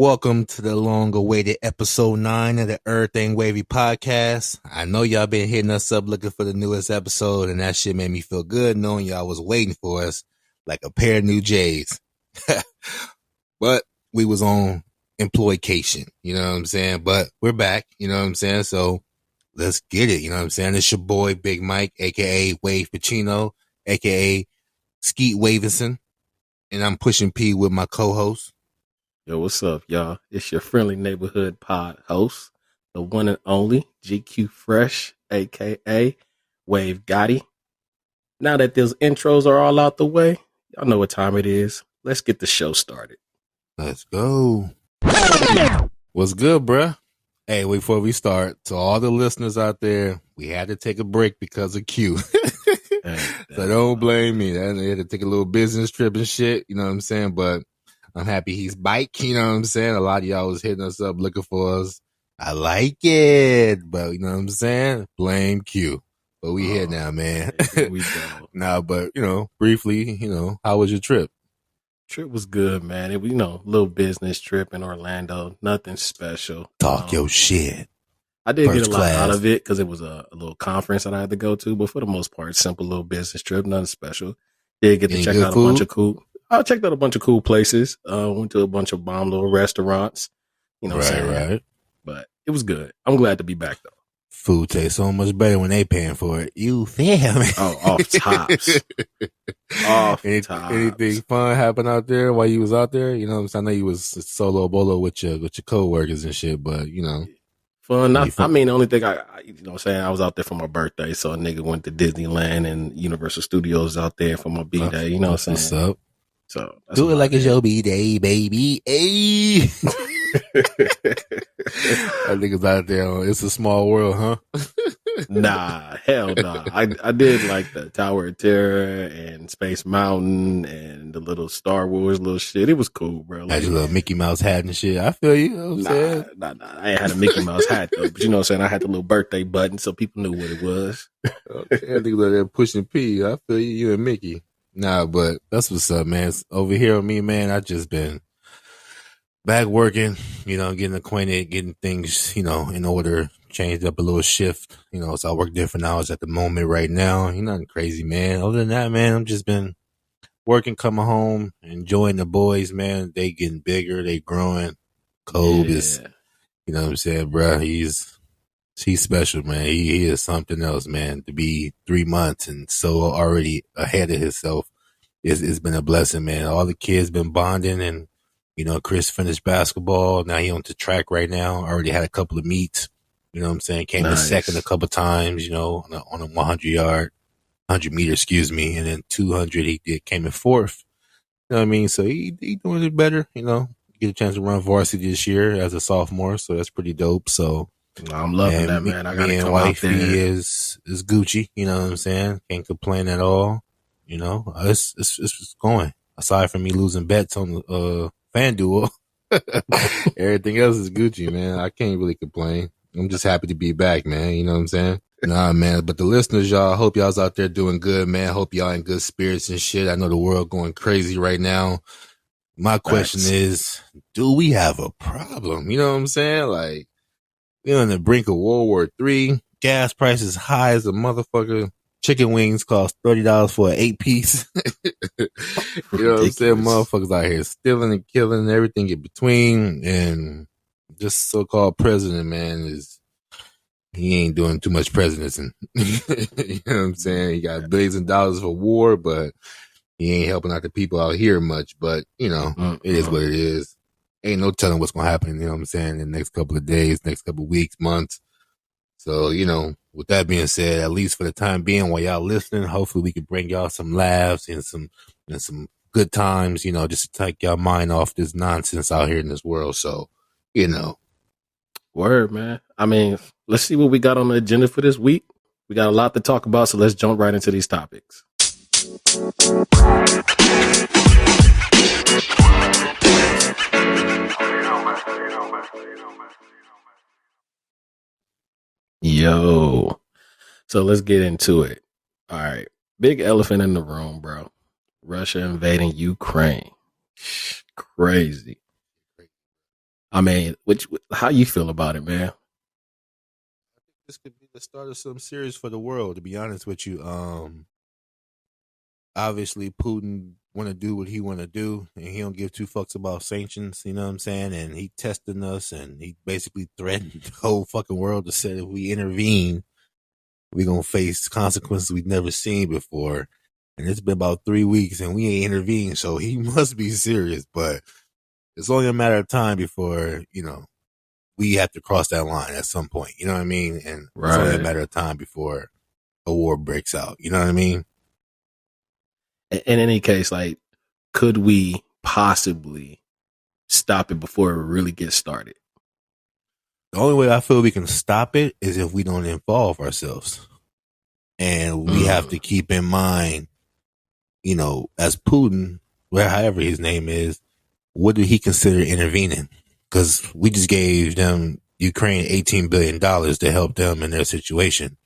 welcome to the long-awaited episode 9 of the Everything Wavy podcast. I know y'all been hitting us up looking for the newest episode, and that shit made me feel good knowing y'all was waiting for us like a pair of new J's. But we was on employcation, you know what I'm saying? But we're back, you know what I'm saying? So let's get it, you know what I'm saying? It's your boy, Big Mike, a.k.a. Wave Pacino, a.k.a. Skeet Waveson, and I'm pushing P with my co-host. Yo, what's up, y'all? It's your friendly neighborhood pod host, the one and only GQ Fresh, a.k.a. Wave Gotti. Now that those intros are all out the way, y'all know what time it is. Let's get the show started. Let's go. What's good, bruh? Hey, before we start, to all the listeners out there, we had to take a break because of Q. So don't blame me. I had to take a little business trip and shit, you know what I'm saying? But I'm happy he's bike, you know what I'm saying? A lot of y'all was hitting us up looking for us. I like it, but you know what I'm saying? Blame Q. But we here now, man. We go. Nah, but, briefly, how was your trip? Trip was good, man. It was, little business trip in Orlando. Nothing special. Talk your shit. I did First get a lot class out of it because it was a little conference that I had to go to, but for the most part, simple little business trip, nothing special. Did get to check out a bunch of cool. I checked out a bunch of cool places. Went to a bunch of bomb little restaurants. You know what I'm saying? Right. But it was good. I'm glad to be back, though. Food tastes so much better when they paying for it. You feel me? Oh, off tops. Anything fun happened out there while you was out there? You know what I'm saying? I know you was solo bolo with your co-workers and shit, but, Fun. I mean, the only thing I was out there for my birthday. So a nigga went to Disneyland and Universal Studios out there for my B-Day. You know what I'm saying? What's up? So do it like it's your B-Day, baby. Hey. That nigga's out there. It's a small world, huh? Nah, hell nah. I did like the Tower of Terror and Space Mountain and the little Star Wars little shit. It was cool, bro. Had your little Mickey Mouse hat and shit. I feel you. Know what I'm saying? Nah. I ain't had a Mickey Mouse hat though, but you know what I'm saying? I had the little birthday button so people knew what it was. Okay, I think they're pushing P. I feel you and Mickey. Nah, but that's what's up, man. Over here with me, man, I just been back working, getting acquainted, getting things, in order, changed up a little shift, so I work different hours at the moment right now. Nothing crazy, man. Other than that, man, I've just been working, coming home, enjoying the boys, man. They getting bigger, they growing. Kobe is, you know what I'm saying, bro? He's special, man. He is something else, man. To be 3 months and so already ahead of himself, it's been a blessing, man. All the kids been bonding and, Chris finished basketball. Now he on the track right now. Already had a couple of meets. You know what I'm saying? Came in second a couple times, on a 100 meter, and then 200 came in fourth. You know what I mean? So he doing it better, Get a chance to run varsity this year as a sophomore, so that's pretty dope. So I'm loving that, man. I gotta come out there. is Gucci, you know what I'm saying? Can't complain at all. It's going. Aside from me losing bets on the FanDuel, everything else is Gucci, man. I can't really complain. I'm just happy to be back, man. You know what I'm saying? Nah, man. But the listeners, y'all, I hope y'all's out there doing good, man. I hope y'all in good spirits and shit. I know the world going crazy right now. My question is, do we have a problem? You know what I'm saying? Like, we're on the brink of World War III. Gas prices high as a motherfucker. Chicken wings cost $30 for an 8-piece. You know what I'm saying? Motherfuckers out here stealing and killing and everything in between. And just so-called president, man, he ain't doing too much presidenting. You know what I'm saying? He got billions of dollars for war, but he ain't helping out the people out here much. But, it is what it is. Ain't no telling what's going to happen, you know what I'm saying, in the next couple of days, next couple of weeks, months. So, with that being said, at least for the time being, while y'all listening, hopefully we can bring y'all some laughs and some good times, just to take y'all mind off this nonsense out here in this world. So, Word, man. I mean, let's see what we got on the agenda for this week. We got a lot to talk about, so let's jump right into these topics. Yo. So let's get into it. All right. Big elephant in the room, bro. Russia invading Ukraine. Crazy. I mean, how you feel about it, man? This could be the start of something serious for the world, to be honest with you. Obviously Putin want to do what he want to do, and he don't give two fucks about sanctions. You know what I'm saying? And he testing us, and he basically threatened the whole fucking world to say if we intervene, we gonna face consequences we've never seen before. And it's been about 3 weeks, and we ain't intervened, so he must be serious. But it's only a matter of time before we have to cross that line at some point. You know what I mean? And it's only a matter of time before a war breaks out. You know what I mean? In any case, like, could we possibly stop it before it really gets started? The only way I feel we can stop it is if we don't involve ourselves. And we have to keep in mind, as Putin, however his name is, what did he consider intervening? Because we just gave them Ukraine $18 billion to help them in their situation.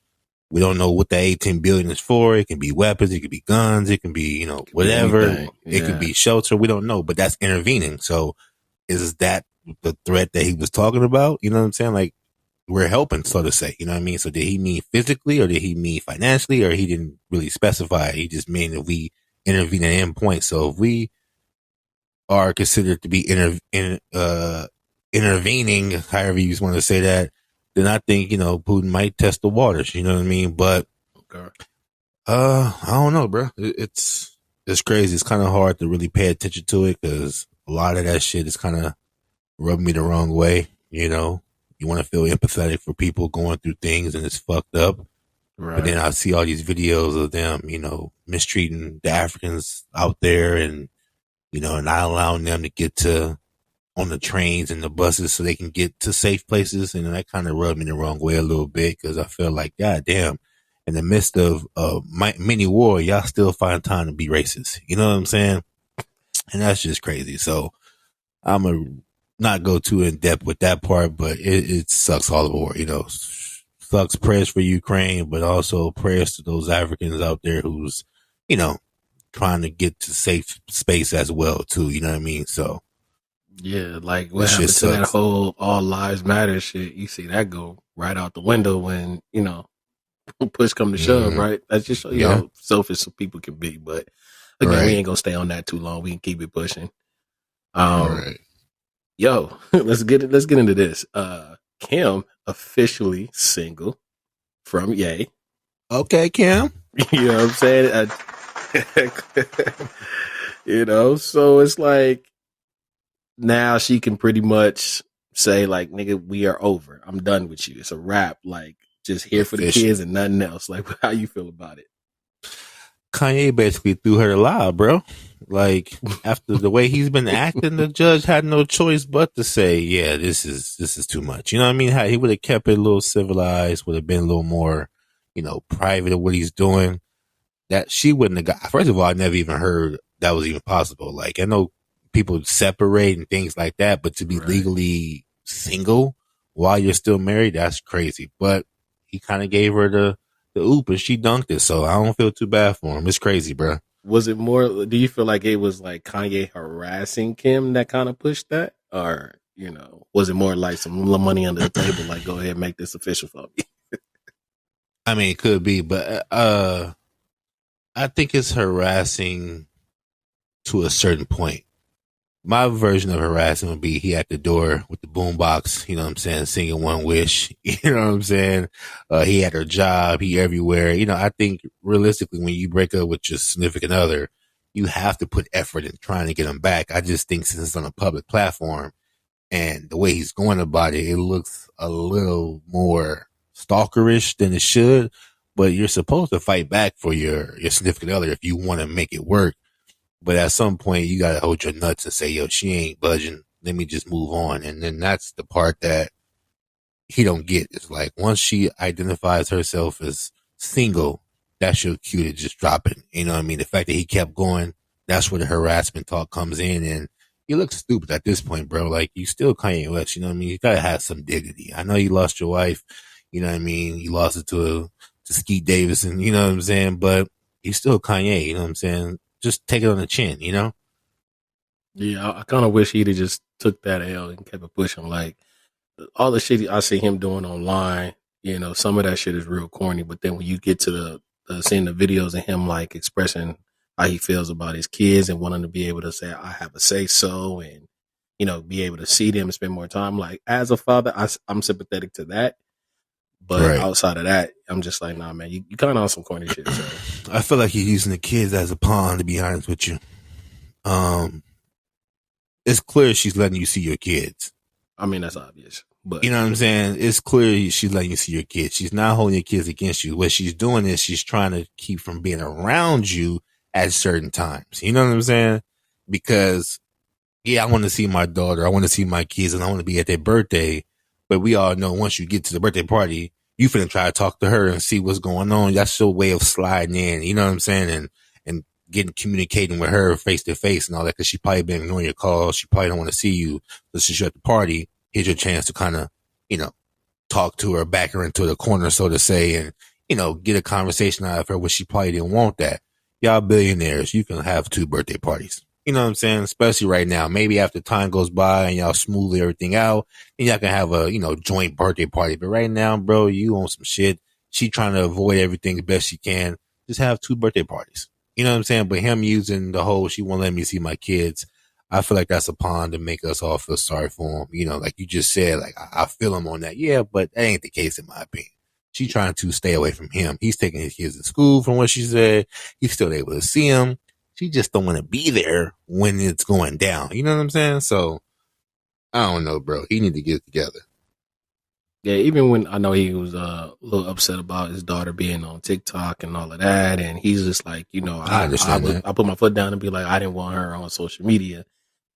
We don't know what that $18 billion is for. It can be weapons, it could be guns, it can be, whatever. It could be shelter. We don't know, but that's intervening. So is that the threat that he was talking about? You know what I'm saying? Like, we're helping, so to say. You know what I mean? So did he mean physically, or did he mean financially, or he didn't really specify? He just meant that we intervene at end point. So if we are considered to be intervening, however you want to say that, then I think, Putin might test the waters, you know what I mean? But, I don't know, bro. It's crazy. It's kind of hard to really pay attention to it because a lot of that shit is kind of rubbing me the wrong way. You want to feel empathetic for people going through things and it's fucked up. Right. But then I see all these videos of them, mistreating the Africans out there and, not allowing them to get on the trains and the buses so they can get to safe places. And that kind of rubbed me the wrong way a little bit because I feel like, God damn, in the midst of mini war, y'all still find time to be racist. You know what I'm saying? And that's just crazy. So I'm going to not go too in depth with that part, but it sucks all over, sucks. Prayers for Ukraine, but also prayers to those Africans out there who's, trying to get to safe space as well too. You know what I mean? So yeah, like what happened to that whole all lives matter shit? You see that go right out the window when, push come to shove, right? That's just how selfish some people can be. But again, we ain't gonna stay on that too long. We can keep it pushing. Yo, let's get into this. Kim officially single from Ye. Okay, Kim. You know what I'm saying? So it's like now she can pretty much say like, nigga, we are over. I'm done with you. It's a wrap. Like, just here for the kids and nothing else. Like, how you feel about it? Kanye basically threw her alive, bro. Like, after the way he's been acting, the judge had no choice but to say, yeah, this is too much. You know what I mean? How he would have kept it a little civilized, would have been a little more, private of what he's doing. That she wouldn't have got. First of all, I never even heard that was even possible. Like, I know people separate and things like that, but to be legally single while you're still married, that's crazy. But he kind of gave her the oop and she dunked it. So I don't feel too bad for him. It's crazy, bro. Was it more, do you feel like it was like Kanye harassing Kim that kind of pushed that? Or, was it more like some money under the table? Like, go ahead, make this official for me. I mean, it could be, but, I think it's harassing to a certain point. My version of harassing would be he at the door with the boombox, you know what I'm saying, singing One Wish, you know what I'm saying? He had her job, he everywhere. I think realistically when you break up with your significant other, you have to put effort in trying to get him back. I just think since it's on a public platform and the way he's going about it, it looks a little more stalkerish than it should. But you're supposed to fight back for your significant other if you want to make it work. But at some point, you got to hold your nuts and say, yo, she ain't budging. Let me just move on. And then that's the part that he don't get. It's like once she identifies herself as single, that's your cue to just drop it. You know what I mean? The fact that he kept going, that's where the harassment talk comes in. And you look stupid at this point, bro. Like, you still Kanye West. You know what I mean? You got to have some dignity. I know you lost your wife. You know what I mean? You lost it to Skeet Davidson, you know what I'm saying? But he's still Kanye, you know what I'm saying? Just take it on the chin, Yeah, I kind of wish he'd have just took that L and kept it pushing. Like all the shit I see him doing online, some of that shit is real corny. But then when you get to the seeing the videos of him like expressing how he feels about his kids and wanting to be able to say I have a say so and be able to see them and spend more time. Like as a father, I'm sympathetic to that. But outside of that, I'm just like, nah, man, you kind of on some corny shit. So. I feel like you're using the kids as a pawn, to be honest with you. It's clear she's letting you see your kids. I mean, that's obvious. But you know what I'm saying? It's clear she's letting you see your kids. She's not holding your kids against you. What she's doing is she's trying to keep from being around you at certain times. You know what I'm saying? Because, yeah, I want to see my daughter. I want to see my kids and I want to be at their birthday. But we all know once you get to the birthday party, you finna try to talk to her and see what's going on. That's your way of sliding in. You know what I'm saying? And communicating with her face to face and all that. Cause she probably been ignoring your calls. She probably don't want to see you. But since you're at the party, here's your chance to kind of, talk to her, back her into the corner, so to say, and, get a conversation out of her, which she probably didn't want that. Y'all billionaires, you can have 2 birthday parties. You know what I'm saying? Especially right now. Maybe after time goes by and y'all smooth everything out, and y'all can have a, joint birthday party. But right now, bro, you on some shit. She trying to avoid everything the best she can. Just have 2 birthday parties. You know what I'm saying? But him using the whole, she won't let me see my kids. I feel like that's a pawn to make us all feel sorry for him. Like you just said, like I feel him on that. Yeah, but that ain't the case in my opinion. She trying to stay away from him. He's taking his kids to school from what she said. He's still able to see him. She just don't want to be there when it's going down. You know what I'm saying? So I don't know, bro. He need to get it together. Yeah, even when I know he was a little upset about his daughter being on TikTok and all of that, and he's just like, I understand that. I put my foot down and be like, I didn't want her on social media.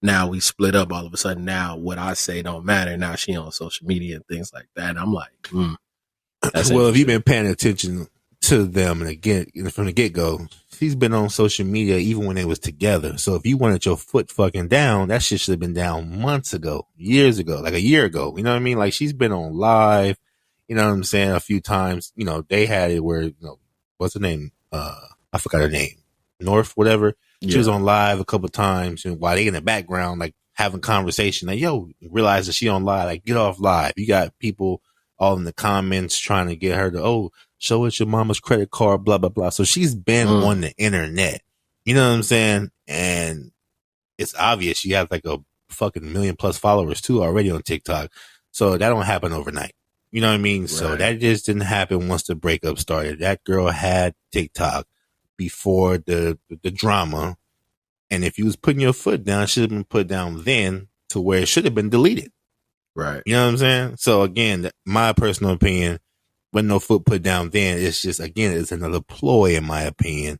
Now we split up all of a sudden. Now what I say don't matter. Now she on social media and things like that. And I'm like, well, if you've been paying attention to them from the get go, she's been on social media even when they was together. So if you wanted your foot fucking down, that shit should have been down months ago, years ago, like a year ago. You know what I mean? Like she's been on live, you know what I'm saying, a few times. They had it where, what's her name? I forgot her name. North, whatever. Yeah. She was on live a couple of times, and while they in the background, like having conversation, like, yo, realize that she on live, like get off live. You got people all in the comments trying to get her to, show us your mama's credit card, blah, blah, blah. So she's been on the internet. You know what I'm saying? And it's obvious she has like a fucking million plus followers too already on TikTok. So that don't happen overnight. You know what I mean? Right. So that just didn't happen once the breakup started. That girl had TikTok before the drama. And if you was putting your foot down, it should have been put down then to where it should have been deleted. Right. You know what I'm saying? So again, my personal opinion, when no foot put down then, it's just, again, it's another ploy, in my opinion,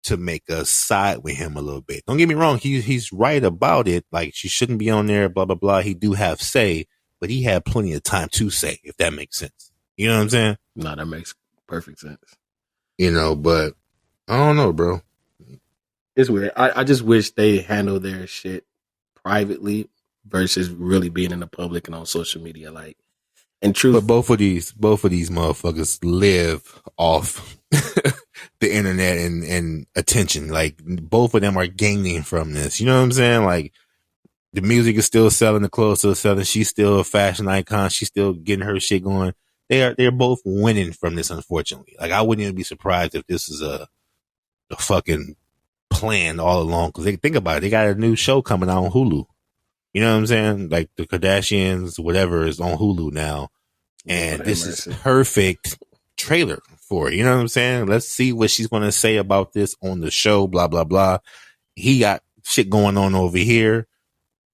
to make us side with him a little bit. Don't get me wrong. He's right about it. Like, she shouldn't be on there, blah, blah, blah. He do have say, but he had plenty of time to say, if that makes sense. You know what I'm saying? No, that makes perfect sense. But I don't know, bro. It's weird. I just wish they handle their shit privately versus really being in the public and on social media. Like, and truth. But both of these motherfuckers live off the internet and attention. Like, both of them are gaining from this. You know what I'm saying? Like, the music is still selling, the clothes still selling. She's still a fashion icon. She's still getting her shit going. They're both winning from this, unfortunately. Like, I wouldn't even be surprised if this is a fucking plan all along. Because they think about it, they got a new show coming out on Hulu. You know what I'm saying? Like, the Kardashians, whatever, is on Hulu now. And this is perfect trailer for it. You know what I'm saying? Let's see what she's going to say about this on the show, blah, blah, blah. He got shit going on over here.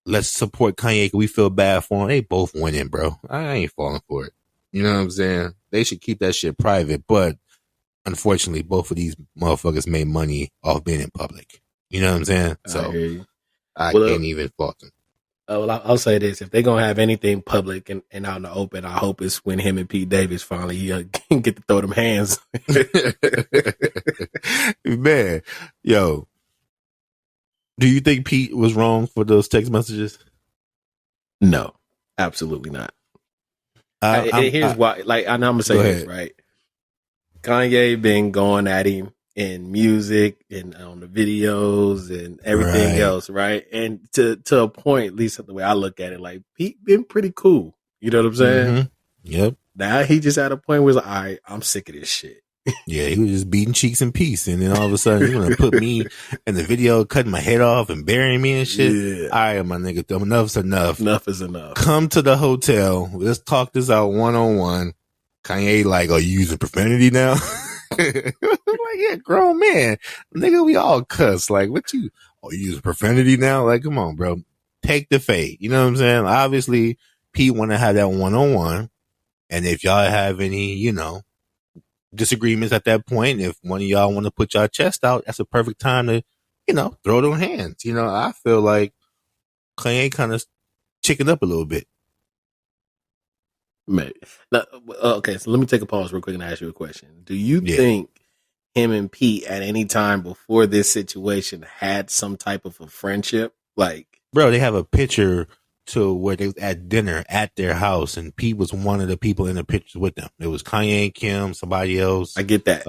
Let's support Kanye. We feel bad for him. They both winning, bro. I ain't falling for it. You know what I'm saying? They should keep that shit private. But unfortunately, both of these motherfuckers made money off being in public. You know what I'm saying? So I can't even fault them. Well, I'll say this. If they're going to have anything public and out in the open, I hope it's when him and Pete Davis finally get to throw them hands. Man, yo, do you think Pete was wrong for those text messages? No, absolutely not. Here's why. Like, and I'm going to say this, right? Kanye been going at him in music and on the videos and everything else, right? And to a point, at least the way I look at it, like Pete been pretty cool. You know what I'm saying? Mm-hmm. Yep. Now he just at a point where he's like, all right, I'm sick of this shit. Yeah, he was just beating cheeks in peace, and then all of a sudden he's gonna put me in the video, cutting my head off and burying me and shit. Yeah. All right, my nigga, enough's enough. Enough is enough. Come to the hotel. Let's talk this out 1-on-1. Kanye like, are you using profanity now? Like, yeah, grown man, nigga, we all cuss. Like, what you? Oh, you using profanity now? Like, come on, bro, take the fade. You know what I'm saying? Obviously, Pete want to have that 1-on-1, and if y'all have any, disagreements at that point, if one of y'all want to put y'all chest out, that's a perfect time to, throw them hands. I feel like Kanye kind of chickened up a little bit. Maybe. Now, okay, so let me take a pause real quick and ask you a question. Do you think him and Pete at any time before this situation had some type of a friendship? Like, bro, they have a picture to where they was at dinner at their house, and Pete was one of the people in the pictures with them. It was Kanye and Kim, somebody else. I get that.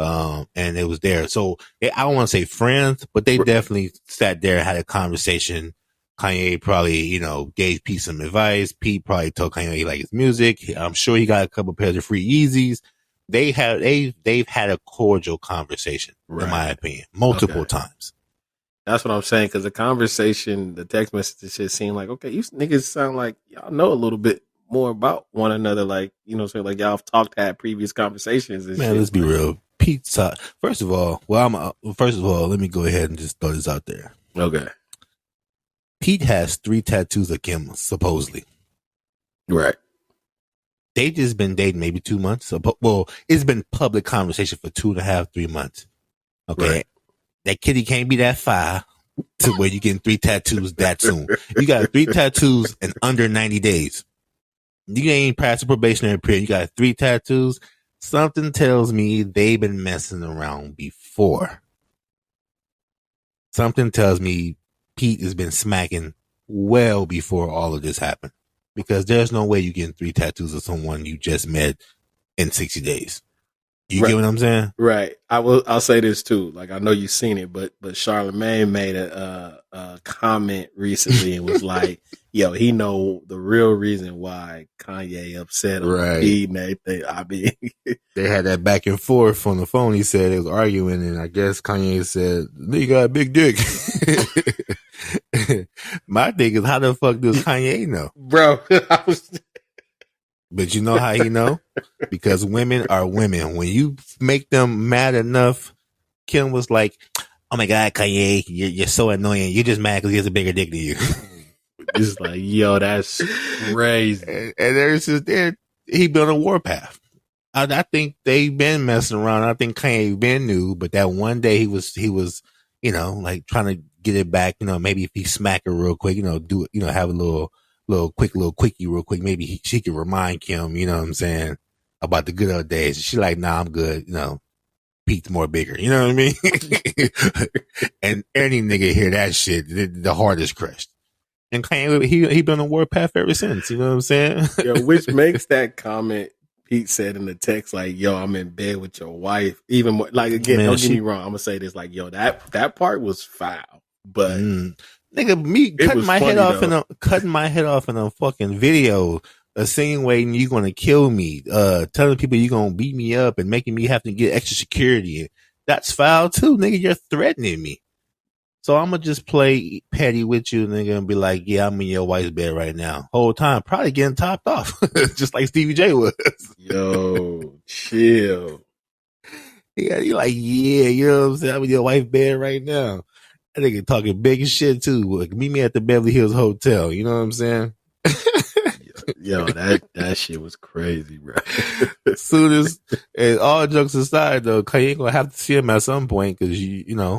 And it was there. So I don't want to say friends, but they definitely sat there and had a conversation. Kanye probably, gave Pete some advice. Pete probably told Kanye he liked his music. I'm sure he got a couple pairs of free Yeezys. They've had a cordial conversation, in my opinion, multiple times. That's what I'm saying, because the conversation, the text messages just seem like, okay, you niggas sound like y'all know a little bit more about one another. Like, so like y'all have had previous conversations. And man, let's be real. Pete's first of all, let me go ahead and just throw this out there. Okay. Pete has 3 tattoos of Kim, supposedly. Right. They just been dating maybe 2 months. Well, it's been public conversation for 2.5, 3 months. Okay. Right. That kitty can't be that fire to where you getting 3 tattoos that soon. You got 3 tattoos in under 90 days. You ain't passed the probationary period. You got 3 tattoos. Something tells me they've been messing around before. Something tells me Pete has been smacking well before all of this happened. Because there's no way you getting 3 tattoos of someone you just met in 60 days. You get what I'm saying? Right. I'll say this too. Like, I know you've seen it, but Charlamagne made a comment recently and was like, "Yo, he know the real reason why Kanye upset him." Right. And everything. I mean, they had that back and forth on the phone. He said they was arguing, and I guess Kanye said, "You got a big dick." My thing is, how the fuck does Kanye know, bro? But you know how he know? Because women are women. When you make them mad enough, Kim was like, "Oh my God, Kanye, you're so annoying. You're just mad because he has a bigger dick than you." It's like, yo, that's crazy. And there's just he been on a warpath. I think they've been messing around. I think Kanye been new, but that one day he was, like trying to get it back. Maybe if he smack her real quick, do it, have a little quickie real quick. Maybe she could remind Kim, you know what I'm saying, about the good old days. She like, nah, I'm good. Pete's more bigger. You know what I mean? And any nigga hear that shit, the heart is crushed. And Kanye, he been on a warpath ever since. You know what I'm saying? Yo, which makes that comment Pete said in the text, like, "Yo, I'm in bed with your wife." Even more, like, again, man, don't get me wrong. I'm gonna say this, like, yo, that part was foul, but nigga, me cutting my head off in a fucking video, insinuating you gonna kill me, telling people you gonna beat me up and making me have to get extra security. That's foul too, nigga. You're threatening me. So I'm gonna just play petty with you, nigga, and be like, "Yeah, I'm in your wife's bed right now." Whole time, probably getting topped off, just like Stevie J was. Yo, chill. Yeah, you like, yeah, you know what I'm saying? I'm in your wife's bed right now. That nigga talking big as shit too. Like, meet me at the Beverly Hills Hotel. You know what I'm saying? Yo, that shit was crazy, bro. Soon as, and all jokes aside, though, Kanye ain't gonna have to see him at some point because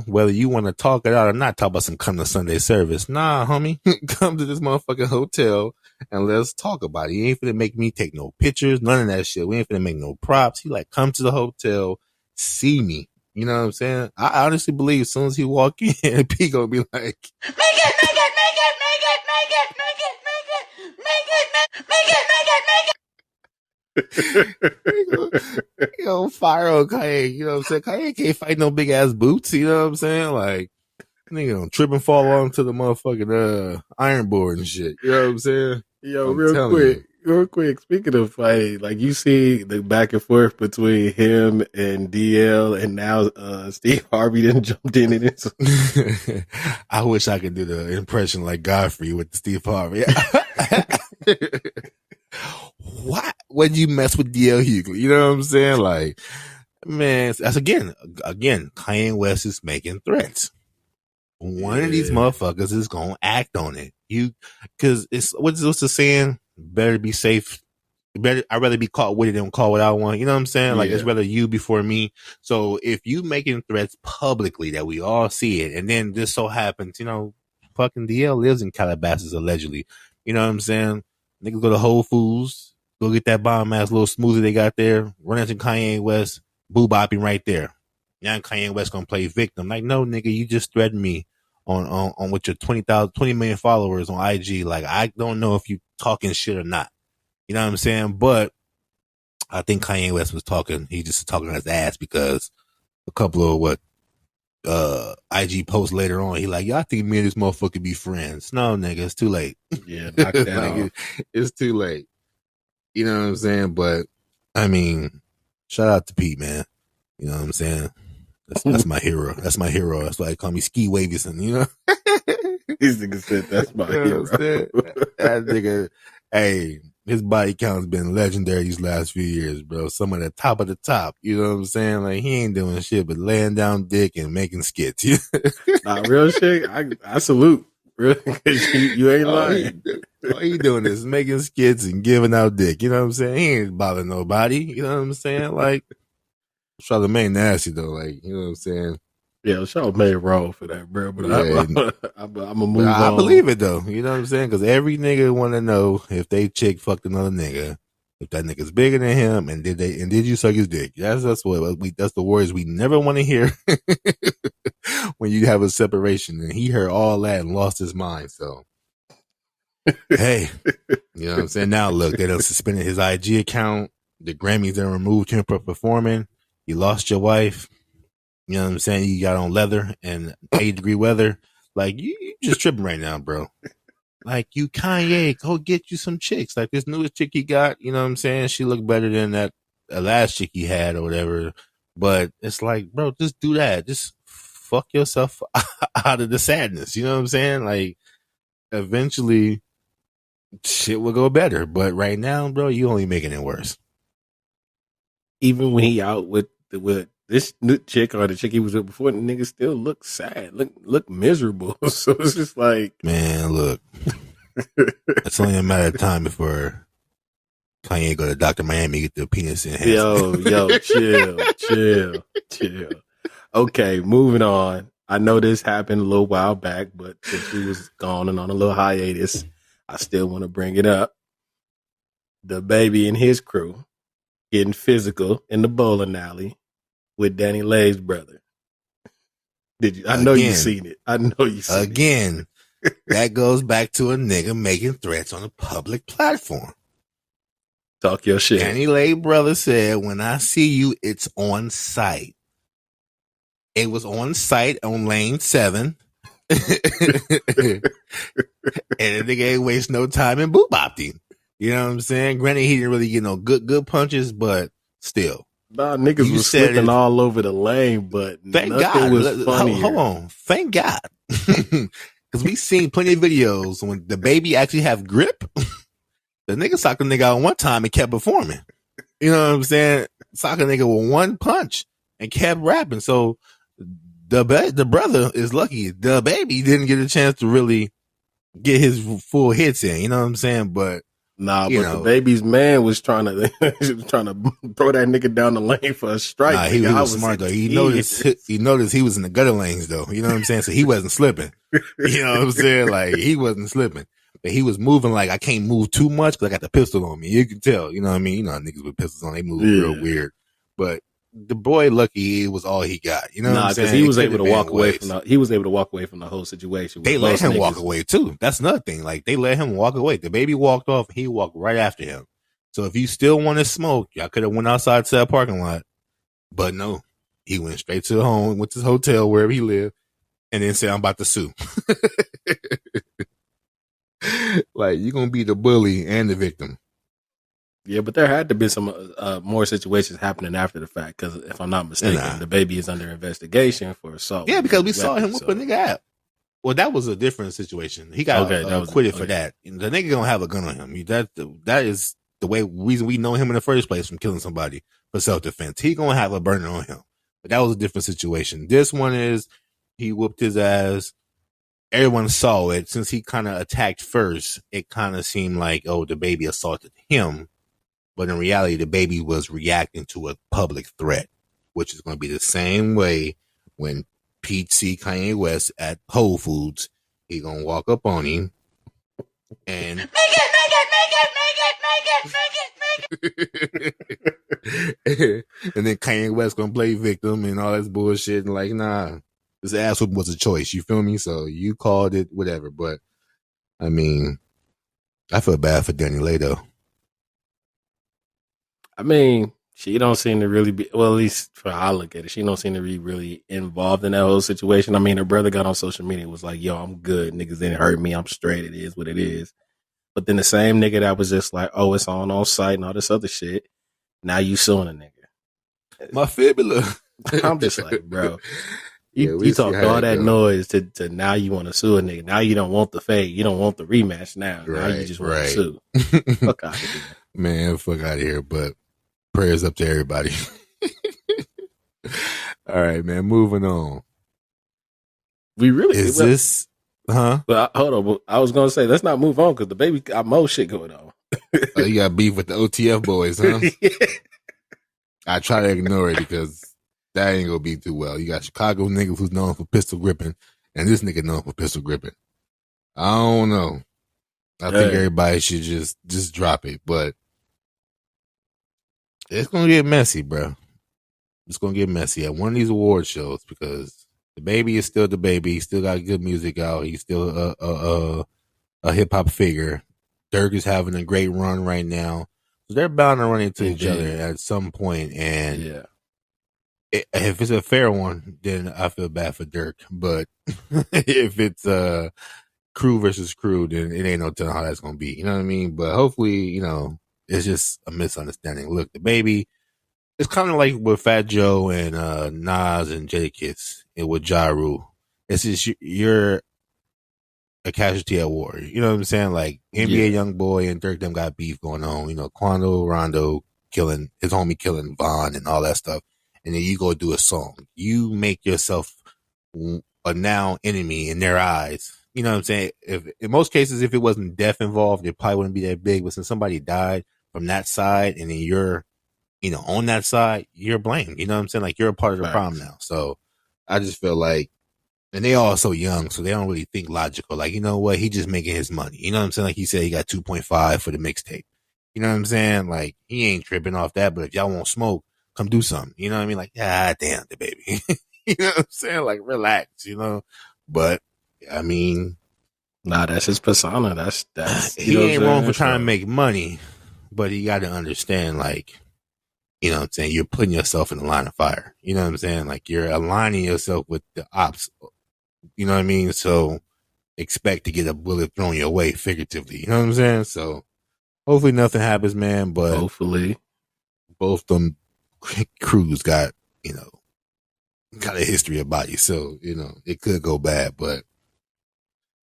whether you want to talk it out or not, talk about some come to Sunday service. Nah, homie, come to this motherfucking hotel and let's talk about it. You ain't finna make me take no pictures, none of that shit. We ain't finna make no props. He like, come to the hotel, see me. You know what I'm saying? I honestly believe as soon as he walk in, P gonna be like, make it. He gonna fire on Kanye. You know what I'm saying? Kanye can't fight no big ass boots. You know what I'm saying? Like, nigga gonna trip and fall onto the motherfucking iron board and shit. You know what I'm saying? Yo, real quick. Speaking of fighting, like you see the back and forth between him and DL, and now Steve Harvey done jumped in it. I wish I could do the impression like Godfrey with the Steve Harvey. What? When you mess with DL Hughley? You know what I'm saying? Like, man, that's again, Kanye West is making threats. One of these motherfuckers is gonna act on it. Cause it's what's the saying? Better be safe. I'd rather be caught with it than caught without one. You know what I'm saying? Like, it's rather you before me. So if you making threats publicly that we all see it, and then just so happens, you know, fucking DL lives in Calabasas allegedly. You know what I'm saying? Niggas go to Whole Foods, go get that bomb ass little smoothie they got there, run into Kanye West, boo bopping right there. Now Kanye West gonna play victim. Like, no, nigga, you just threatened me on with your 20 million followers on IG. Like, I don't know if you talking shit or not. You know what I'm saying? But I think Kanye West was talking. He just talking his ass because a couple of IG posts later on, he like, y'all think me and this motherfucker be friends? No, nigga, it's too late. Yeah, knock that like, it's too late. You know what I'm saying? But I mean, shout out to Pete, man. You know what I'm saying? That's my hero. That's my hero. That's why they call me Ski Wavison, you know? These niggas said that's my hero. That nigga, hey, his body count's been legendary these last few years, bro. Some of the top of the top. You know what I'm saying? Like, he ain't doing shit but laying down dick and making skits. Nah, real shit. I salute. Really? You ain't lying. All he doing is making skits and giving out dick. You know what I'm saying? He ain't bothering nobody. You know what I'm saying? Like, Charlamagne nasty though, like, you know what I'm saying? Yeah, Charlamagne wrong for that, bro. But I'm gonna move on. I believe it though. You know what I'm saying? Because every nigga want to know if they chick fucked another nigga, if that nigga's bigger than him, and did you suck his dick? That's that's the words we never want to hear when you have a separation. And he heard all that and lost his mind. So, hey, you know what I'm saying? Now look, they done suspended his IG account. The Grammys done removed him from performing. You lost your wife. You know what I'm saying? You got on leather and 80-degree weather. Like, you just tripping right now, bro. Like, you Kanye, go get you some chicks. Like, this newest chick he got, you know what I'm saying? She looked better than that last chick he had or whatever. But it's like, bro, just do that. Just fuck yourself out of the sadness. You know what I'm saying? Like, eventually, shit will go better. But right now, bro, you only making it worse. Even when he out with this new chick or the chick he was with before, the nigga still look sad, look miserable. So it's just like, man, look, it's only a matter of time before Kanye go to Dr. Miami, get the penis in. Yo, chill. Okay, moving on. I know this happened a little while back, but since we was gone and on a little hiatus, I still want to bring it up. The baby and his crew getting physical in the bowling alley with Danny Lay's brother. Did you? I know you seen it. I know you seen it. That goes back to a nigga making threats on a public platform. Talk your shit. Danny Lay brother said, when I see you, it's on site. It was on site on lane 7. And the nigga ain't waste no time in boop-bopped him. You know what I'm saying? Granted, he didn't really get no good punches, but still. Nah, niggas was slipping all over the lane, but thank God. Was funnier. Hold on. Thank God. Because we seen plenty of videos when the baby actually have grip. The nigga socked a nigga out one time and kept performing. You know what I'm saying? Socked a nigga with one punch and kept rapping. So the brother is lucky. The baby didn't get a chance to really get his full hits in. You know what I'm saying? But the baby's man was trying to throw that nigga down the lane for a strike. Nah, he was smart though. He noticed he was in the gutter lanes though. You know what I'm saying? So he wasn't slipping. You know what I'm saying? Like, he wasn't slipping. But he was moving like, I can't move too much because I got the pistol on me. You can tell. You know what I mean? You know, niggas with pistols on, they move real weird. But the boy, lucky, it was all he got. You know what I'm saying? Because he was able to walk away from the whole situation. They let him walk away too. That's another thing. Like, they let him walk away. The baby walked off. He walked right after him. So if you still want to smoke, y'all could have went outside to that parking lot. But no, he went straight to the home, went to his hotel, wherever he lived, and then said, I'm about to sue. Like, you're going to be the bully and the victim. Yeah, but there had to be some more situations happening after the fact, because if I'm not mistaken, the baby is under investigation for assault. Yeah, because we saw him whip a nigga out. Well, that was a different situation. He got acquitted for that. The nigga gonna have a gun on him. That is the reason we know him in the first place, from killing somebody for self-defense. He gonna have a burner on him. But that was a different situation. This one is, he whooped his ass. Everyone saw it. Since he kind of attacked first, it kind of seemed like, oh, the baby assaulted him. But in reality, the baby was reacting to a public threat, which is going to be the same way when Pete see Kanye West at Whole Foods. He going to walk up on him and make it. And then Kanye West going to play victim and all that bullshit. And like, nah, this ass whooping was a choice. You feel me? So you called it, whatever. But I mean, I feel bad for Danny Lato. I mean, she don't seem to really be, well, at least for how I look at it, she don't seem to be really involved in that whole situation. I mean, her brother got on social media and was like, yo, I'm good. Niggas didn't hurt me. I'm straight. It is what it is. But then the same nigga that was just like, oh, it's on site and all this other shit, now you suing a nigga. My fibula. I'm just like, bro, you talk all that noise to now you want to sue a nigga. Now you don't want the fade. You don't want the rematch now. Right, now you just want to sue. Fuck out of here. Man, fuck out of here. But prayers up to everybody. All right, man. Moving on. We really is this? Huh? But hold on. I was gonna say let's not move on because the baby got more shit going on. Oh, you got beef with the OTF boys, huh? Yeah. I try to ignore it because that ain't gonna be too well. You got Chicago niggas who's known for pistol gripping, and this nigga known for pistol gripping. I don't know. I think everybody should just drop it, but it's gonna get messy, bro. It's gonna get messy at one of these award shows because the baby is still the baby. He still got good music out. He's still a hip hop figure. Dirk is having a great run right now. So they're bound to run into each other at some point. And if it's a fair one, then I feel bad for Dirk. But if it's crew versus crew, then it ain't no telling how that's gonna be. You know what I mean? But hopefully, it's just a misunderstanding. Look, the baby, it's kind of like with Fat Joe and Nas and Jadakiss and with Ja Rule. It's just you're a casualty at war. You know what I'm saying? Like NBA YoungBoy and Dirk them got beef going on. Quando Rondo killing his homie, killing Vaughn and all that stuff. And then you go do a song. You make yourself a now enemy in their eyes. You know what I'm saying? If in most cases, if it wasn't death involved, it probably wouldn't be that big. But since somebody died from that side, and then you're, on that side, you're blamed. You know what I'm saying? Like you're a part of the problem now. So I just feel like, and they all so young, so they don't really think logical. Like, you know what? He just making his money. You know what I'm saying? Like he said, he got 2.5 for the mixtape. You know what I'm saying? Like he ain't tripping off that. But if y'all won't smoke, come do something. You know what I mean? Like, damn the baby. You know what I'm saying? Like relax. But I mean, nah, that's his persona. That's he ain't wrong for trying to make money, but he got to understand, like, you know what I'm saying? You're putting yourself in the line of fire. You know what I'm saying? Like you're aligning yourself with the ops. You know what I mean? So expect to get a bullet thrown your way figuratively. You know what I'm saying? So hopefully nothing happens, man. But hopefully both them crews got, got a history about you. So, it could go bad, but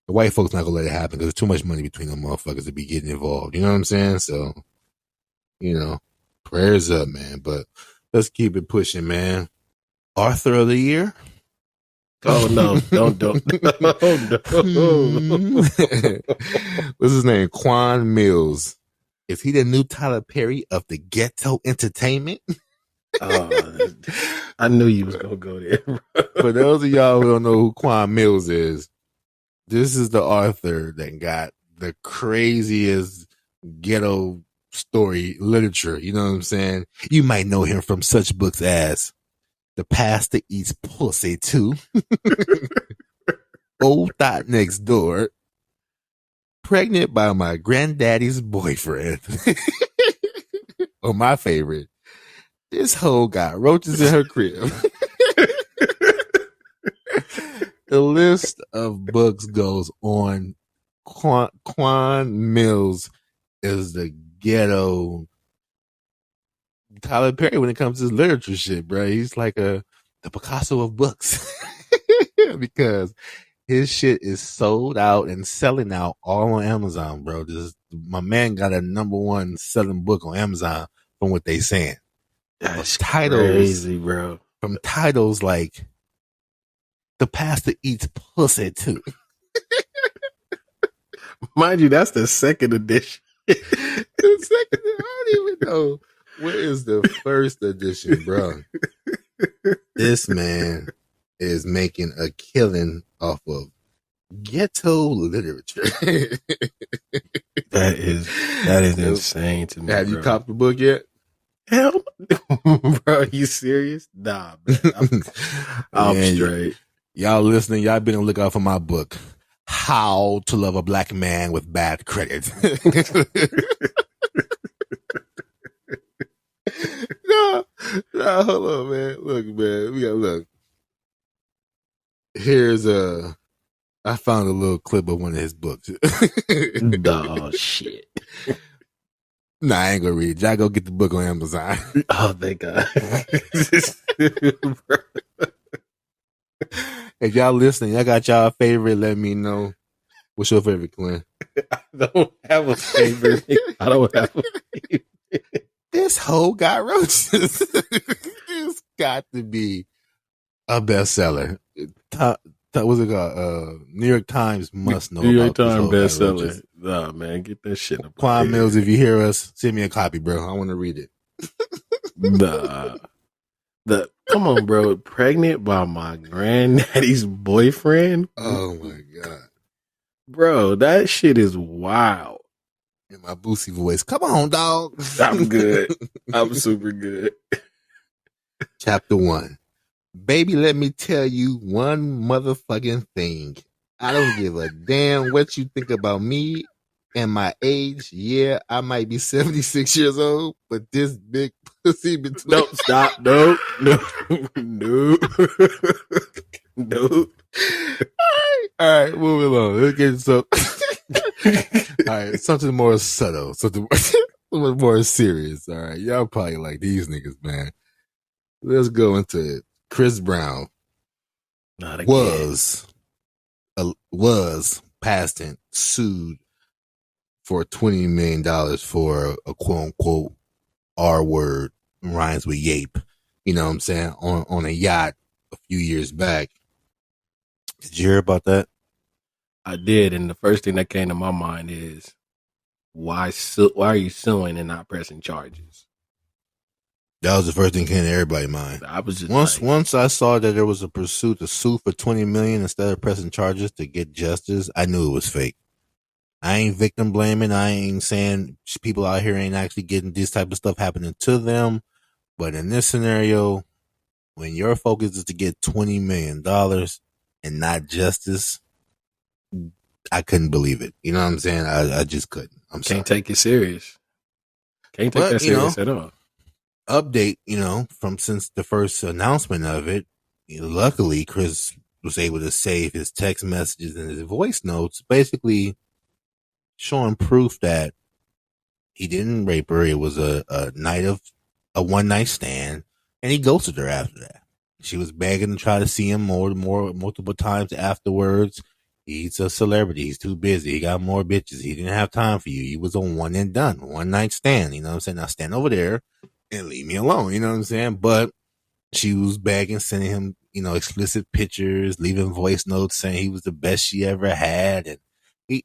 the white folks not gonna let it happen because there's too much money between them motherfuckers to be getting involved. You know what I'm saying? So, prayers up, man. But let's keep it pushing, man. Arthur of the Year? Oh no! Don't. Oh no! What's his name? Quan Mills. Is he the new Tyler Perry of the Ghetto Entertainment? I knew you was gonna go there. For those of y'all who don't know who Quan Mills is, this is the author that got the craziest ghetto story literature. You know what I'm saying? You might know him from such books as The Pastor Eats Pussy Too, Old Thought Next Door, Pregnant by My Granddaddy's Boyfriend. on my favorite. This hoe got roaches in her crib. The list of books goes on. Quan Mills is the ghetto Tyler Perry when it comes to his literature shit, bro. He's like the Picasso of books because his shit is sold out and selling out all on Amazon, bro. My man got a #1 selling book on Amazon from what they saying. That's crazy, bro. From titles like "The Pastor Eats Pussy Too." Mind you, that's the second edition. I don't even know what is the first edition, bro. This man is making a killing off of ghetto literature. That is insane to me. Have you copped the book yet? Hell, bro, you serious? Nah, man. I'm straight. Y'all listening? Y'all been on the lookout for my book, "How to Love a Black Man with Bad Credit." No, hold on, man. Look, man, we gotta look. Here's I found a little clip of one of his books. Oh shit. Nah, I ain't gonna read it. Y'all go get the book on Amazon. Oh, thank God. If y'all listening, y'all got y'all favorite, let me know. What's your favorite, Quinn? I don't have a favorite. This hoe got roaches. It's got to be a bestseller. What's it called? New York Times must know. New York Times bestseller. Nah, man, get that shit. Quan Mills, if you hear us, send me a copy, bro. I want to read it. Nah. Come on, bro. Pregnant by my granddaddy's boyfriend? Oh, my God. Bro, that shit is wild. In my Boosie voice. Come on, dog. I'm good. I'm super good. Chapter 1. Baby, let me tell you one motherfucking thing. I don't give a damn what you think about me and my age. Yeah, I might be 76 years old, but this big pussy between... No, stop. No. All right, moving on. Let's get some... All right, something more subtle, something more serious. All right, y'all probably like these niggas, man. Let's go into it. Chris Brown was past tense sued for $20 million for a quote unquote R word, rhymes with yape. You know what I'm saying? On a yacht a few years back. Did you hear about that? I did, and the first thing that came to my mind is why are you suing and not pressing charges? That was the first thing that came to everybody's mind. I was just once I saw that there was a pursuit to sue for $20 million instead of pressing charges to get justice, I knew it was fake. I ain't victim blaming. I ain't saying people out here ain't actually getting this type of stuff happening to them. But in this scenario, when your focus is to get $20 million and not justice, I couldn't believe it. You know what I'm saying? I just couldn't. Can't take it serious. Can't take that serious at all. Update, from since the first announcement of it, luckily Chris was able to save his text messages and his voice notes, basically showing proof that he didn't rape her. It was a one night stand, and he ghosted her after that. She was begging to try to see him multiple times afterwards. He's a celebrity. He's too busy. He got more bitches. He didn't have time for you. He was a one and done, one night stand. You know what I'm saying? Now stand over there and leave me alone. You know what I'm saying? But she was begging, sending him, explicit pictures, leaving voice notes saying he was the best she ever had.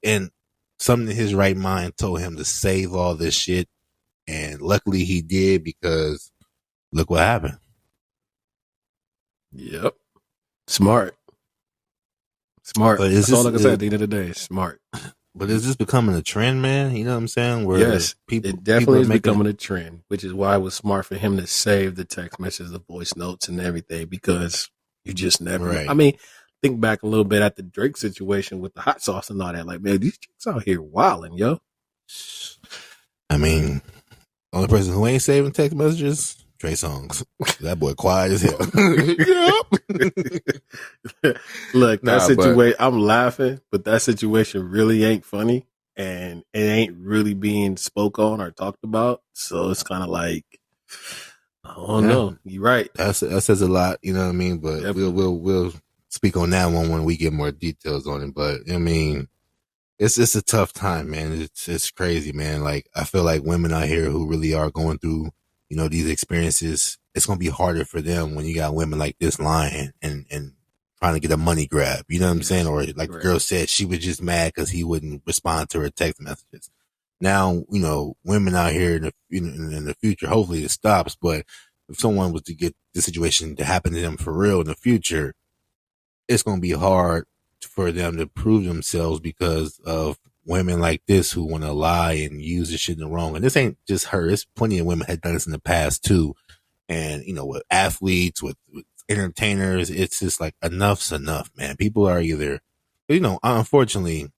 And something in his right mind told him to save all this shit. And luckily he did, because look what happened. Yep. Smart. But that's all I can say at the end of the day. Smart. But is this becoming a trend, man? You know what I'm saying? Where yes, it definitely is becoming a trend, which is why it was smart for him to save the text messages, the voice notes, and everything, because you just never. Right. I mean, think back a little bit at the Drake situation with the hot sauce and all that. Like, man, these chicks out here wilding, yo. I mean, Only person who ain't saving text messages, Trey Songz. That boy quiet as hell. Look, that situation, I'm laughing, but that situation really ain't funny, and it ain't really being spoke on or talked about. So it's kind of like, I don't know. You're right. That says a lot, you know what I mean? But definitely. we'll speak on that one when we get more details on it. But I mean, it's a tough time, man. It's crazy, man. Like, I feel like women out here who really are going through, you know, these experiences, it's gonna be harder for them when you got women like this lying and trying to get a money grab. You know what I'm saying? Or like the girl said, she was just mad because he wouldn't respond to her text messages. Now, you know, women out here in the future, hopefully it stops. But if someone was to get the situation to happen to them for real in the future, it's gonna be hard for them to prove themselves because of women like this who want to lie and use this shit in the wrong. And this ain't just her. It's plenty of women had done this in the past too. And, you know, with athletes, with entertainers, it's just like enough's enough, man. People are either, you know, unfortunately,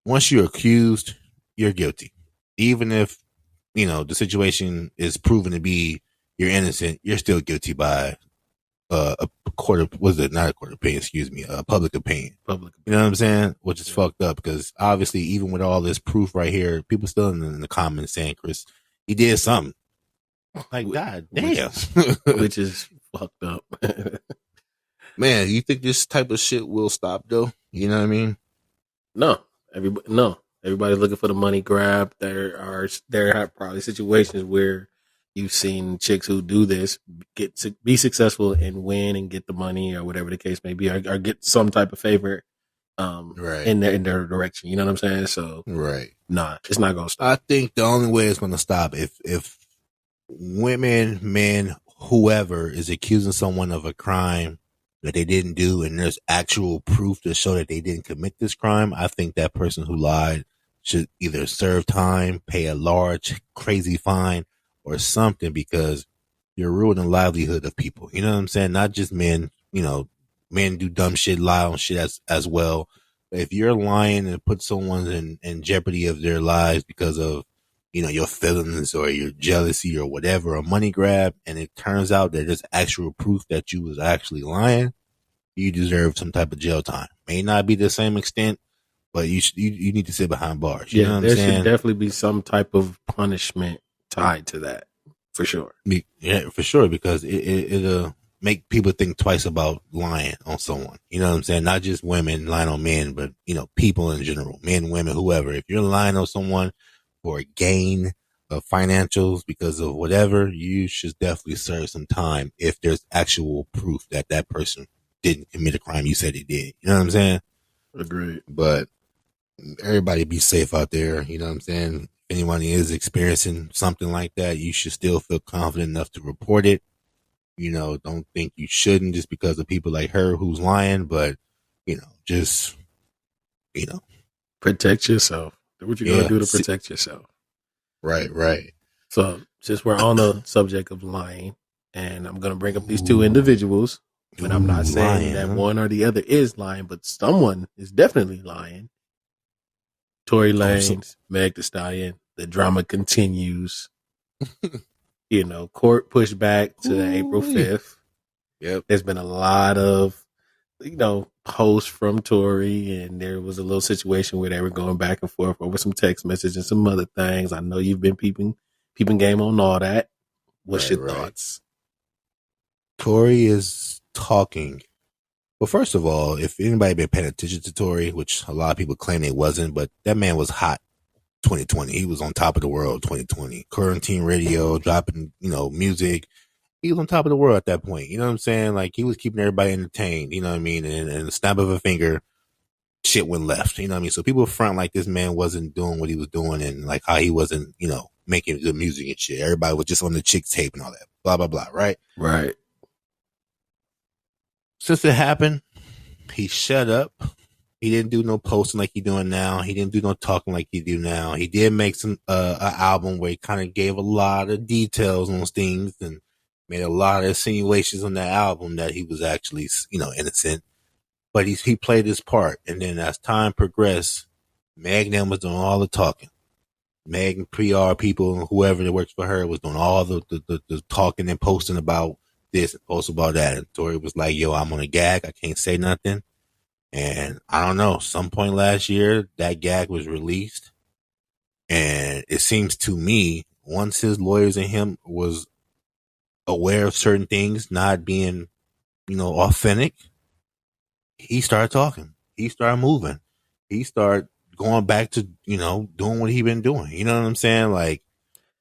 once you're accused, you're guilty. Even if, you know, the situation is proven to be you're innocent, you're still guilty by a court of, was it not a court of opinion, excuse me, public opinion. You know what I'm saying? Which is fucked up because obviously even with all this proof right here, people still in the comments saying, Chris, he did something. Like, God damn. Which is fucked up. Man, you think this type of shit will stop though? You know what I mean? No. Everybody's looking for the money grab. There are probably situations where you've seen chicks who do this get to be successful and win and get the money or whatever the case may be, or get some type of favor in their direction. You know what I'm saying? So nah, it's not gonna stop. I think the only way it's gonna stop if women, men, whoever is accusing someone of a crime that they didn't do and there's actual proof to show that they didn't commit this crime, I think that person who lied should either serve time, pay a large crazy fine or something, because you're ruining the livelihood of people. You know what I'm saying? Not just men, you know, men do dumb shit, lie on shit as well. But if you're lying and put someone in jeopardy of their lives because of, you know, your feelings or your jealousy or whatever, a money grab, and it turns out that there's actual proof that you was actually lying, you deserve some type of jail time. May not be the same extent, but you need to sit behind bars. You know what I'm saying? There should definitely be some type of punishment tied to that, for sure. Yeah, for sure, because it'll make people think twice about lying on someone. You know what I'm saying? Not just women lying on men, but, you know, people in general, men, women, whoever. If you're lying on someone for a gain of financials because of whatever, you should definitely serve some time if there's actual proof that that person didn't commit a crime you said he did. You know what I'm saying? Agreed. But everybody be safe out there. You know what I'm saying? If anyone is experiencing something like that, you should still feel confident enough to report it. You know, don't think you shouldn't just because of people like her who's lying, but, you know, just, you know, protect yourself. Do what you're going to do to protect yourself. Right. So, since we're on the subject of lying, and I'm going to bring up these two individuals, and I'm not saying that one or the other is lying, but someone is definitely lying. Tory Lanez, Meg Thee Stallion, the drama continues. You know, court pushed back to April 5th. Yep. There's been a lot of, you know, posts from Tory, and there was a little situation where they were going back and forth over some text messages and some other things. I know you've been peeping game on all that. What's your thoughts? Tory is talking. Well, first of all, if anybody been paying attention to Tory, which a lot of people claim they wasn't, but that man was hot 2020. He was on top of the world 2020. Quarantine radio, dropping, you know, music. He was on top of the world at that point. You know what I'm saying? Like, he was keeping everybody entertained. You know what I mean? And the snap of a finger, shit went left. You know what I mean? So people front like this man wasn't doing what he was doing and like how he wasn't, you know, making good music and shit. Everybody was just on the chick tape and all that. Blah, blah, blah. Right? Right. Since it happened, he shut up. He didn't do no posting like he doing now. He didn't do no talking like he do now. He did make some an album where he kind of gave a lot of details on things and made a lot of insinuations on that album that he was actually, you know, innocent. But he played his part, and then as time progressed, Meg was doing all the talking. Meg and PR people and whoever that works for her was doing all the talking and posting about this and posting about that. And Tori was like, yo, I'm on a gag. I can't say nothing. And I don't know, some point last year, that gag was released. And it seems to me, once his lawyers and him was aware of certain things not being, authentic, he started talking. He started moving. He started going back to, doing what he been doing. You know what I'm saying? Like,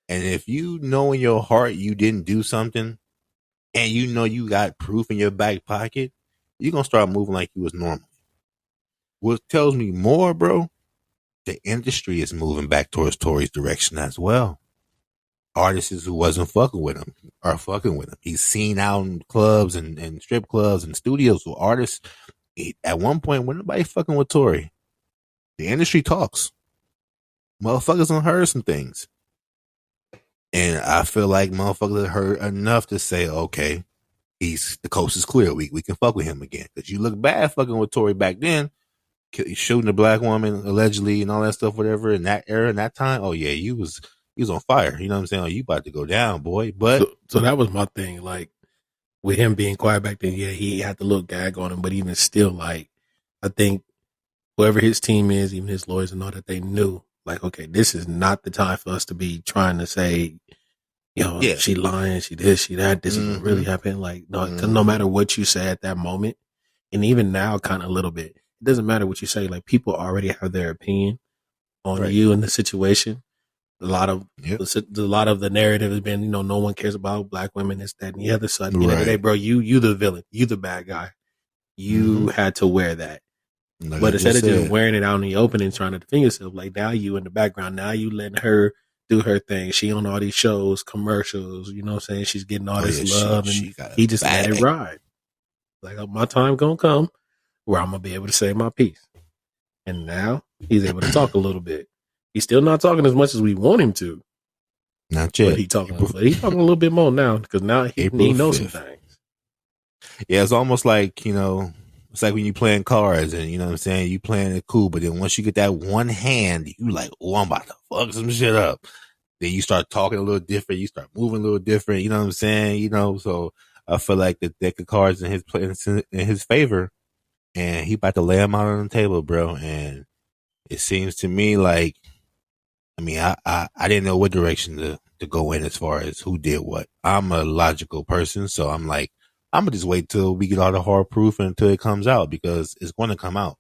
and if you know in your heart you didn't do something and you know you got proof in your back pocket, you're going to start moving like you was normal. What tells me more, bro, the industry is moving back towards Tory's direction as well. Artists who wasn't fucking with him are fucking with him. He's seen out in clubs and strip clubs and studios with artists. At one point, when nobody fucking with Tory, the industry talks. Motherfuckers done heard some things. And I feel like motherfuckers heard enough to say, okay, the coast is clear. We can fuck with him again. Because you look bad fucking with Tory back then, shooting a black woman allegedly and all that stuff, whatever, in that era, in that time. Oh yeah, you was on fire. You know what I'm saying? Oh, you about to go down, boy. But so that was my thing. Like with him being quiet back then, yeah, he had the little gag on him, but even still, like I think whoever his team is, even his lawyers and all that, they knew like, okay, this is not the time for us to be trying to say, she lying, she this, she that, this is what really happened. Like, no, because no matter what you say at that moment, and even now, kind of a little bit, it doesn't matter what you say. Like, people already have their opinion on you and the situation. A lot of the narrative has been, no one cares about black women, this, that, and the other. So at the end of the day, bro, you the villain, you the bad guy. You had to wear that. Like but instead of just wearing it out in the open and trying to defend yourself, like now you in the background, now you letting her do her thing. She on all these shows, commercials, you know what I'm saying? She's getting all this love and he just let it ride. Like my time gonna come where I'm gonna be able to say my piece. And now he's able to talk a little bit. He's still not talking as much as we want him to. Not yet. But he's talking a little bit more now because now he knows some things. Yeah, it's almost like, it's like when you playing cards and, you know what I'm saying, you playing it cool, but then once you get that one hand, you like, oh, I'm about to fuck some shit up. Then you start talking a little different. You start moving a little different. You know what I'm saying? So I feel like the deck of cards in his favor, and he about to lay them out on the table, bro. And it seems to me like, I didn't know what direction to go in as far as who did what. I'm a logical person, so I'm like, I'm gonna just wait till we get all the hard proof until it comes out because it's going to come out.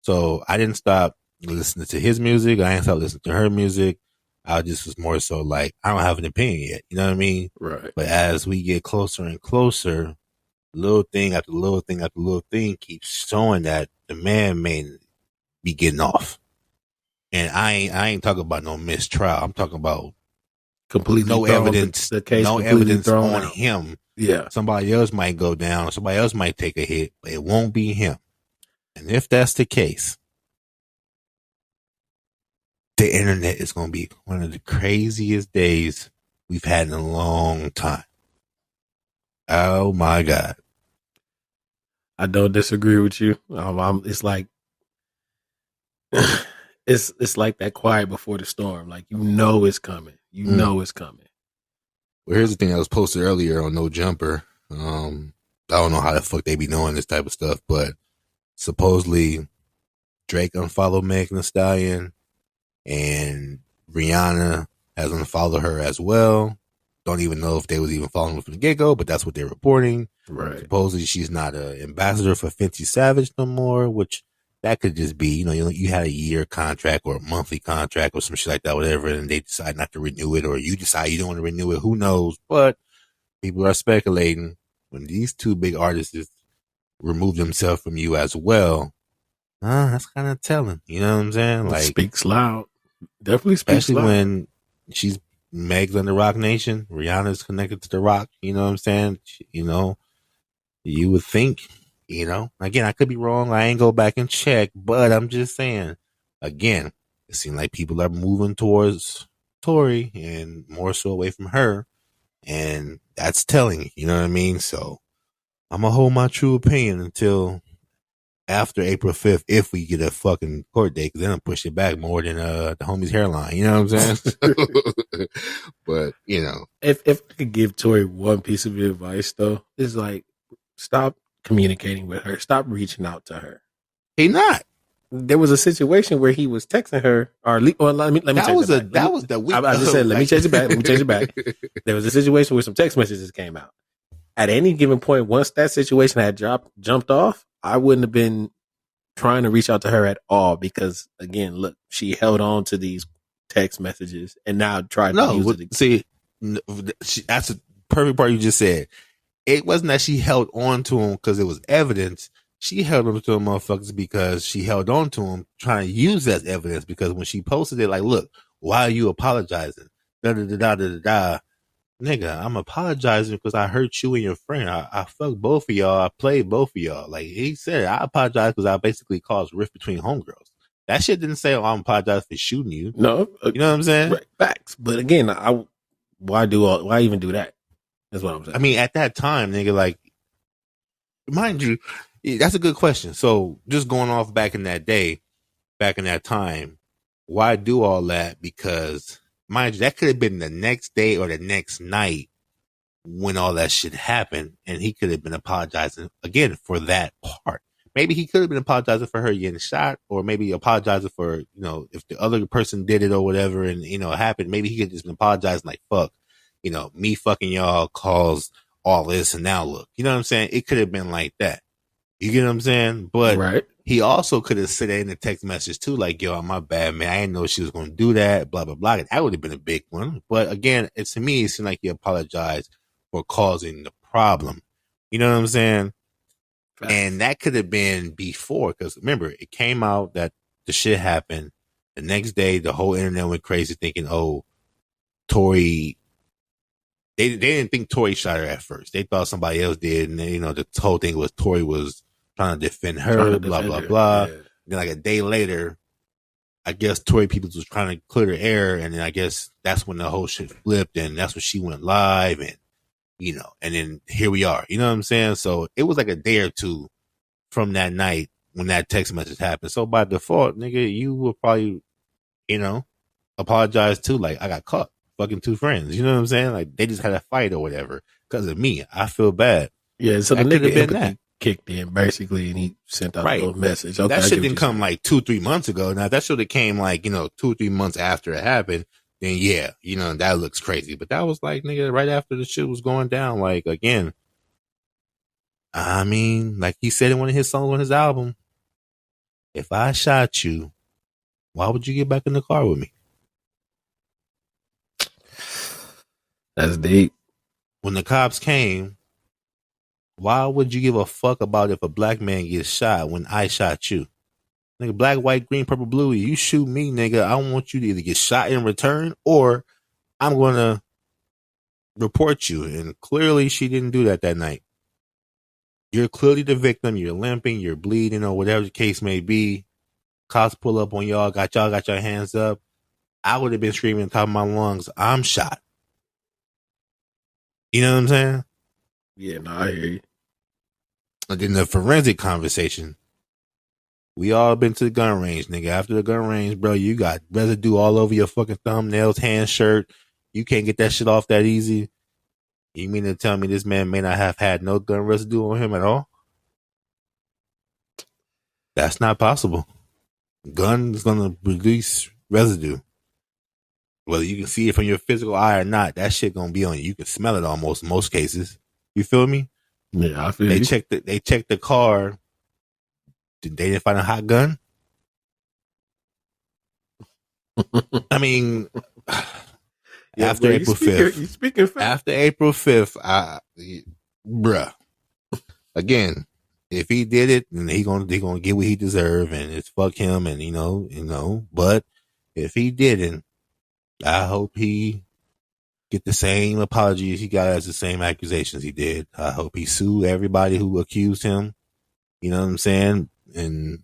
So I didn't stop listening to his music. I didn't stop listening to her music. I just was more so like, I don't have an opinion yet. You know what I mean? Right. But as we get closer and closer, little thing after little thing after little thing keeps showing that the man may be getting off. And I ain't talking about no mistrial. I'm talking about completely no evidence, the case no evidence on out. him. Yeah. Somebody else might go down. Somebody else might take a hit, but it won't be him. And if that's the case, the internet is going to be one of the craziest days we've had in a long time. Oh my God. I don't disagree with you. It's like, it's like that quiet before the storm. Like, it's coming. It's coming. Well, here's the thing that was posted earlier on No Jumper. I don't know how the fuck they be knowing this type of stuff, but supposedly Drake unfollowed Megan Thee Stallion and Rihanna has unfollowed her as well. Don't even know if they was even following her from the get-go, but that's what they're reporting. Right. Supposedly she's not an ambassador for Fenty Savage no more, which that could just be, you had a year contract or a monthly contract or some shit like that, whatever, and they decide not to renew it, or you decide you don't want to renew it. Who knows? But people are speculating when these two big artists remove themselves from you as well. That's kind of telling. You know what I'm saying? Like, speaks loud. Definitely speaks especially loud. when she's Meg's on the Rock Nation. Rihanna's connected to the Rock. You know what I'm saying? You would think. Again, I could be wrong. I ain't go back and check, but I'm just saying, again, it seems like people are moving towards Tory and more so away from her. And that's telling, you know what I mean? So I'm going to hold my true opinion until after April 5th if we get a fucking court date, because then I'll push it back more than the homie's hairline. You know what I'm saying? But, you know. If I could give Tori one piece of advice, though, it's like, stop communicating with her. Stop reaching out to her. He not. There was a situation where he was texting her, or let me change it back. That was the week. I just said, let me change it back. There was a situation where some text messages came out. At any given point, once that situation had jumped off, I wouldn't have been trying to reach out to her at all, because again, look, she held on to these text messages and now tried to use it again. See, that's the perfect part you just said. It wasn't that she held on to him because it was evidence. She held on to them motherfuckers because she held on to him, trying to use that as evidence, because when she posted it, like, look, why are you apologizing? Da da da da da da. Nigga, I'm apologizing because I hurt you and your friend. I fucked both of y'all. I played both of y'all. Like he said, I apologize because I basically caused rift between homegirls. That shit didn't say, oh, I'm apologizing for shooting you. No. You know what I'm saying? Right, facts. But again, why even do that? That's what I'm saying. I mean, at that time, nigga, like, mind you, that's a good question. So just going off back in that day, back in that time, why do all that? Because mind you, that could have been the next day or the next night when all that shit happened, and he could have been apologizing again for that part. Maybe he could have been apologizing for her getting shot, or maybe apologizing for, you know, if the other person did it or whatever, and, you know, it happened. Maybe he could just been apologizing like, fuck, you know, me fucking y'all caused all this, and now look, you know what I'm saying? It could have been like that. You get what I'm saying? But right. He also could have said that in the text message too, like, yo, my bad, man. I didn't know she was going to do that, blah, blah, blah. That would have been a big one. But again, to me, it seemed like he apologized for causing the problem. You know what I'm saying? Right. And that could have been before, because remember, it came out that the shit happened. The next day, the whole internet went crazy thinking, oh, Tori. They didn't think Tori shot her at first. They thought somebody else did. And then, you know, the whole thing was Tori was trying to defend her, blah, blah, blah. Yeah. Then like a day later, I guess Tori Peoples was trying to clear the air. And then I guess that's when the whole shit flipped. And that's when she went live. And, you know, and then here we are. You know what I'm saying? So it was like a day or two from that night when that text message happened. So by default, nigga, you will probably, you know, apologize too. Like, I got caught fucking two friends. You know what I'm saying? Like, they just had a fight or whatever because of me. I feel bad. Yeah, so the nigga been that kicked in basically, and he sent out a little message. Okay, that shit didn't come like 2-3 months ago. Now, that should have came like, you know, 2-3 months after it happened. Then yeah, you know, that looks crazy. But that was like, nigga, right after the shit was going down. Like, again, I mean, like he said in one of his songs on his album, if I shot you, why would you get back in the car with me? That's deep. When the cops came, why would you give a fuck about if a black man gets shot when I shot you? Nigga, black, white, green, purple, blue, you shoot me, nigga, I want you to either get shot in return or I'm going to report you. And clearly she didn't do that night. You're clearly the victim. You're limping, you're bleeding, or whatever the case may be. Cops pull up on y'all got your hands up. I would have been screaming at the top of my lungs, I'm shot. You know what I'm saying? Yeah, no, I hear you. And then the forensic conversation. We all been to the gun range, nigga. After the gun range, bro, you got residue all over your fucking thumbnails, hands, shirt. You can't get that shit off that easy. You mean to tell me this man may not have had no gun residue on him at all? That's not possible. Gun is going to release residue. Whether you can see it from your physical eye or not, that shit going to be on you. You can smell it almost in most cases. You feel me? Yeah, I feel they you. They checked the car. They didn't find a hot gun. I mean, yeah, after bro, April 5th. You speaking fast. After April 5th, bruh. Again, if he did it, then he gonna get what he deserve, and it's fuck him, and you know. But if he didn't, I hope he get the same apologies he got as the same accusations he did. I hope he sue everybody who accused him. You know what I'm saying? And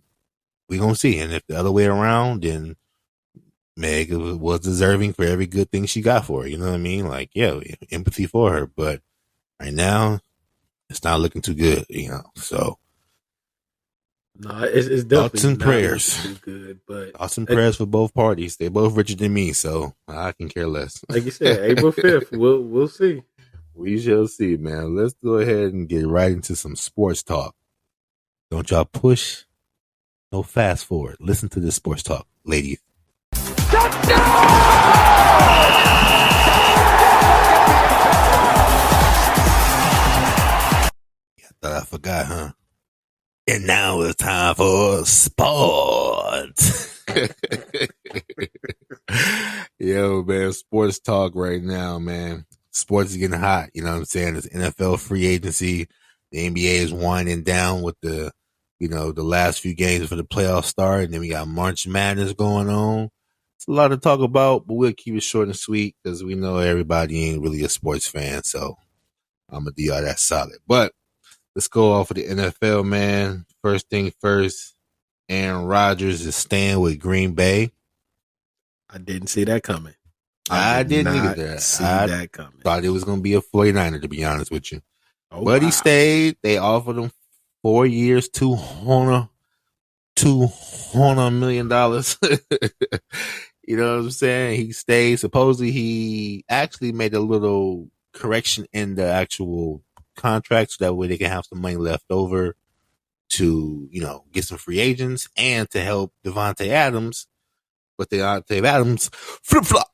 we gonna see. And if the other way around, then Meg was deserving for every good thing she got for her. You know what I mean? Like, yeah, empathy for her. But right now, it's not looking too good, you know. So No, it's definitely thoughts and prayers. Too good, but thoughts and prayers for both parties. They're both richer than me, so I can care less. Like you said, April 5th, we'll see. We shall see, man. Let's go ahead and get right into some sports talk. Don't y'all push, no fast forward. Listen to this sports talk, ladies. Thought I forgot, huh? And now it's time for sports. Yo, man, sports talk right now, man. Sports is getting hot. You know what I'm saying? It's NFL free agency. The NBA is winding down with the last few games for the playoffs start. And then we got March Madness going on. It's a lot to talk about, but we'll keep it short and sweet because we know everybody ain't really a sports fan. So I'm going to do all that solid. But let's go off of the NFL, man. First thing first, Aaron Rodgers is staying with Green Bay. I didn't see that coming. I didn't either. See that coming. Thought it was going to be a 49er, to be honest with you. Oh, but he stayed. They offered him 4 years, $200 million. You know what I'm saying? He stayed. Supposedly, he actually made a little correction in the actual contract so that way they can have some money left over to, get some free agents and to help Devontae Adams. But Devontae Adams flip-flop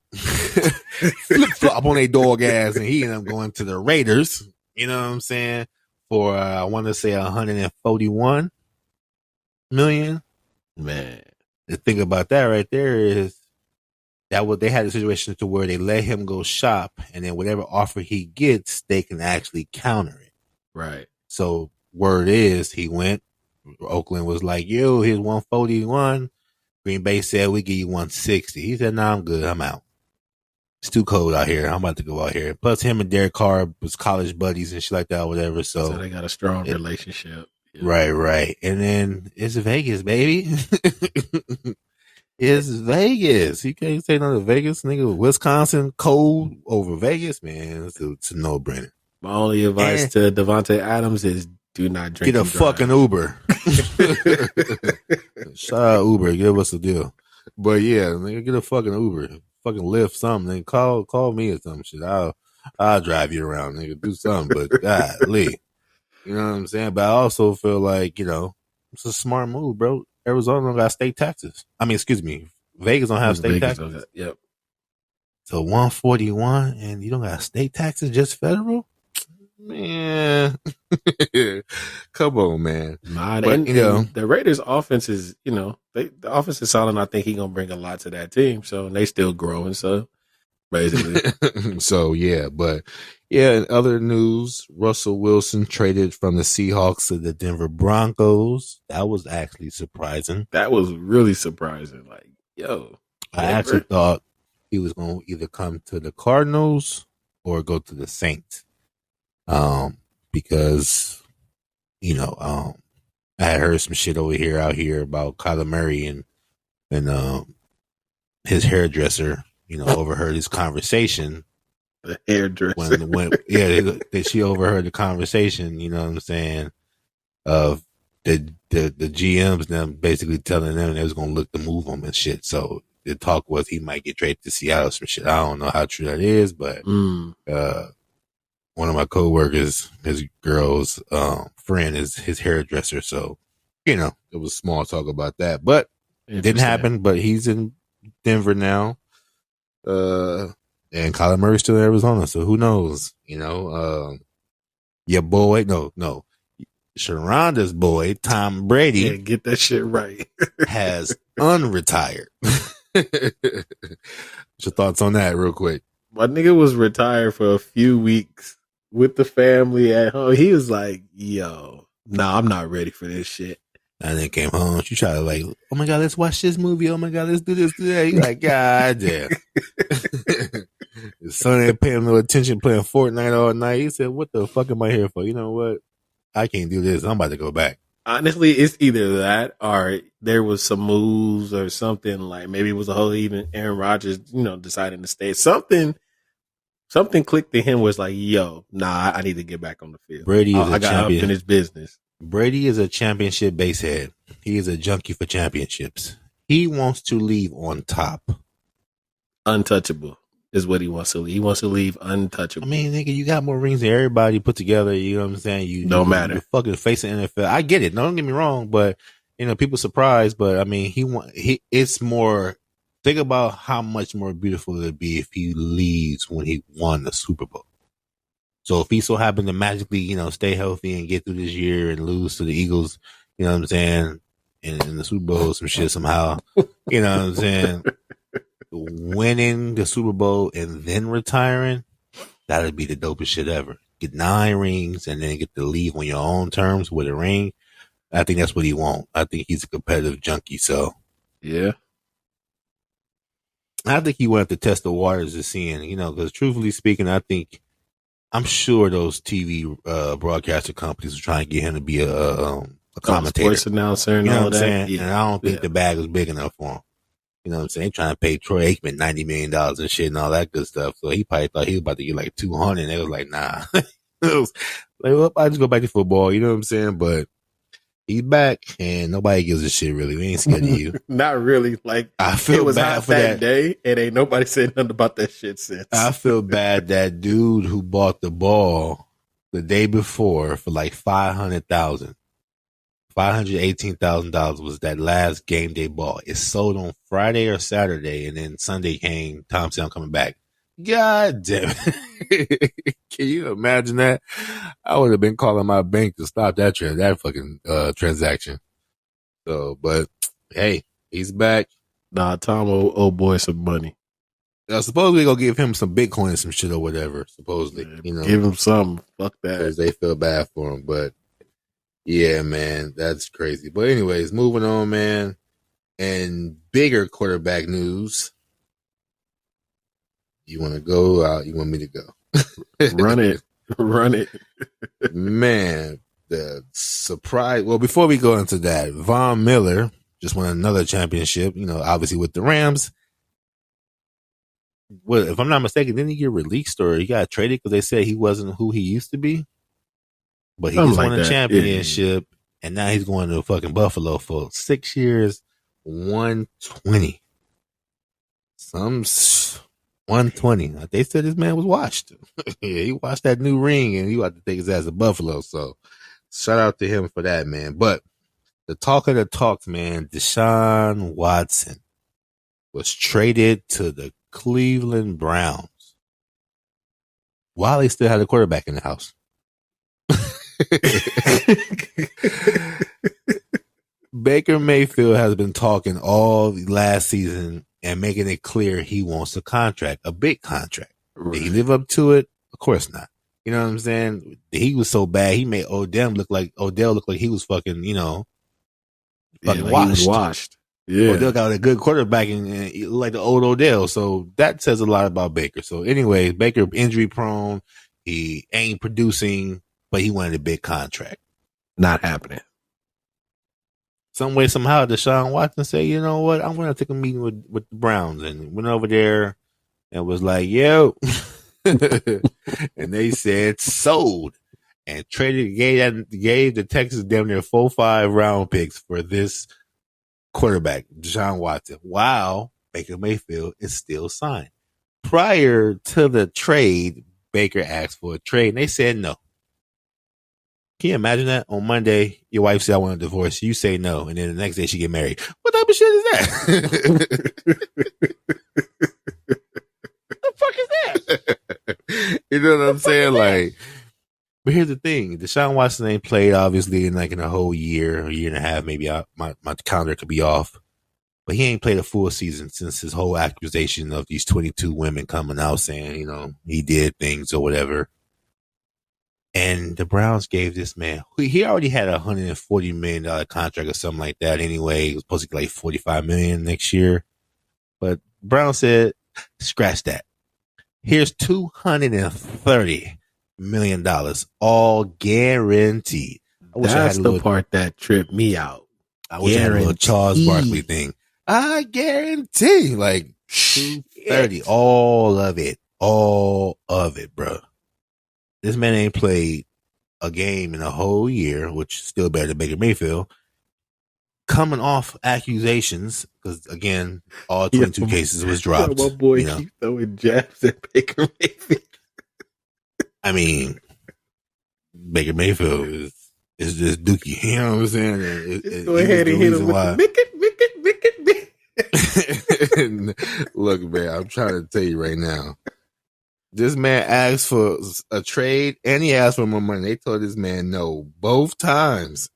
on a dog ass, and he ended up going to the Raiders. You know what I'm saying? For, I want to say $141 million. Man. The thing about that right there is that they had a situation to where they let him go shop, and then whatever offer he gets, they can actually counter it. Right. So word is he went. Oakland was like, yo, here's 141. Green Bay said, we give you 160. He said, nah, I'm good. I'm out. It's too cold out here. I'm about to go out here. Plus, him and Derek Carr was college buddies and shit like that or whatever. So they got a strong relationship. Yeah. Right. And then it's Vegas, baby. It's Vegas. You can't say nothing to Vegas, nigga. Wisconsin, cold over Vegas, man. It's a no-brainer. My only advice to Devontae Adams is do not drink. Get a fucking Uber. Shout out Uber. Give us a deal. But yeah, nigga, get a fucking Uber. Fucking Lyft something. Nigga, call me or some shit. I'll drive you around, nigga. Do something. But golly. You know what I'm saying? But I also feel like, it's a smart move, bro. Arizona don't got state taxes. I mean, excuse me. Vegas don't have state taxes. Yep. So 141 and you don't got state taxes, just federal? Man. Come on, man. But, the Raiders offense is, the offense is solid. And I think he's going to bring a lot to that team. So, and they still growing. So, basically. So, yeah. But, yeah, in other news, Russell Wilson traded from the Seahawks to the Denver Broncos. That was actually surprising. That was really surprising. Like, yo. I actually thought he was going to either come to the Cardinals or go to the Saints. Because, I had heard some shit out here about Kyler Murray and his hairdresser, overheard his conversation. The hairdresser. She overheard the conversation, you know what I'm saying, of the GMs them basically telling them they was going to look to move him and shit. So the talk was he might get traded to Seattle or some shit. I don't know how true that is, but, one of my coworkers, his girl's friend is his hairdresser. So, it was small talk about that, but it didn't happen. But he's in Denver now. And Kyler Murray's still in Arizona. So who knows? Your boy, no. Sharonda's boy, Tom Brady. Yeah, get that shit right. has unretired. What's your thoughts on that real quick? My nigga was retired for a few weeks with the family at home. He was like, yo, nah, I'm not ready for this shit. And then came home. She tried to like, oh my God, let's watch this movie. Oh my God, let's do this today. He's like, God damn. His son ain't paying no attention playing Fortnite all night. He said, what the fuck am I here for? You know what? I can't do this. I'm about to go back. Honestly, it's either that or there was some moves or something, like maybe it was a whole even Aaron Rodgers, deciding to stay. Something clicked to him was like, yo, nah, I need to get back on the field. Brady is I got unfinished business. Brady is a championship basehead. he is a junkie for championships. He wants to leave on top. Untouchable is what he wants to leave. He wants to leave untouchable. I mean, nigga, you got more rings than everybody put together. You know what I'm saying? Don't matter. You're fucking facing NFL. I get it. No, don't get me wrong, but people surprised. But I mean, it's more. Think about how much more beautiful it'd be if he leaves when he won the Super Bowl. So if he so happened to magically, stay healthy and get through this year and lose to the Eagles, you know what I'm saying, in the Super Bowl, some shit somehow, you know what I'm saying, winning the Super Bowl and then retiring, that'd be the dopest shit ever. Get 9 rings and then get to leave on your own terms with a ring. I think that's what he wants. I think he's a competitive junkie. So yeah. I think he wanted to test the waters of seeing, because truthfully speaking, I'm sure those TV broadcaster companies are trying to get him to be a commentator, sports announcer, and you know all what I'm that. saying? Yeah. And I don't think the bag was big enough for him. You know what I'm saying? They trying to pay Troy Aikman $90 million and shit and all that good stuff. So he probably thought he was about to get like 200. And they was like, nah. It was like, well, I just go back to football. You know what I'm saying? But he's back and nobody gives a shit really. We ain't scared of you. Not really. Like, I feel it was bad hot for that day and ain't nobody said nothing about that shit since. I feel bad that dude who bought the ball the day before for like $518,000 was that last game day ball. It sold on Friday or Saturday, and then Sunday came. Tom said I'm coming back. God damn it! Can you imagine that? I would have been calling my bank to stop that fucking transaction. So, but hey, he's back. Nah, Tom owe boy some money. Supposedly gonna give him some Bitcoin and some shit or whatever. Supposedly, give him some. Fuck that. Because they feel bad for him, but. Yeah, man, that's crazy. But anyways, moving on, man. And bigger quarterback news. You want to go out? You want me to go? Run it. Man, the surprise. Well, before we go into that, Von Miller just won another championship, obviously with the Rams. Well, if I'm not mistaken, didn't he get released or he got traded because they said he wasn't who he used to be? But he just won a championship, and now he's going to fucking Buffalo for 6 years, 120. 120. They said this man was washed. Yeah, he washed that new ring, and he had to take his ass to Buffalo. So, shout out to him for that, man. But the talk of the talks, man, Deshaun Watson was traded to the Cleveland Browns while they still had a quarterback in the house. Baker Mayfield has been talking all last season and making it clear he wants a big contract. Right. Did he live up to it? Of course not. You know what I'm saying? He was so bad, he made Odell look like he was fucking, fucking washed. He was washed. Yeah. Odell got a good quarterback and like the old Odell. So that says a lot about Baker. So anyway, Baker injury prone. He ain't producing. But he wanted a big contract. Not happening. Some way, somehow, Deshaun Watson said, you know what? I'm going to take a meeting with the Browns. And went over there and was like, yo. And they said sold. And gave the Texans damn near 4-5 round picks for this quarterback, Deshaun Watson. While Baker Mayfield is still signed. Prior to the trade, Baker asked for a trade. And they said no. Can you imagine that? On Monday, your wife said, I want a divorce. You say no. And then the next day she get married. What type of shit is that? What the fuck is that? You know what I'm saying? Like, but here's the thing. Deshaun Watson ain't played, obviously, in a whole year, a year and a half, maybe. My calendar could be off. But he ain't played a full season since his whole accusation of these 22 women coming out saying, he did things or whatever. And the Browns gave this man, he already had a $140 million contract or something like that anyway. He was supposed to get like $45 million next year. But Brown said, scratch that. Here's $230 million, all guaranteed. That's the part that tripped me out. I wish I had a little Charles Barkley thing. I guarantee, like 230, all of it, bro. This man ain't played a game in a whole year, which is still better than Baker Mayfield. coming off accusations, because again, all 22 cases was dropped. My boy keeps throwing jabs at Baker Mayfield. I mean, Baker Mayfield is just dookie. You know what I'm saying? Go ahead and hit him with the Mick it. Look, man, I'm trying to tell you right now. This man asked for a trade and he asked for more money. They told this man no both times.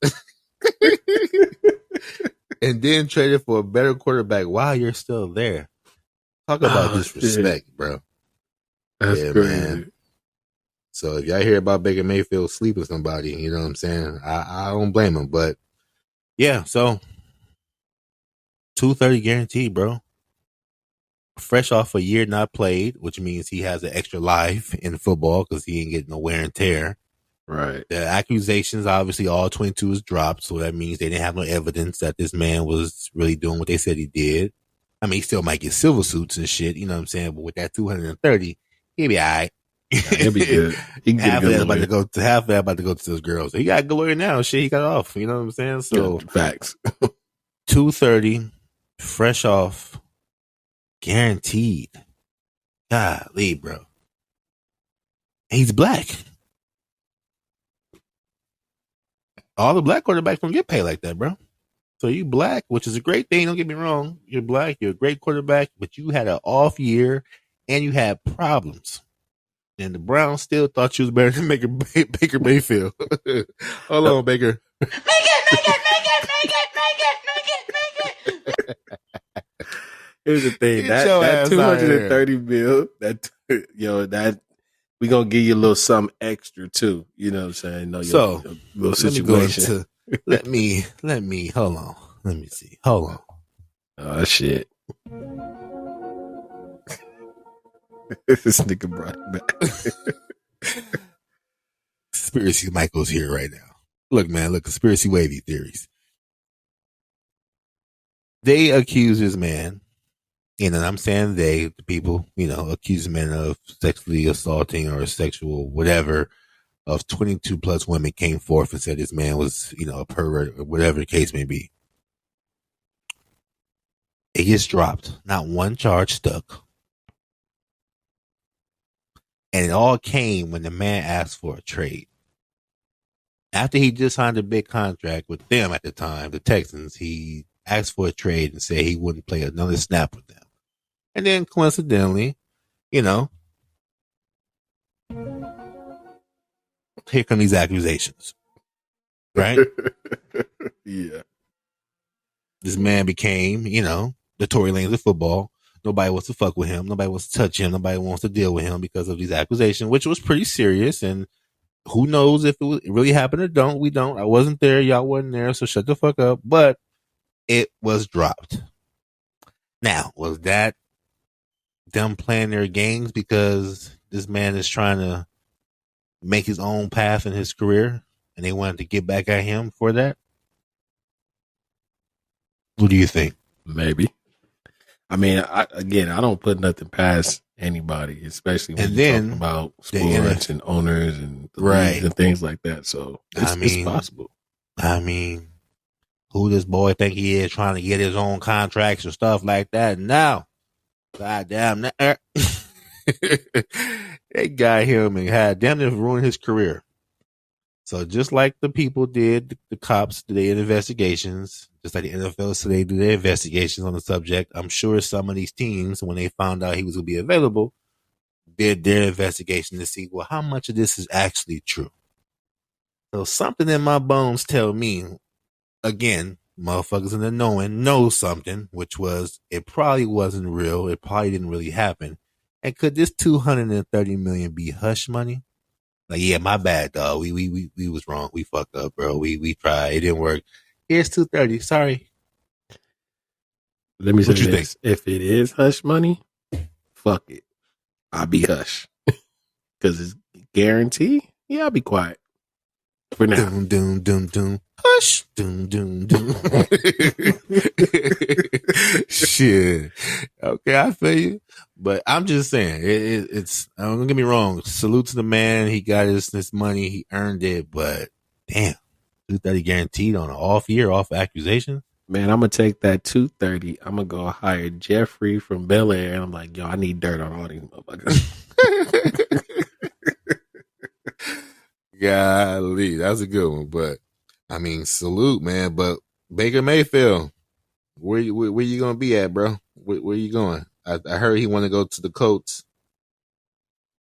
And then traded for a better quarterback while you're still there. Talk about disrespect, bro. That's crazy. Man. So if y'all hear about Baker Mayfield sleeping somebody, you know what I'm saying? I don't blame him. But yeah, so $230 guaranteed, bro. Fresh off a year not played, which means he has an extra life in football because he ain't getting no wear and tear. Right. The accusations, obviously, all 22 is dropped, so that means they didn't have no evidence that this man was really doing what they said he did. I mean, he still might get silver suits and shit, you know what I'm saying? But with that 230, he'll be all right. Yeah, he'll be good. He can half of that about to go to those girls. He got a good lawyer now. Shit, he got off. You know what I'm saying? So facts. 230, fresh off, guaranteed. Golly, bro. And he's black. All the black quarterbacks don't get paid like that, bro. So you black, which is a great thing. Don't get me wrong. You're black. You're a great quarterback, but you had an off year and you had problems. And the Browns still thought you was better than Baker Mayfield. Hold on, Baker. Make it. Here's the thing. That 230 mil, that we gonna give you a little something extra too. You know what I'm saying? No, so your little situation. Let me hold on. Let me see. Hold on. Oh shit. This nigga brought it back. Conspiracy Michael's here right now. Look, man, conspiracy wavy theories. They accuse this man, and I'm saying the people, accuse men of sexually assaulting or sexual whatever of 22 plus women came forth and said this man was, a pervert or whatever the case may be. It gets dropped. Not one charge stuck. And it all came when the man asked for a trade. After he just signed a big contract with them at the time, the Texans, he asked for a trade and said he wouldn't play another snap with them. And then coincidentally, here come these accusations. Right? Yeah. This man became, the Tory Lanez of football. Nobody wants to fuck with him. Nobody wants to touch him. Nobody wants to deal with him because of these accusations, which was pretty serious. And who knows if it really happened or don't. We don't. I wasn't there. Y'all wasn't there. So shut the fuck up. But it was dropped. Now, was that them playing their games because this man is trying to make his own path in his career and they wanted to get back at him for that? What do you think? Maybe. I mean, I don't put nothing past anybody, especially when you're talking about sports and owners and right and things like that. So it's possible. I mean, who this boy think he is trying to get his own contracts or stuff like that? Now, goddamn, they got him and had damn near ruined his career. So just like the people did, the cops did their investigations, just like the NFL today do their investigations on the subject, I'm sure some of these teams, when they found out he was going to be available, did their investigation to see, well, how much of this is actually true. So something in my bones tell me, again, motherfuckers in the know something, which was it probably wasn't real. It probably didn't really happen. And could this $230 million be hush money? Like, yeah, my bad, dog. We was wrong. We fucked up, bro. We tried. It didn't work. Here's 230. Sorry. Let me say this. If it is hush money, fuck it. I'll be hush. Because it's guaranteed. Yeah, I'll be quiet. For now. Doom, doom, doom, doom. Hush. Doom, doom, doom. Shit. Okay, I feel you. But I'm just saying, it's don't get me wrong. Salute to the man. He got his money. He earned it. But damn, 230 guaranteed on an off year, off accusation. Man, I'm gonna take that 230. I'm gonna go hire Jeffrey from Bel Air, and I'm like, yo, I need dirt on all these motherfuckers. Golly, that's a good one. But I mean, salute, man. But Baker Mayfield, where you gonna be at, bro? Where you going? I heard he want to go to the Colts.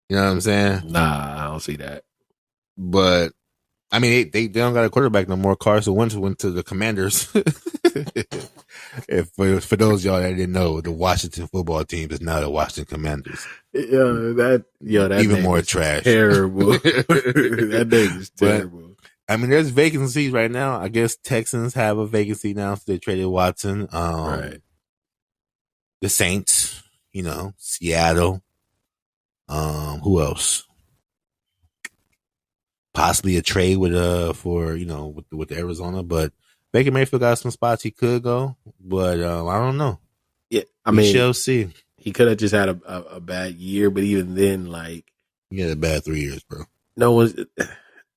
You know what I'm saying? Nah, I don't see that. But I mean, they don't got a quarterback no more. Carson Wentz went to the Commanders. If for those y'all that didn't know, the Washington football team is now the Washington Commanders. That even more trash. Terrible. That name is terrible. But, I mean, there's vacancies right now. I guess Texans have a vacancy now, so they traded Watson. Right. The Saints, Seattle. Who else? Possibly a trade with with Arizona, but Baker Mayfield got some spots he could go, but I don't know. Yeah, we shall see. He could have just had a bad year, but even then, like, he had a bad 3 years, bro. No one's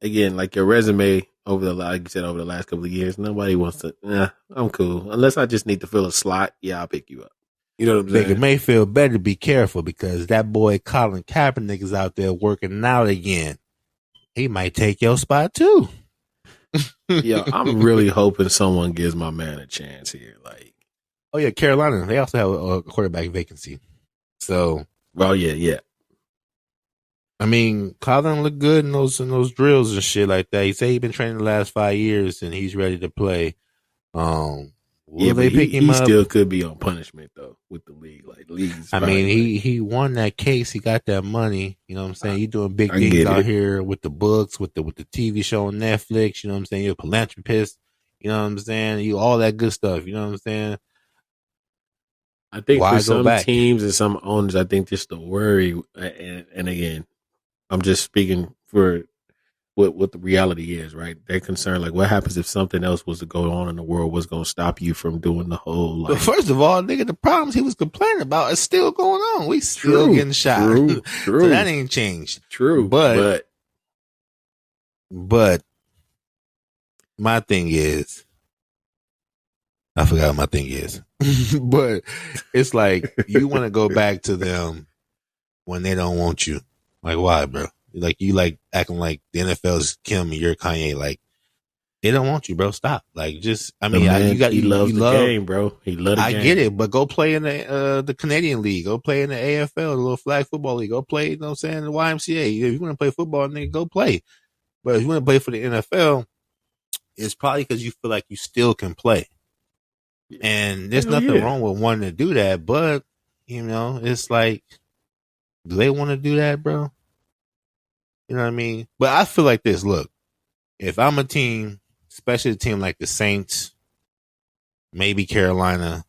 again like your resume over the last couple of years. Nobody wants to. I'm cool unless I just need to fill a slot. Yeah, I'll pick you up. You know what I'm saying? Baker Mayfield better be careful because that boy Colin Kaepernick is out there working out again. He might take your spot too. Yeah, I'm really hoping someone gives my man a chance here. Like, oh yeah, Carolina. They also have a quarterback vacancy. So, well, yeah. I mean, Colin looked good in those drills and shit like that. He said he's been training the last 5 years and he's ready to play. Will they pick him up? He still could be on punishment though with the league. Like leagues. I mean, he won that case. He got that money. You know what I'm saying? You're doing big things out here with the books, with the TV show on Netflix. You know what I'm saying? You're a philanthropist. You know what I'm saying? You all that good stuff. You know what I'm saying? I think for some teams and some owners, I think just the worry, and again, I'm just speaking for what the reality is, right? They're concerned, like, what happens if something else was to go on in the world? What's going to stop you from doing the whole? Like, but first of all, nigga, the problems he was complaining about is still going on. We still getting shot. True. So that ain't changed. True, but my thing is, I forgot what my thing is, but it's like you want to go back to them when they don't want you. Like, why, bro? Like, you like acting like the NFL's Kim and you're Kanye. Like, they don't want you, bro. Stop. Like, just, I mean, he loves the game, bro. He loves the game. I get it, but go play in the Canadian League. Go play in the AFL, the little flag football league. Go play, you know what I'm saying, the YMCA. If you want to play football, nigga, go play. But if you want to play for the NFL, it's probably because you feel like you still can play. And there's nothing wrong with wanting to do that, but, it's like, do they want to do that, bro? You know what I mean? But I feel like this. Look, if I'm a team, especially a team like the Saints, maybe Carolina,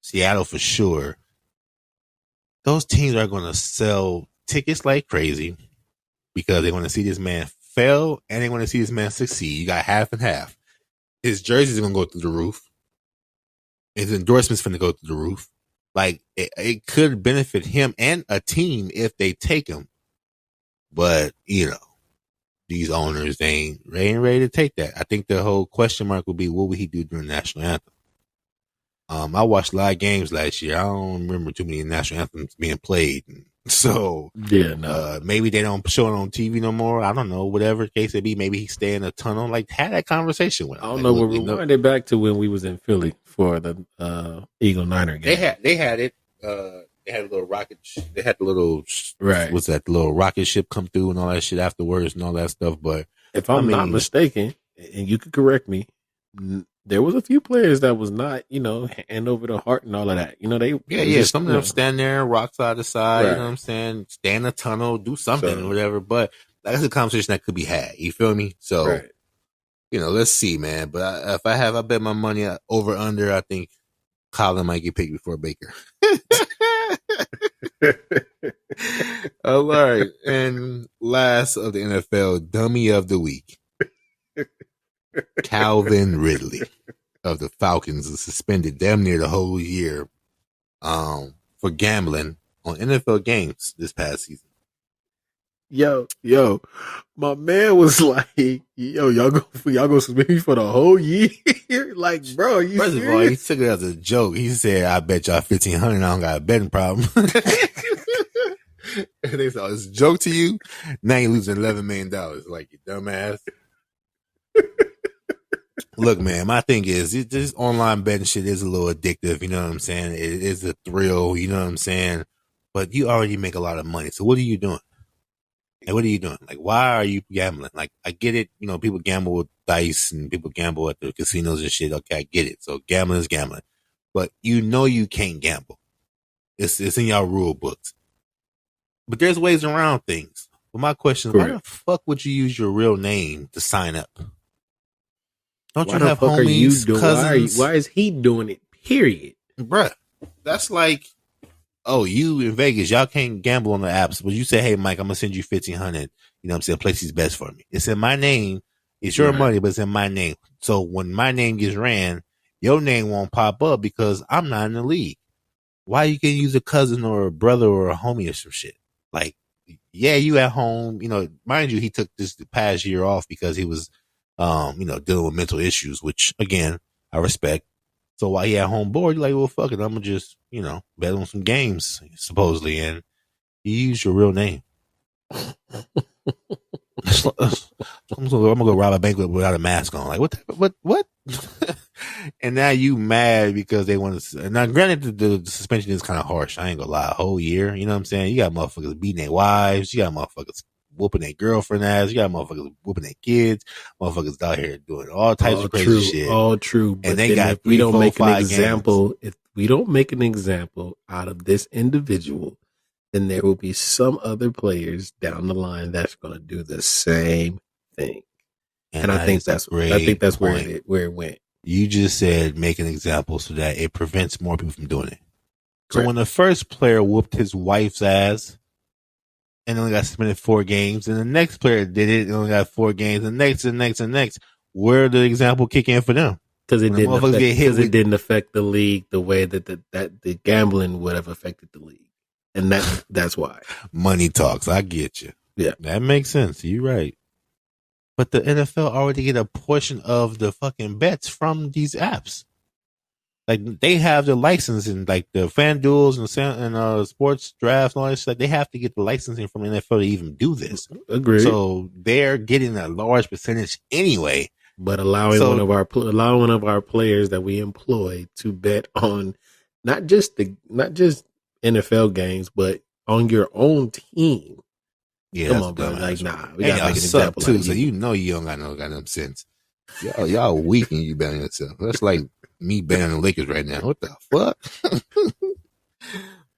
Seattle for sure, those teams are going to sell tickets like crazy because they want to see this man fail and they want to see this man succeed. You got half and half. His jersey's going to go through the roof. His endorsements going to go through the roof. Like, it could benefit him and a team if they take him. But, these owners, they ain't ready to take that. I think the whole question mark will be, what would he do during the national anthem? I watched a lot of games last year. I don't remember too many national anthems being played. So, maybe they don't show it on TV no more. I don't know, whatever the case it be. Maybe he stay in a tunnel. Like, had that conversation with him. I don't know. We're rewinding back to when we was in Philly for the Eagle Niner game. They had it. They had a little rocket. They had the little What's that? The little rocket ship come through and all that shit afterwards and all that stuff. But if I'm not mistaken, and you could correct me, there was a few players that was not, hand over the heart and all of that. They some of them stand there, rock side to side. Right. You know what I'm saying? Stay in a tunnel, do something or whatever. But that's a conversation that could be had. You feel me? So, let's see, man. But if I bet my money over under, I think Colin might get picked before Baker. All right. And last of the NFL dummy of the week, Calvin Ridley of the Falcons is suspended damn near the whole year for gambling on NFL games this past season. Yo, my man was like, yo, y'all go suspend me for the whole year? Like, bro, are you First serious? of all, he took it as a joke. He said, I bet y'all 1,500. I don't got a betting problem. They said, it's a joke to you. Now you losing $11 million. Like, you dumbass. Look, man, my thing is, this online betting shit is a little addictive. You know what I'm saying? It is a thrill. You know what I'm saying? But you already make a lot of money. So what are you doing? Like, what are you doing? Like, why are you gambling? Like, I get it. You know, people gamble with dice and people gamble at the casinos and shit. Okay, I get it. So gambling is gambling. But you know you can't gamble. It's in your rule books. But there's ways around things. But my question is, why the fuck would you use your real name to sign up? Don't you have homies, cousins? Why is he doing it? Period. Bruh, that's like, oh, you in Vegas, y'all can't gamble on the apps, but you say, hey, Mike, I'm going to send you 1,500. You know what I'm saying? Place is best for me. It's in my name. It's your money, but it's in my name. So when my name gets ran, your name won't pop up because I'm not in the league. Why you can use a cousin or a brother or a homie or some shit? Like, yeah, you at home, you know, mind you, he took this past year off because he was, you know, dealing with mental issues, which again, I respect. So while he at home bored, you're like, well, fuck it. I'm going to just, you know, bet on some games, supposedly. And you use your real name. I'm going to go rob a bank without a mask on. Like, what? And now you mad because they want to. Now, granted, the suspension is kind of harsh. I ain't going to lie. A whole year. You know what I'm saying? You got motherfuckers beating their wives. You got motherfuckers whooping their girlfriend ass. You got motherfuckers whooping their kids. Motherfuckers out here doing all types of crazy shit. All true. But and they got if we don't make an example, if we don't make an example out of this individual, then there will be some other players down the line that's going to do the same thing. And I think that's where it went. You just said make an example so that it prevents more people from doing it. So when the first player whooped his wife's ass and only got suspended 4 games, and the next player did it and only got 4 games, and next, where did the example kick in for them? Because it didn't affect the league the way that the gambling would have affected the league. And that's why. Money talks. I get you. Yeah. That makes sense. You're right. But the NFL already get a portion of the fucking bets from these apps. Like, they have the licensing, like the FanDuels and sports drafts and all this stuff. They have to get the licensing from the NFL to even do this. Agreed. So they're getting a large percentage anyway. But allowing one of our players that we employ to bet on not just NFL games, but on your own team. Yeah, come on, bro. Like, nah, we gotta make an example too. like So you know you don't got no sense. Y'all weak and you bet on yourself. That's like me betting on the Lakers right now. What the fuck?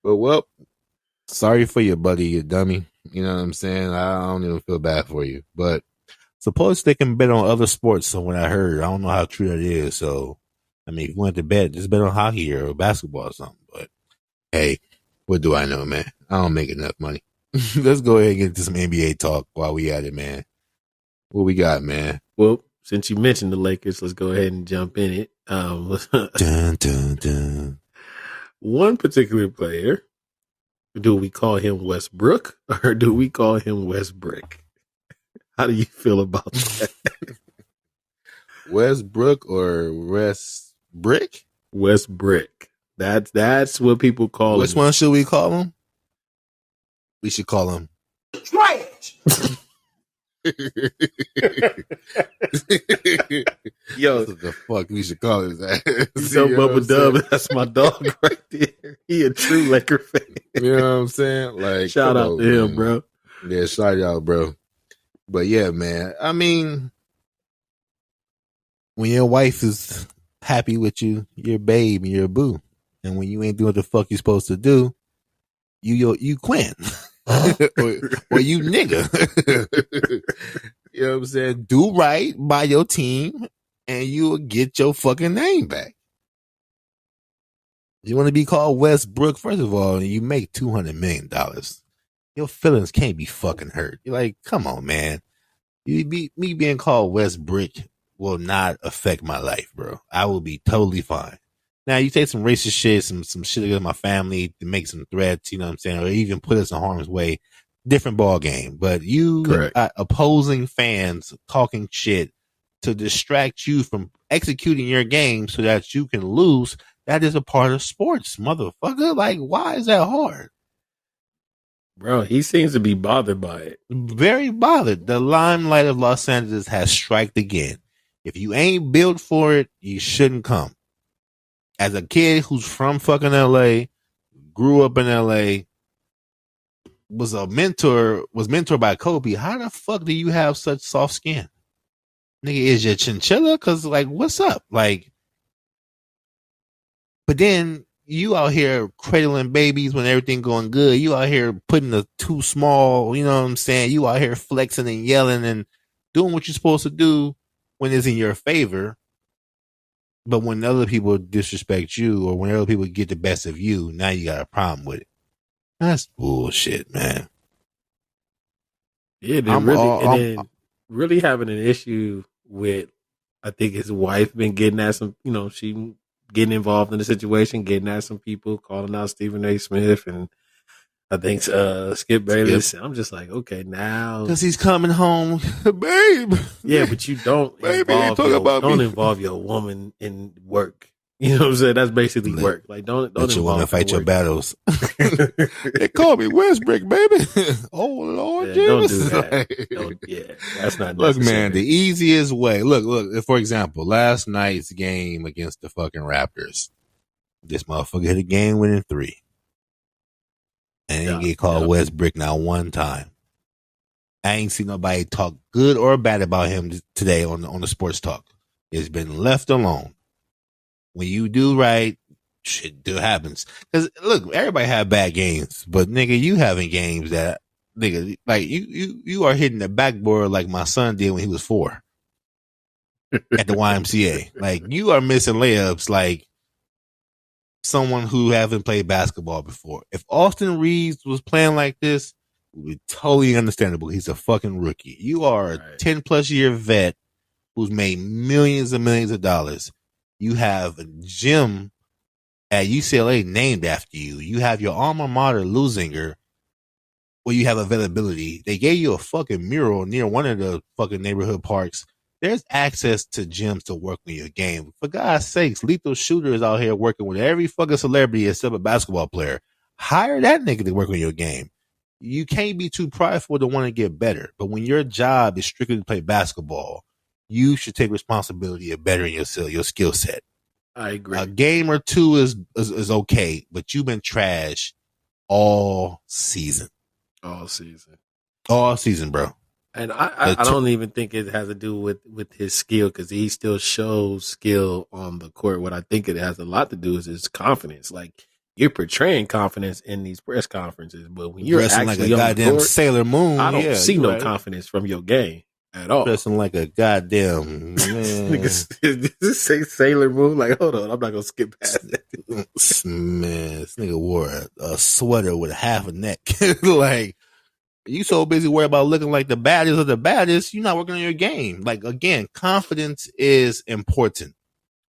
But well, sorry for you, buddy, you dummy. You know what I'm saying? I don't even feel bad for you. But suppose they can bet on other sports. So when I heard, I don't know how true that is. So I mean, if you want to bet, just bet on hockey or basketball or something. But hey, what do I know, man? I don't make enough money. Let's go ahead and get into some NBA talk while we at it, man. What we got, man? Well, since you mentioned the Lakers, let's go ahead and jump in it. Dun, dun, dun. One particular player, do we call him Westbrook or do we call him Westbrick? How do you feel about that? Westbrook or Westbrick? Westbrick. That's what people call him. Which one should we call him? We should call him trash. Yo, what the fuck we should call his ass? So Bubba Dub, that's my dog right there. He a true Laker fan. You know what I'm saying? Like, shout out to him, bro. Yeah, shout out, bro. But yeah, man. I mean, when your wife is happy with you, your babe and your boo, and when you ain't doing what the fuck you supposed to do, you quit. or you nigga. You know what I'm saying? Do right by your team and you will get your fucking name back. You want to be called Westbrook, first of all, and you make $200 million. Your feelings can't be fucking hurt. You're like, come on, man. Me being called Westbrick will not affect my life, bro. I will be totally fine. Now, you take some racist shit, some shit against my family to make some threats, you know what I'm saying, or even put us in harm's way. different ball game. But you Correct. Opposing fans talking shit to distract you from executing your game so that you can lose. That is a part of sports, motherfucker. Like, why is that hard? Bro, he seems to be bothered by it. Very bothered. The limelight of Los Angeles has striked again. If you ain't built for it, you shouldn't come. As a kid who's from fucking LA, grew up in LA, was mentored by Kobe, how the fuck do you have such soft skin? Nigga, is your chinchilla? Cause like, what's up? Like, but then you out here cradling babies when everything going good. You out here putting the too small, you know what I'm saying? You out here flexing and yelling and doing what you're supposed to do when it's in your favor. But when other people disrespect you or when other people get the best of you, now you got a problem with it. That's bullshit, man. Yeah, really having an issue with, I think his wife been getting at some, she getting involved in the situation, getting at some people, calling out Stephen A. Smith and I think Skip Bayless. I'm just like, okay, now because he's coming home, babe. Yeah, but you don't involve your woman in work. You know what I'm saying? That's basically work. Like, don't let your woman fight your battles. They call me Westbrook, baby. Oh Lord, Jesus! Don't do that. That's not. Look, man, the easiest way. Look. For example, last night's game against the fucking Raptors, this motherfucker hit a game-winning 3, and didn't get called Westbrook not one time. I ain't seen nobody talk good or bad about him today on the sports talk. It's been left alone. When you do right, shit do happens. Because look, everybody have bad games, but nigga, you having games that nigga like you are hitting the backboard like my son did when he was 4 at the YMCA. Like you are missing layups like someone who haven't played basketball before. If Austin Reeves was playing like this, it would be totally understandable. He's a fucking rookie. You are a 10+ year vet who's made millions and millions of dollars. You have a gym at UCLA named after you. You have your alma mater, Lusinger, where you have availability. They gave you a fucking mural near one of the fucking neighborhood parks. There's access to gyms to work on your game. For God's sakes, Lethal Shooter is out here working with every fucking celebrity except a basketball player. Hire that nigga to work on your game. You can't be too prideful to want to get better. But when your job is strictly to play basketball, you should take responsibility of bettering your skill set. I agree. A game or two is okay, but you've been trash all season. All season, bro. And I don't even think it has to do with his skill because he still shows skill on the court. What I think it has a lot to do is his confidence. Like you're portraying confidence in these press conferences, but when you're dressing actually like a on goddamn the court, Sailor Moon, I don't see no confidence from your game at all. Dressing like a goddamn man. Did this say Sailor Moon? Like, hold on, I'm not gonna skip past that. Man, this nigga wore a sweater with half a neck. Like, you so busy worried about looking like the baddest of the baddest, you're not working on your game. Like, again, confidence is important.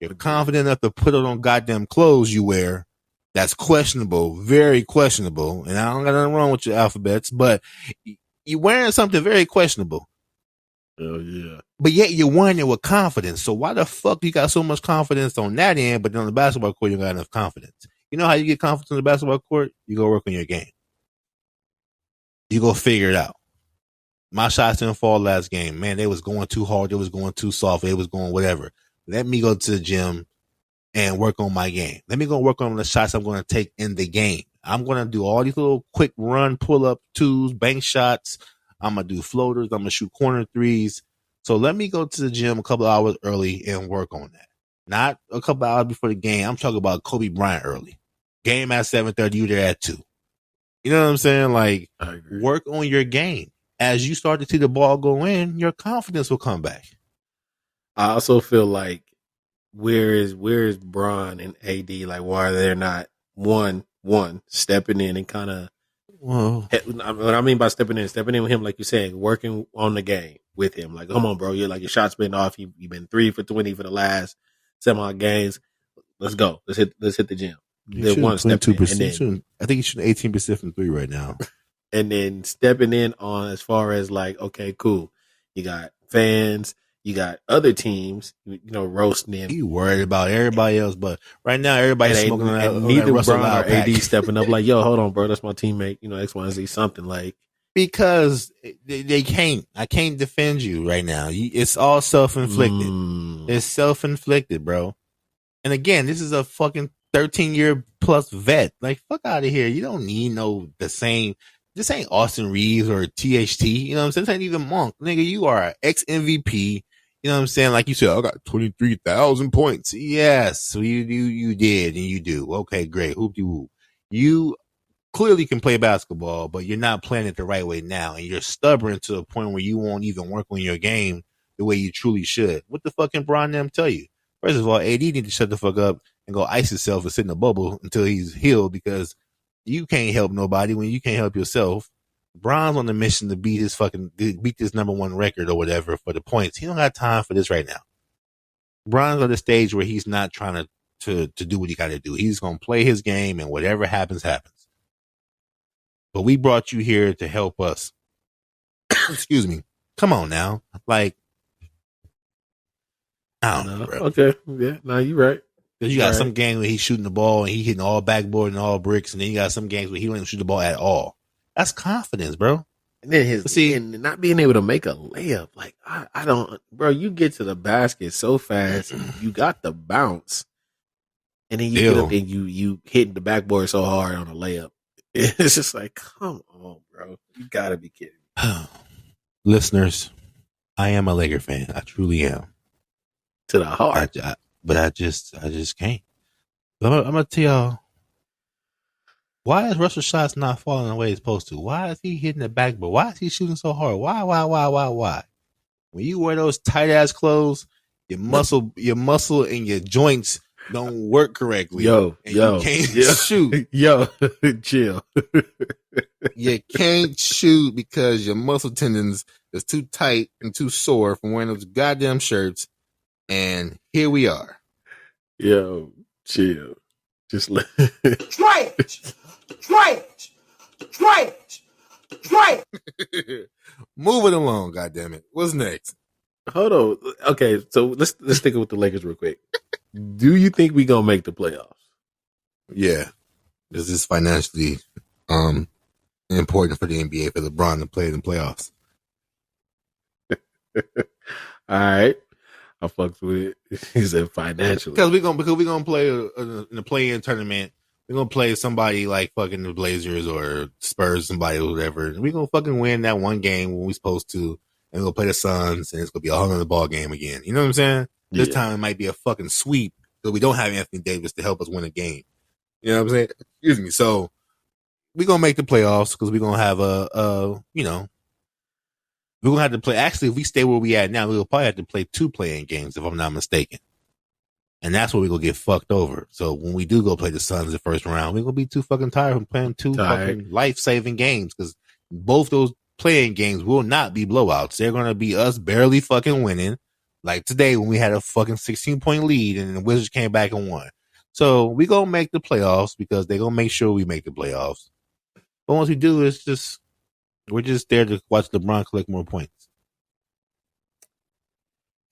You're confident enough to put it on goddamn clothes you wear. That's questionable, very questionable. And I don't got nothing wrong with your alphabets, but you're wearing something very questionable. Oh, yeah. But yet you're wearing it with confidence. So why the fuck you got so much confidence on that end, but then on the basketball court you don't got enough confidence? You know how you get confidence on the basketball court? You go work on your game. You go figure it out. My shots didn't fall last game. Man, they was going too hard. They was going too soft. They was going whatever. Let me go to the gym and work on my game. Let me go work on the shots I'm going to take in the game. I'm going to do all these little quick run, pull up twos, bank shots. I'm going to do floaters. I'm going to shoot corner threes. So let me go to the gym a couple hours early and work on that. Not a couple hours before the game. I'm talking about Kobe Bryant early. Game at 7:30, you there at 2. You know what I'm saying? Like, work on your game. As you start to see the ball go in, your confidence will come back. I also feel like where is Bron and AD? Like, why are they not one stepping in and kind of? Well, what I mean by stepping in with him, like you said, working on the game with him. Like, come on, bro, you're like your shot's been off. You've been 3 for 20 for the last 7 games. Let's go. Let's hit the gym. They're 22%. I think he's shooting 18% from 3 right now. and then stepping in on as far as like, okay, cool. You got fans, you got other teams, roasting him. He worried about everybody else, but right now everybody's smoking on that neither Russell Bron or pack. AD stepping up like, yo, hold on, bro, that's my teammate. X, Y, and Z, something like. Because they can't. I can't defend you right now. It's all self-inflicted. It's self-inflicted, bro. And again, this is a fucking 13-year plus vet. Like, fuck out of here. You don't need the same. This ain't Austin Reeves or THT. You know what I'm saying? This ain't even Monk. Nigga, you are an ex-MVP. You know what I'm saying? Like you said, I got 23,000 points. Yes. So you did and you do. Okay, great. Hoop-de-whoop. You clearly can play basketball, but you're not playing it the right way now. And you're stubborn to the point where you won't even work on your game the way you truly should. What the fuck can Bron them tell you? First of all, AD need to shut the fuck up and go ice himself and sit in a bubble until he's healed, because you can't help nobody when you can't help yourself. Bron's on the mission to beat this number one record or whatever for the points. He don't have time for this right now. Bron's on the stage where he's not trying to do what he got to do. He's going to play his game, and whatever happens, happens. But we brought you here to help us. Excuse me. Come on now. Like, I don't know, bro. Okay. Yeah. No, you're right. Because you got some games where he's shooting the ball and he hitting all backboard and all bricks, and then you got some games where he don't even shoot the ball at all. That's confidence, bro. And then and not being able to make a layup. Like, I don't, bro, you get to the basket so fast, you got the bounce, and then you get up and you hitting the backboard so hard on a layup. It's just like, come on, bro. You gotta be kidding me. Listeners, I am a Laker fan. I truly am. To the heart. But I just can't. I'm going to tell y'all, why is Russell's shots not falling the way it's supposed to? Why is he hitting the backboard? Why is he shooting so hard? Why? When you wear those tight ass clothes, your muscle and your joints don't work correctly. You can't shoot. Chill. You can't shoot because your muscle tendons is too tight and too sore from wearing those goddamn shirts. And here we are. Yo, chill. Just Trash. Moving along, goddammit. What's next? Hold on. Okay, so let's stick it with the Lakers real quick. Do you think we gonna make the playoffs? Yeah. This is financially important for the NBA for LeBron to play in the playoffs. All right. I fucked with it. He said financially. Because we're gonna play in the play-in tournament. We're gonna play somebody like fucking the Blazers or Spurs, somebody or whatever. We're gonna fucking win that one game when we're supposed to, and we're gonna play the Suns, and it's gonna be a whole other ball game again. You know what I'm saying? This time it might be a fucking sweep because we don't have Anthony Davis to help us win a game. You know what I'm saying? Excuse me. So we're gonna make the playoffs because we're gonna have we're going to have to play. Actually, if we stay where we at now, we'll probably have to play 2 play-in games, if I'm not mistaken. And that's where we're going to get fucked over. So when we do go play the Suns the first round, we're going to be too fucking tired from playing 2 fucking life-saving games, because both those play-in games will not be blowouts. They're going to be us barely fucking winning, like today when we had a fucking 16-point lead and the Wizards came back and won. So we going to make the playoffs because they're going to make sure we make the playoffs. But once we do, we're just there to watch LeBron collect more points.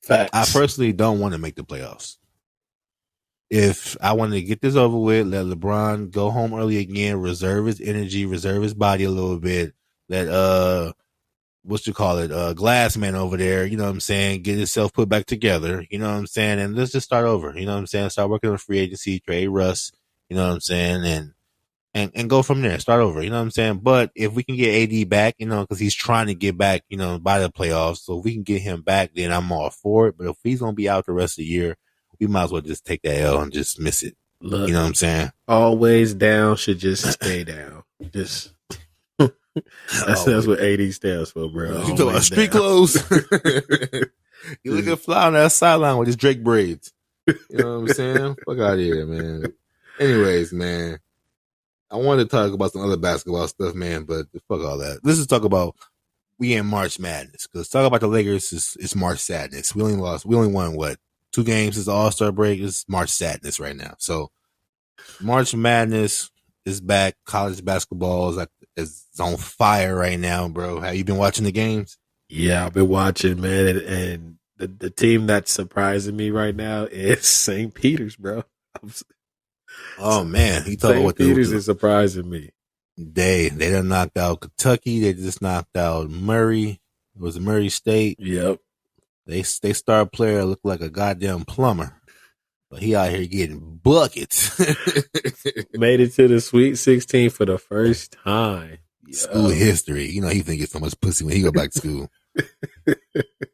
Facts. I personally don't want to make the playoffs. If I want to get this over with, let LeBron go home early again, reserve his energy, reserve his body a little bit. Let Glass man over there, you know what I'm saying, get himself put back together, you know what I'm saying, and let's just start over, you know what I'm saying, start working on free agency, trade Russ, you know what I'm saying, and go from there, start over, you know what I'm saying. But if we can get AD back, you know, because he's trying to get back, you know, by the playoffs, so if we can get him back, then I'm all for it. But if he's going to be out the rest of the year, we might as well just take that L and just miss it. Look, you know what I'm saying? Always down should just stay down. Just that's what AD stands for, bro. You talking about street clothes? You looking fly on that sideline with his Drake braids. You know what I'm saying? Fuck out of here, man. Anyways, man, I wanted to talk about some other basketball stuff, man, but fuck all that. Let's just talk about we in March Madness, because talk about the Lakers is March Sadness. We only won what, 2 games since the All-Star break. It's March Sadness right now. So March Madness is back. College basketball is at is on fire right now, bro. Have you been watching the games? Yeah, I've been watching, man, and the team that's surprising me right now is St. Peter's, bro. Oh man, you talking about St. Peter's is surprising me. They done knocked out Kentucky. They just knocked out Murray. It was Murray State. Yep. They star player looked like a goddamn plumber, but he out here getting buckets. Made it to the Sweet 16 for the first time. School history. You know he finna get so much pussy when he go back to school.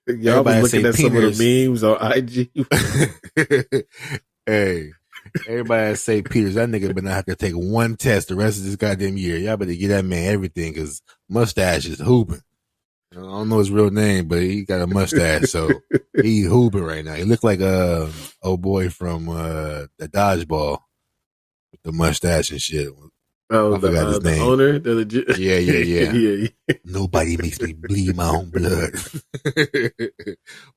Y'all was looking at some of the memes on IG. Hey, everybody at St. Peter's, that nigga better not have to take one test the rest of this goddamn year. Y'all better get that man everything because mustache is hooping. I don't know his real name, but he got a mustache, so he hooping right now. He look like old boy from the dodgeball with the mustache and shit. Oh, I forgot his name. Owner? Yeah. Nobody makes me bleed my own blood.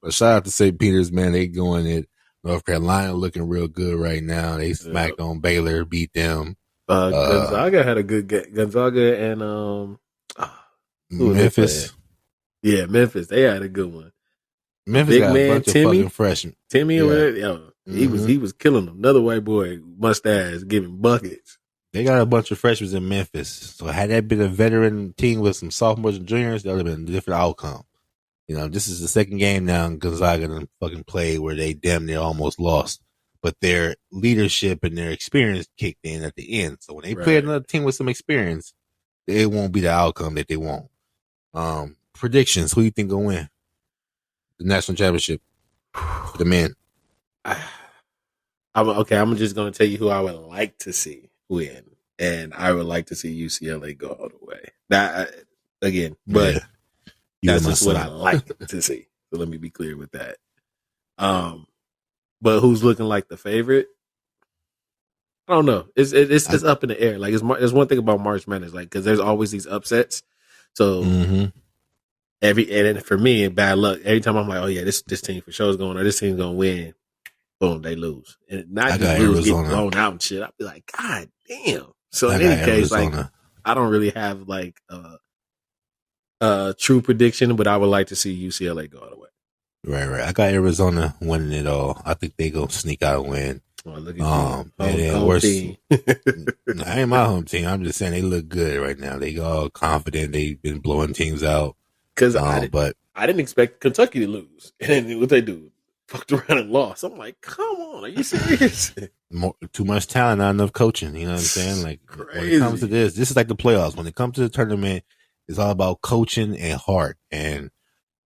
But shout out to St. Peter's, man. They going it. North Carolina looking real good right now. They smacked on Baylor, beat them. Gonzaga had a good game. Gonzaga and Memphis. Yeah, Memphis. They had a good one. Memphis Big got man, a bunch Timmy, of fucking freshmen. Timmy, he was killing them. Another white boy, mustache, giving buckets. They got a bunch of freshmen in Memphis. So had that been a veteran team with some sophomores and juniors, that would have been a different outcome. You know, this is the second game now Gonzaga done fucking played where they damn near almost lost. But their leadership and their experience kicked in at the end. So when they play another team with some experience, it won't be the outcome that they want. Predictions, who you think will win the national championship for the men? I'm just going to tell you who I would like to see win. And I would like to see UCLA go all the way. That, again, but... Yeah. That's just what I like to see. So let me be clear with that. But who's looking like the favorite? I don't know. It's up in the air. Like there's one thing about March Madness, like because there's always these upsets. So and for me, bad luck. Every time I'm like, oh yeah, this team for sure is going, or this team's gonna win. Boom, they lose, and not just lose, get blown out and shit. I'll be like, God damn. So in any case, like I don't really have like true prediction, but I would like to see UCLA go all the way. Right. I got Arizona winning it all. I think they gonna sneak out and win. Oh, look at you. Home team. I ain't my home team. I'm just saying they look good right now. They all confident. They've been blowing teams out. Because I didn't expect Kentucky to lose, and then what they do, fucked around and lost. I'm like, come on, are you serious? Too much talent, not enough coaching. You know what I'm saying? Like crazy. When it comes to this is like the playoffs. When it comes to the tournament, it's all about coaching and heart. And,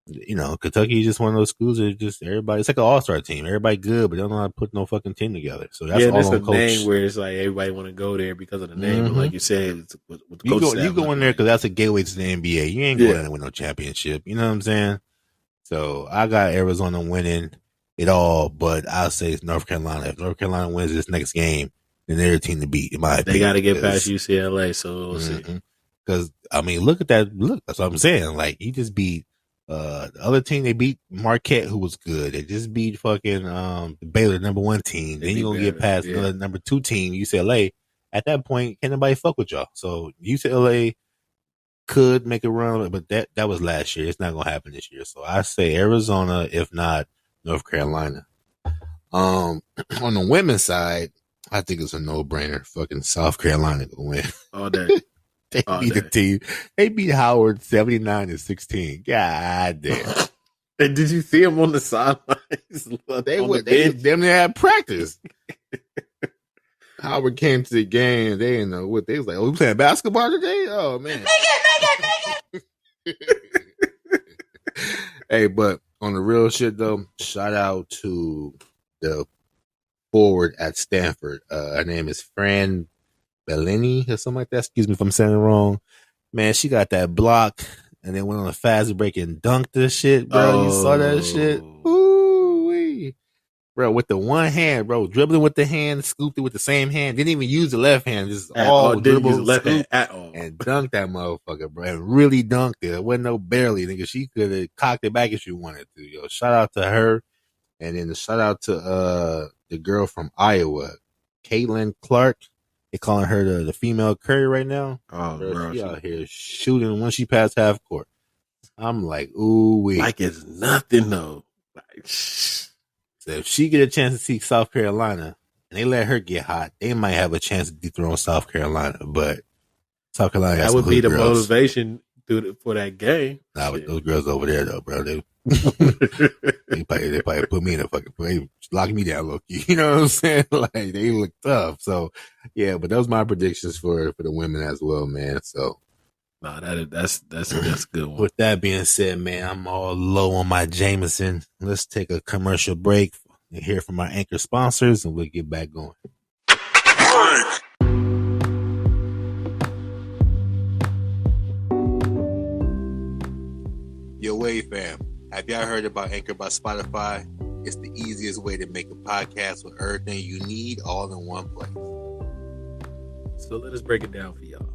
you know, Kentucky is just one of those schools that just everybody, it's like an all-star team. Everybody good, but they don't know how to put no fucking team together. So that's all on coach. Name where it's like everybody want to go there because of the name. But like you said, it's with the you go in there because that's a gateway to the NBA. You ain't going in there with no championship. You know what I'm saying? So I got Arizona winning it all, but I'll say it's North Carolina. If North Carolina wins this next game, then they're a team to beat, in my opinion. They got to get past UCLA, so we'll see. Because, I mean, look at that. Look, that's what I'm saying. Like, he just beat the other team. They beat Marquette, who was good. They just beat fucking the Baylor #1 team. Then you're going to get past another #2 team, UCLA. At that point, can't nobody fuck with y'all. So, UCLA could make a run, but that was last year. It's not going to happen this year. So, I say Arizona, if not North Carolina. On the women's side, I think it's a no-brainer. Fucking South Carolina going to win. All day. They beat the team. They beat Howard 79-16. God damn. And did you see them on the sidelines? They damn near had practice. Howard came to the game. They didn't know what they was like. Oh, we playing basketball today? Oh man. Make it. Hey, but on the real shit though, shout out to the forward at Stanford. Her name is Fran Bellini or something like that. Excuse me if I'm saying it wrong. Man, she got that block and then went on a fast break and dunked this shit, bro. You saw that shit? Ooh-wee. Bro, with the one hand, bro, dribbling with the hand, scooped it with the same hand, didn't even use the left hand, just all dribble, left hand at all, and dunked that motherfucker, bro, and really dunked it. It wasn't no barely, nigga. She could have cocked it back if she wanted to, yo. Shout out to her, and then the shout out to the girl from Iowa, Caitlin Clark. They calling her the female Curry right now. Oh, bro, she out here shooting when she passed half court. I'm like, ooh, wee. Like it's nothing though. Like, so if she get a chance to see South Carolina and they let her get hot, they might have a chance to dethrone South Carolina. But South Carolina, that would be the motivation for that game. Nah, but those girls over there though, bro, they probably put me in a fucking they lock me down, low key. You know what I'm saying? Like they look tough. So yeah, but those are my predictions for the women as well, man. So. Nah, that's a good one. With that being said, man, I'm all low on my Jameson. Let's take a commercial break and hear from our anchor sponsors, and we'll get back going. Yo, Wavey fam, have y'all heard about Anchor by Spotify? It's the easiest way to make a podcast with everything you need all in one place. So let us break it down for y'all.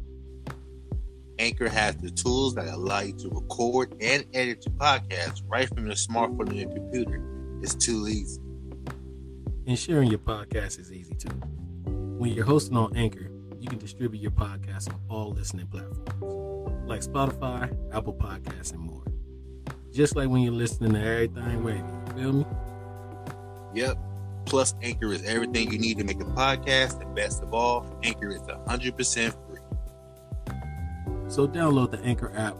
Anchor has the tools that allow you to record and edit your podcast right from your smartphone or your computer. It's too easy. And sharing your podcast is easy too. When you're hosting on Anchor, you can distribute your podcast on all listening platforms like Spotify, Apple Podcasts, and more. Just like when you're listening to everything Wavey, you feel me? Yep. Plus, Anchor is everything you need to make a podcast, and best of all, Anchor is 100% free. So download the Anchor app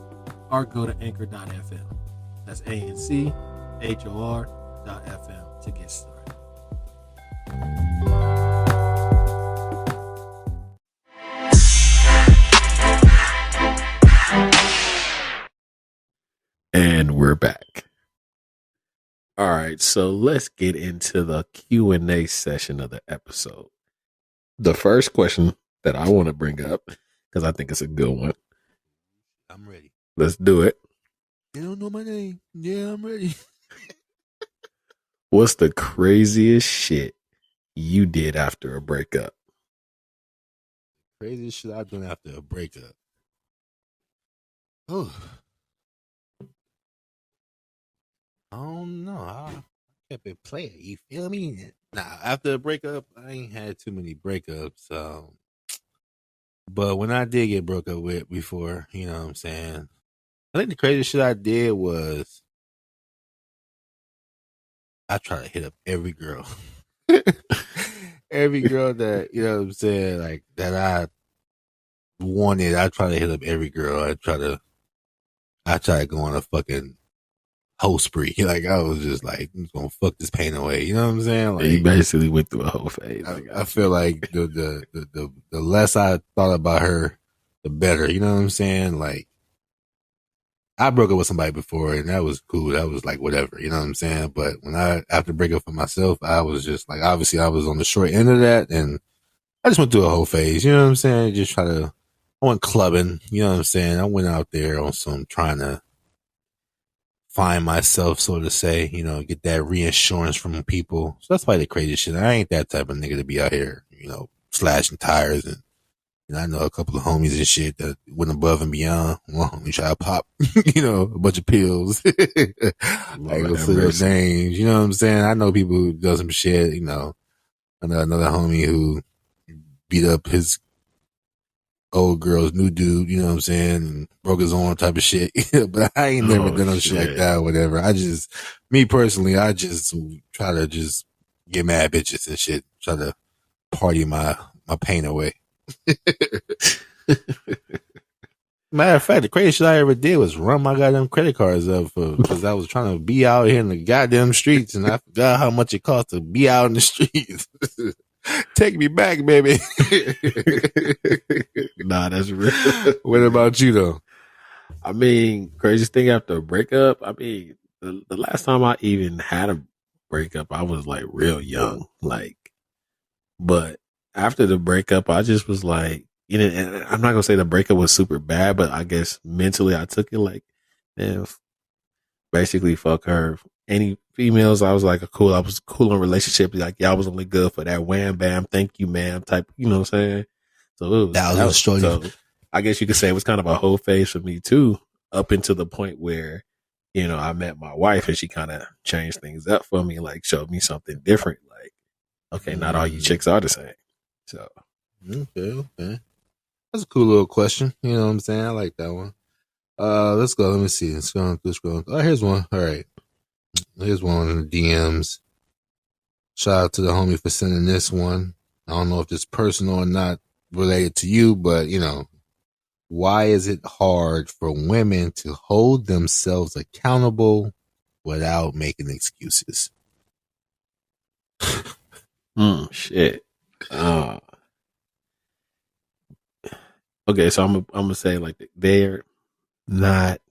or go to anchor.fm. That's ANCHOR.FM to get started. And we're back. All right, so let's get into the Q&A session of the episode. The first question that I want to bring up, because I think it's a good one. I'm ready. Let's do it. They don't know my name. Yeah, I'm ready. What's the craziest shit you did after a breakup? Craziest shit I've done after a breakup. Oh. I don't know. I kept it playing. You feel me? Nah, after a breakup, I ain't had too many breakups. But when I did get broke up with before, you know what I'm saying? I think the craziest shit I did was I try to hit up every girl. Every girl that, you know what I'm saying, like that I wanted, I try to hit up every girl. I try to go on a fucking whole spree. Like I was just like, I'm just gonna fuck this pain away. You know what I'm saying? Like you basically went through a whole phase. I feel like the less I thought about her, the better. You know what I'm saying? Like I broke up with somebody before and that was cool. That was like whatever. You know what I'm saying? But when after break up for myself, I was just like, obviously I was on the short end of that, and I just went through a whole phase. You know what I'm saying? I went clubbing. You know what I'm saying? I went out there on some trying to find myself, so to say, you know, get that reassurance from people. So that's probably the craziest shit. I ain't that type of nigga to be out here, you know, slashing tires. And you know, I know a couple of homies and shit that went above and beyond. One homie try to pop, you know, a bunch of pills. I go say their names. You know what I'm saying? I know people who do some shit, you know. I know another homie who beat up his old girl's new dude, you know what I'm saying, and broke his arm type of shit. But I ain't never done no shit like that or whatever. Me personally, I just try to just get mad bitches and shit. Try to party my pain away. Matter of fact, the craziest shit I ever did was run my goddamn credit cards up because I was trying to be out here in the goddamn streets, and I forgot how much it cost to be out in the streets. Take me back, baby. Nah, that's real. What about you, though? I mean, craziest thing after a breakup, I mean, the last time I even had a breakup, I was like real young. Like, but after the breakup, I just was like, you know, and I'm not going to say the breakup was super bad, but I guess mentally I took it like, man, basically fuck her. Any females, I was cool in relationships. Like, y'all was only good for that wham bam, thank you, ma'am type, you know what I'm saying? So so I guess you could say it was kind of a whole phase for me too, up until the point where, you know, I met my wife and she kind of changed things up for me, like showed me something different. Like, okay, not all you chicks are the same. So Okay. That's a cool little question. You know what I'm saying? I like that one. Let's go. Let me see. Scrolling. Oh, here's one. All right. Here's one in the DMs. Shout out to the homie for sending this one. I don't know if it's personal or not related to you, but why is it hard for women to hold themselves accountable without making excuses? Shit. Okay, so I'm gonna say like they're not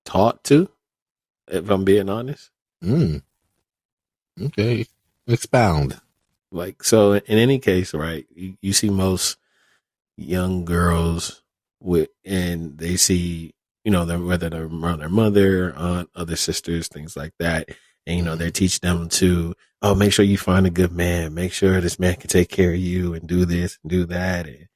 taught to, if I'm being honest. Okay. Expound. Like, so in any case, right, you see most young girls and they see, whether they're around their mother, aunt, other sisters, things like that. And, they teach them to, make sure you find a good man, make sure this man can take care of you and do this and do that. And,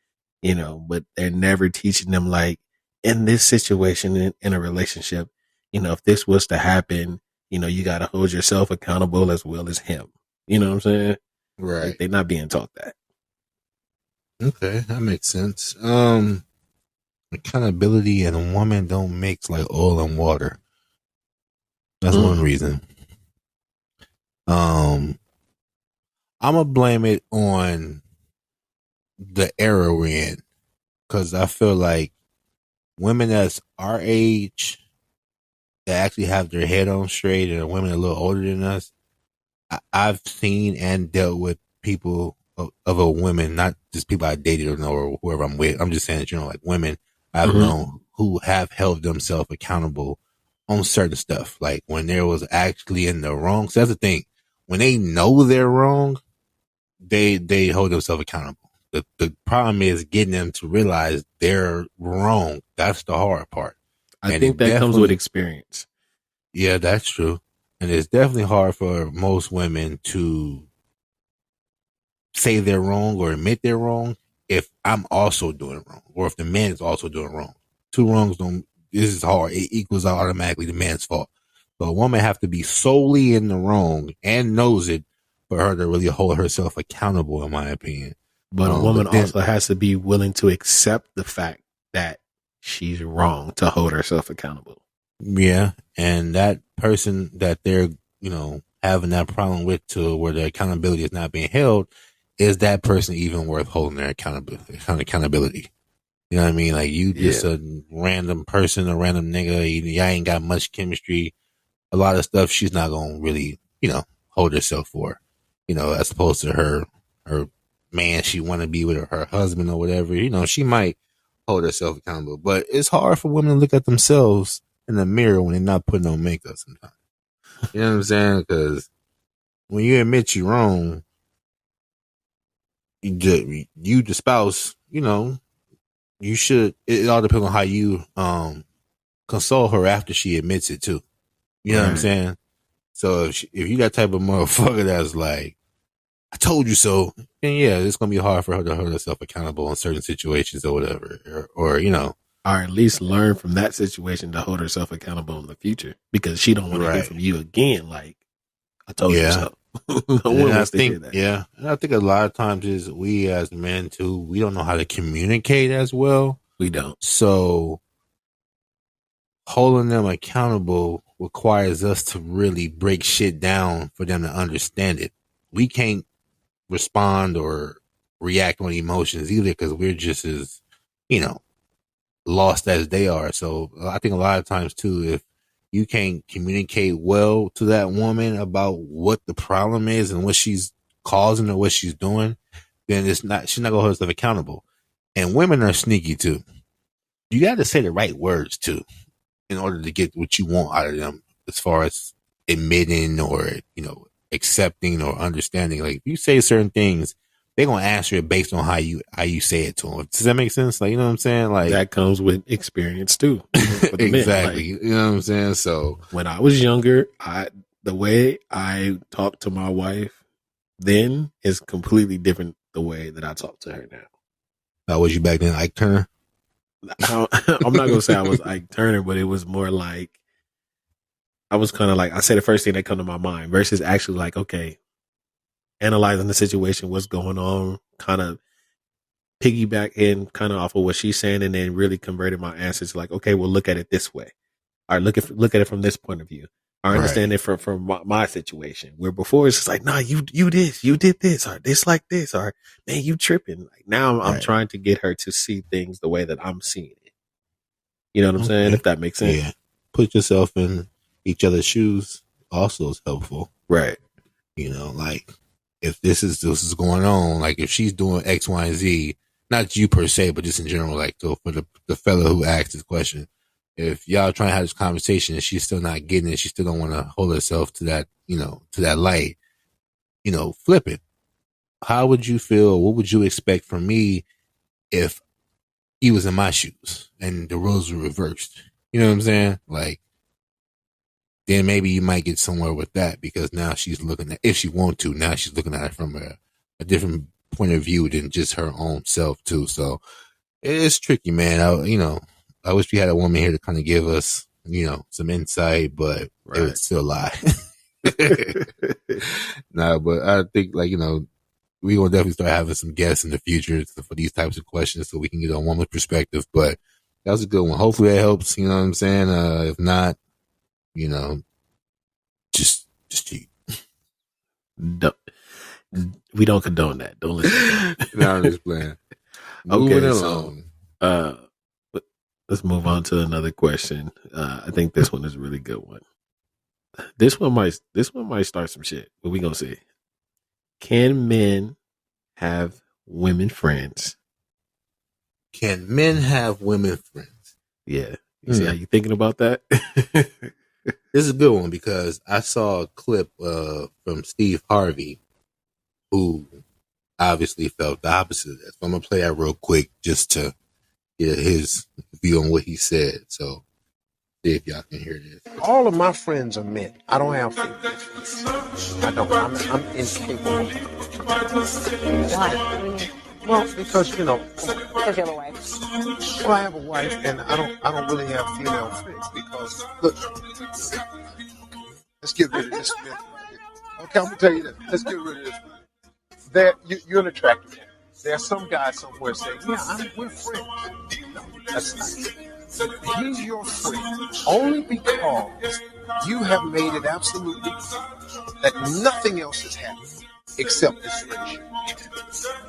but they're never teaching them like in this situation in a relationship, if this was to happen, you got to hold yourself accountable as well as him. You know what I'm saying? Right. Like they're not being taught that. Okay, that makes sense. Accountability and a woman don't mix like oil and water. That's one reason. I'm gonna blame it on the era we're in, because I feel like women that's our age that actually have their head on straight and are women a little older than us, I've seen and dealt with people of a women, not just people I dated or know or whoever I'm with. I'm just saying that, like women I've known who have held themselves accountable on certain stuff. Like when there was actually in the wrong. So that's the thing. When they know they're wrong, they hold themselves accountable. The problem is getting them to realize they're wrong. That's the hard part. I think that comes with experience. Yeah, that's true. And it's definitely hard for most women to say they're wrong or admit they're wrong if I'm also doing wrong, or if the man is also doing wrong. Two wrongs this is hard. It equals out automatically the man's fault. So a woman have to be solely in the wrong and knows it for her to really hold herself accountable, in my opinion. But a woman also has to be willing to accept the fact that she's wrong to hold herself accountable. Yeah. And that person that they're, having that problem with, to where their accountability is not being held, is that person even worth holding their accountability? You know what I mean? Like you just a random person, a random nigga, y'all ain't got much chemistry. A lot of stuff she's not going to really, hold herself for, as opposed to her man she want to be with, or her husband or whatever. She might hold herself accountable, but it's hard for women to look at themselves in the mirror when they're not putting on makeup sometimes. You know what I'm saying? Because when you admit you're wrong, you the spouse, you should. It all depends on how you console her after she admits it too. You know what I'm saying? So if you that type of motherfucker that's like, I told you so, then yeah, it's gonna be hard for her to hold herself accountable in certain situations or whatever, or at least learn from that situation to hold herself accountable in the future, because she don't want to hear from you again. Like, I told you so. And I think a lot of times is we as men too, we don't know how to communicate as well. We don't. So holding them accountable requires us to really break shit down for them to understand it. We can't respond or react on emotions either, because we're just as, lost as they are. So I think a lot of times too, if you can't communicate well to that woman about what the problem is and what she's causing or what she's doing, then she's not gonna hold herself accountable. And women are sneaky too. You got to say the right words too, in order to get what you want out of them, as far as admitting or, accepting or understanding. Like if you say certain things, they're going to answer it based on how you say it to them. Does that make sense? Like, you know what I'm saying? Like that comes with experience too. Exactly. Like, you know what I'm saying? So when I was younger, the way I talked to my wife then is completely different the way that I talk to her now. How was you back then, Ike Turner? I'm not gonna say I was Ike Turner, but it was more like I was kind of like, I say the first thing that come to my mind versus actually like, okay, analyzing the situation, what's going on, kind of piggyback in kind of off of what she's saying, and then really converted my answers to like, okay, well, look at it this way. All right, look at it from this point of view. I understand it from my situation. Where before it's just like, nah, you did this, or this like this, or man, you tripping. Like now, I'm trying to get her to see things the way that I'm seeing it. You know what I'm saying? If that makes sense. Yeah. Put yourself in each other's shoes also is helpful. Right. You know, like if this is going on, like if she's doing X, Y, and Z, not you per se, but just in general, like so for the fella who asked this question, if y'all trying to have this conversation and she's still not getting it, she still don't want to hold herself to that, to that light, flip it. How would you feel? What would you expect from me if he was in my shoes and the roles were reversed? You know what I'm saying? Like, then maybe you might get somewhere with that because now she's looking at, if she wants to, now she's looking at it from a different point of view than just her own self too. So it's tricky, man. I wish we had a woman here to kind of give us, some insight, but it would still lie. Nah, but I think we will definitely start having some guests in the future for these types of questions so we can get a woman's perspective. But that was a good one. Hopefully that helps. You know what I'm saying? If not, just cheat. We don't condone that. Don't listen. No, I'm just playing. Okay, so let's move on to another question. I think this one is a really good one. This one might start some shit, but we gonna see. Can men have women friends? Can men have women friends? Yeah. You see how you thinking about that? This is a good one because I saw a clip from Steve Harvey, who obviously felt the opposite of that. So I'm going to play that real quick just to get his view on what he said. So see if y'all can hear this. All of my friends are men. I don't have females. I don't. I'm incapable. Why? Well, because Because you have a wife. well, I have a wife, and I don't really have female friends because look. Let's get rid of this myth. Okay, I'm gonna tell you this. Let's get rid of this. You're an attractive man. There's some guy somewhere saying, "Yeah, we're friends." No, that's not. He's your friend only because you have made it absolutely clear that nothing else is happening except this friendship.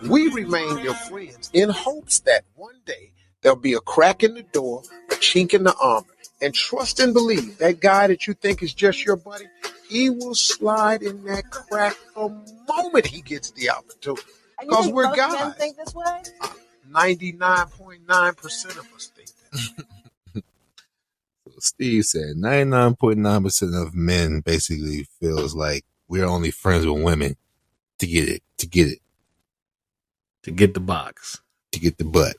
We remain your friends in hopes that one day there'll be a crack in the door, a chink in the armor, and trust and believe that guy that you think is just your buddy, he will slide in that crack the moment he gets the opportunity. Because we're guys. Men think this way? 99.9% of us think that. Steve said 99.9% of men basically feels like we're only friends with women to get it. To get the box. To get the butt.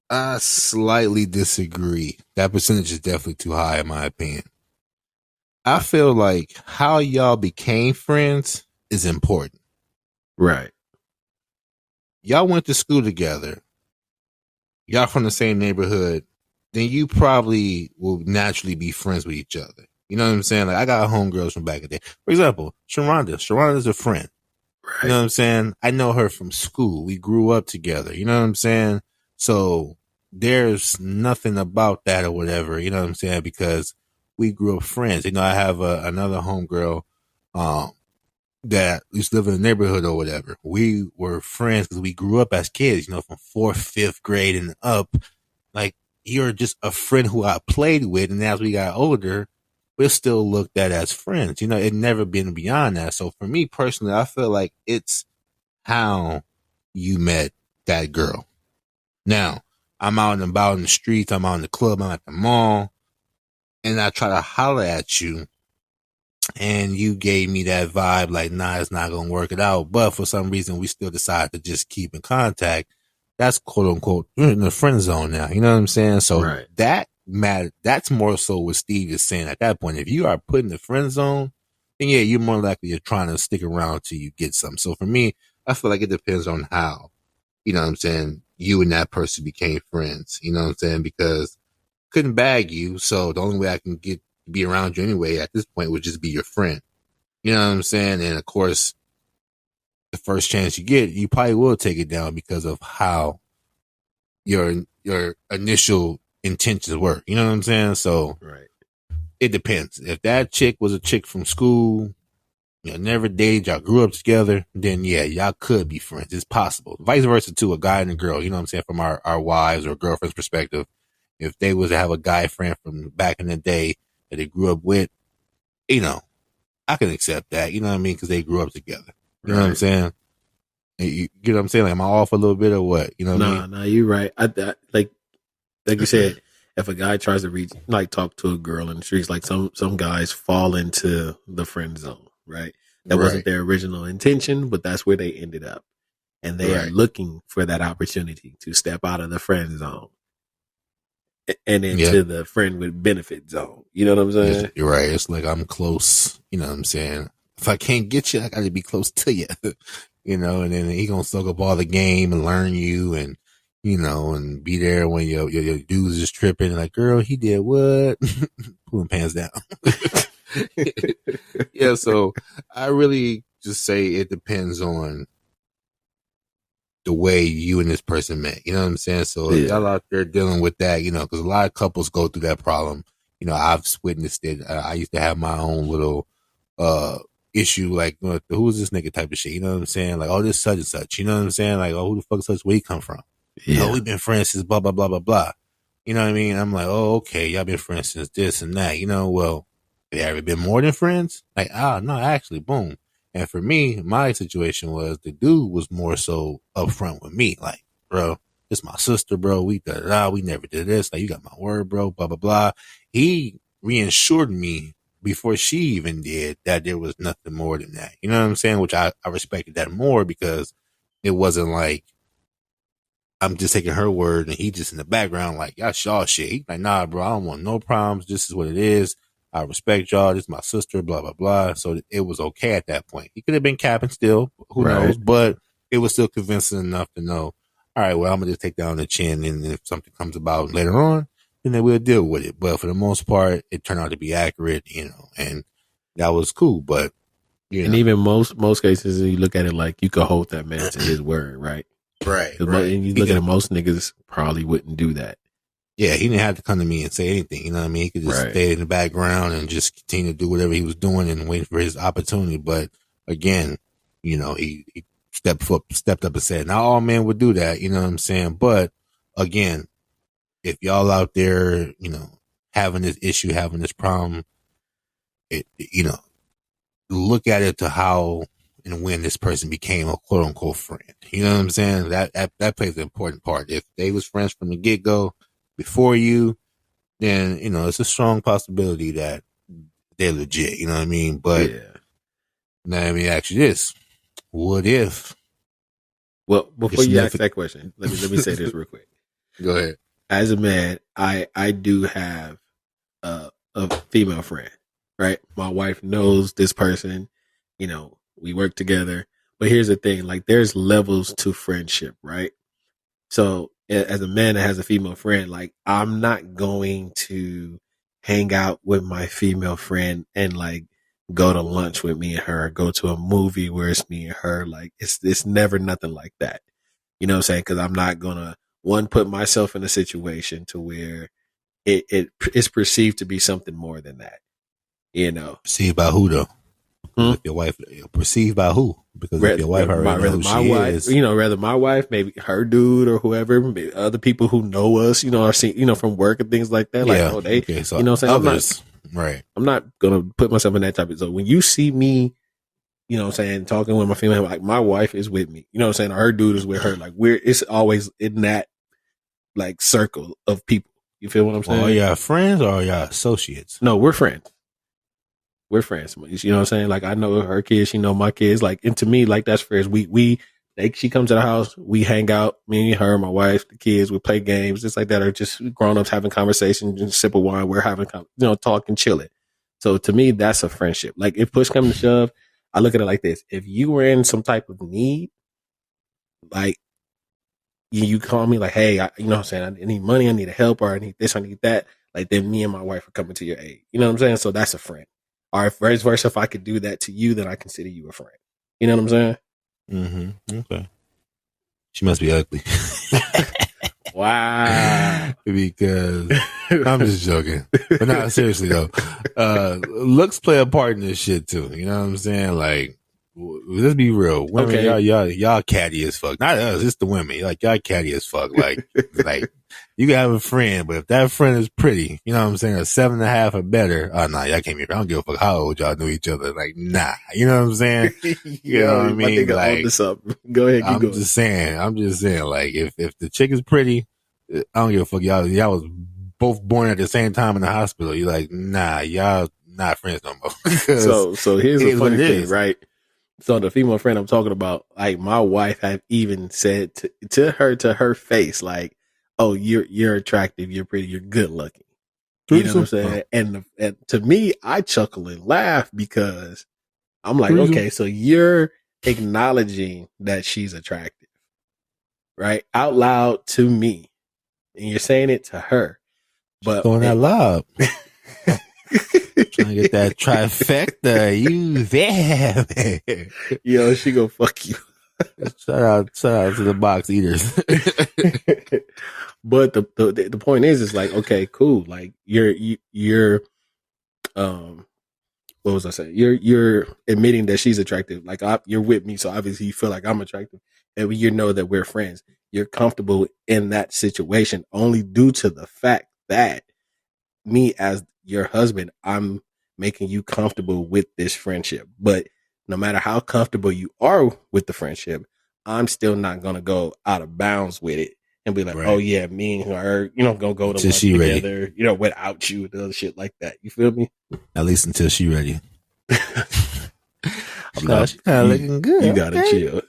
I slightly disagree. That percentage is definitely too high in my opinion. I feel like how y'all became friends is important. Right. Y'all went to school together. Y'all from the same neighborhood. Then you probably will naturally be friends with each other. You know what I'm saying? Like I got homegirls from back in the day. For example, Sharonda. Sharonda's a friend. Right. You know what I'm saying? I know her from school. We grew up together. You know what I'm saying? So there's nothing about that or whatever. You know what I'm saying? Because we grew up friends. I have another homegirl that used to live in the neighborhood or whatever. We were friends because we grew up as kids, from 4th, 5th grade and up. Like, you're just a friend who I played with. And as we got older, we're still looked at as friends. It never been beyond that. So for me personally, I feel like it's how you met that girl. Now, I'm out and about in the streets. I'm out in the club. I'm at the mall. And I try to holler at you. And you gave me that vibe like, nah, it's not going to work it out. But for some reason, we still decide to just keep in contact. That's quote unquote, you're in the friend zone now. You know what I'm saying? So that matter. That's more so what Steve is saying at that point. If you are put in the friend zone, then yeah, you're more likely to trying to stick around till you get some. So for me, I feel like it depends on how, you know what I'm saying, you and that person became friends. You know what I'm saying? Because couldn't bag you. So the only way I can be around you anyway at this point would just be your friend. You know what I'm saying? And of course, the first chance you get, you probably will take it down because of how your initial intentions were. You know what I'm saying? So Right. it depends. If that chick was a chick from school, never dated, y'all grew up together, then yeah, y'all could be friends. It's possible. Vice versa too, a guy and a girl, you know what I'm saying, from our wives or girlfriends' perspective. If they was to have a guy friend from back in the day that they grew up with, I can accept that, you know what I mean, because they grew up together. You know what I'm saying? You get what I'm saying? Like, am I off a little bit or what? You know what I mean? Nah, you're right. I like you said, if a guy tries to talk to a girl in the streets, like some guys fall into the friend zone, right? That wasn't their original intention, but that's where they ended up. And they are looking for that opportunity to step out of the friend zone and into the friend with benefit zone. You know what I'm saying? You're right. It's like, I'm close. You know what I'm saying? If I can't get you, I got to be close to you. And then he gonna soak up all the game and learn you, and and be there when your dudes is tripping. Like, girl, he did what? Pulling pants down. Yeah. So I really just say it depends on the way you and this person met. You know what I'm saying? So y'all out there dealing with that, because a lot of couples go through that problem. I've witnessed it. I used to have my own little issue, like, who is this nigga type of shit? You know what I'm saying? Like, oh, this such and such. You know what I'm saying? Like, oh, who the fuck is such? Where he come from? Yeah. We've been friends since blah, blah, blah, blah, blah. You know what I mean? I'm like, oh, okay, y'all been friends since this and that. Well, have you ever been more than friends? Like, no, actually, boom. And for me, my situation was the dude was more so upfront with me. Like, bro, this my sister, bro. We we never did this. Like, you got my word, bro, blah, blah, blah. He reassured me before she even did that there was nothing more than that. You know what I'm saying? Which I respected that more, because it wasn't like I'm just taking her word and he just in the background like, y'all shaw shit. He's like, nah, bro, I don't want no problems. This is what it is. I respect y'all. This is my sister, blah, blah, blah. So it was okay at that point. He could have been capping still, who knows, but it was still convincing enough to know, all right, well, I'm going to just take down the chin, and if something comes about later on, then we'll deal with it. But for the most part, it turned out to be accurate, and that was cool. But, and even most cases, you look at it like you could hold that man to his word, right? Right. And you look at it, most niggas probably wouldn't do that. Yeah, he didn't have to come to me and say anything. You know what I mean? He could just stay in the background and just continue to do whatever he was doing and wait for his opportunity. But again, he stepped up and said, not all men would do that. You know what I'm saying? But again, if y'all out there, having this issue, having this problem, look at it to how and when this person became a quote unquote friend. You know what I'm saying? That plays an important part. If they was friends from the get go before you, then, it's a strong possibility that they're legit. You know what I mean? But now let me ask you this. What if? Well, before you ask that question, let me say this real quick. Go ahead. As a man, I do have a female friend, right? My wife knows this person, we work together. But here's the thing, like, there's levels to friendship, right? So as a man that has a female friend, like, I'm not going to hang out with my female friend and like go to lunch with me and her, go to a movie where it's me and her. Like, it's never nothing like that. You know what I'm saying? Cause I'm not gonna put myself in a situation to where it is perceived to be something more than that. Perceived by who though? If your wife, perceived by who? Because if your wife already knows who she is. Rather my wife, maybe her dude or whoever, maybe other people who know us, are seen, from work and things like that. Like, so what I'm saying? Others, I'm not gonna put myself in that type of. So when you see me, what I'm saying, talking with my female, like, my wife is with me, what I'm saying, or her dude is with her. Like, it's always in that like circle of people. You feel what I'm saying? Are y'all friends or are y'all associates? No, we're friends. We're friends. You know what I'm saying? Like, I know her kids, she know my kids. Like, and to me, like, that's friends. She comes to the house, we hang out, me and her, my wife, the kids, we play games, just like that, or just grown ups having conversations, and sip of wine. We're having, talking, chilling. So to me, that's a friendship. Like, if push comes to shove, I look at it like this: if you were in some type of need, like, you call me, like, hey, you know what I'm saying, I need money, I need help, or I need this, I need that. Like, then me and my wife are coming to your aid. You know what I'm saying? So that's a friend. Or vice versa, if I could do that to you, then I consider you a friend. You know what I'm saying? Mm-hmm. Okay. She must be ugly. Wow. Because I'm just joking. But no, seriously though. Looks play a part in this shit too. You know what I'm saying? Like, let's be real. Women, Okay. y'all catty as fuck. Not us, it's the women. Like, y'all catty as fuck. Like, you can have a friend, but if that friend is pretty, you know what I'm saying, a 7.5 or better, oh nah, y'all can't be. I don't give a fuck how old y'all knew each other. Like, nah, you know what I'm saying? You know what I mean? Like, go ahead, I'm just saying, like, if the chick is pretty, I don't give a fuck. Y'all was both born at the same time in the hospital. You're like, nah, y'all not friends no more. So here's the funny thing, right? So the female friend I'm talking about, like my wife have even said to her face, like, "Oh, you're attractive, you're pretty, you're good looking." You know what I'm saying? And to me, I chuckle and laugh because I'm like, okay, so you're acknowledging that she's attractive, right? Out loud to me, and you're saying it to her, but throwing that lob. Trying to get that trifecta, you there, man. Yo, she gonna fuck you. Shout out to the box eaters. But the point is like, okay, cool. Like you're what was I saying? You're admitting that she's attractive. Like you're with me, so obviously you feel like I'm attractive, and you know that we're friends. You're comfortable in that situation only due to the fact that me as your husband, I'm making you comfortable with this friendship. But no matter how comfortable you are with the friendship, I'm still not going to go out of bounds with it and be like, right. Oh yeah, me and her, gonna go to lunch together, ready. Without you and other shit like that. You feel me? At least until she ready. She's kind of looking good. You gotta chill.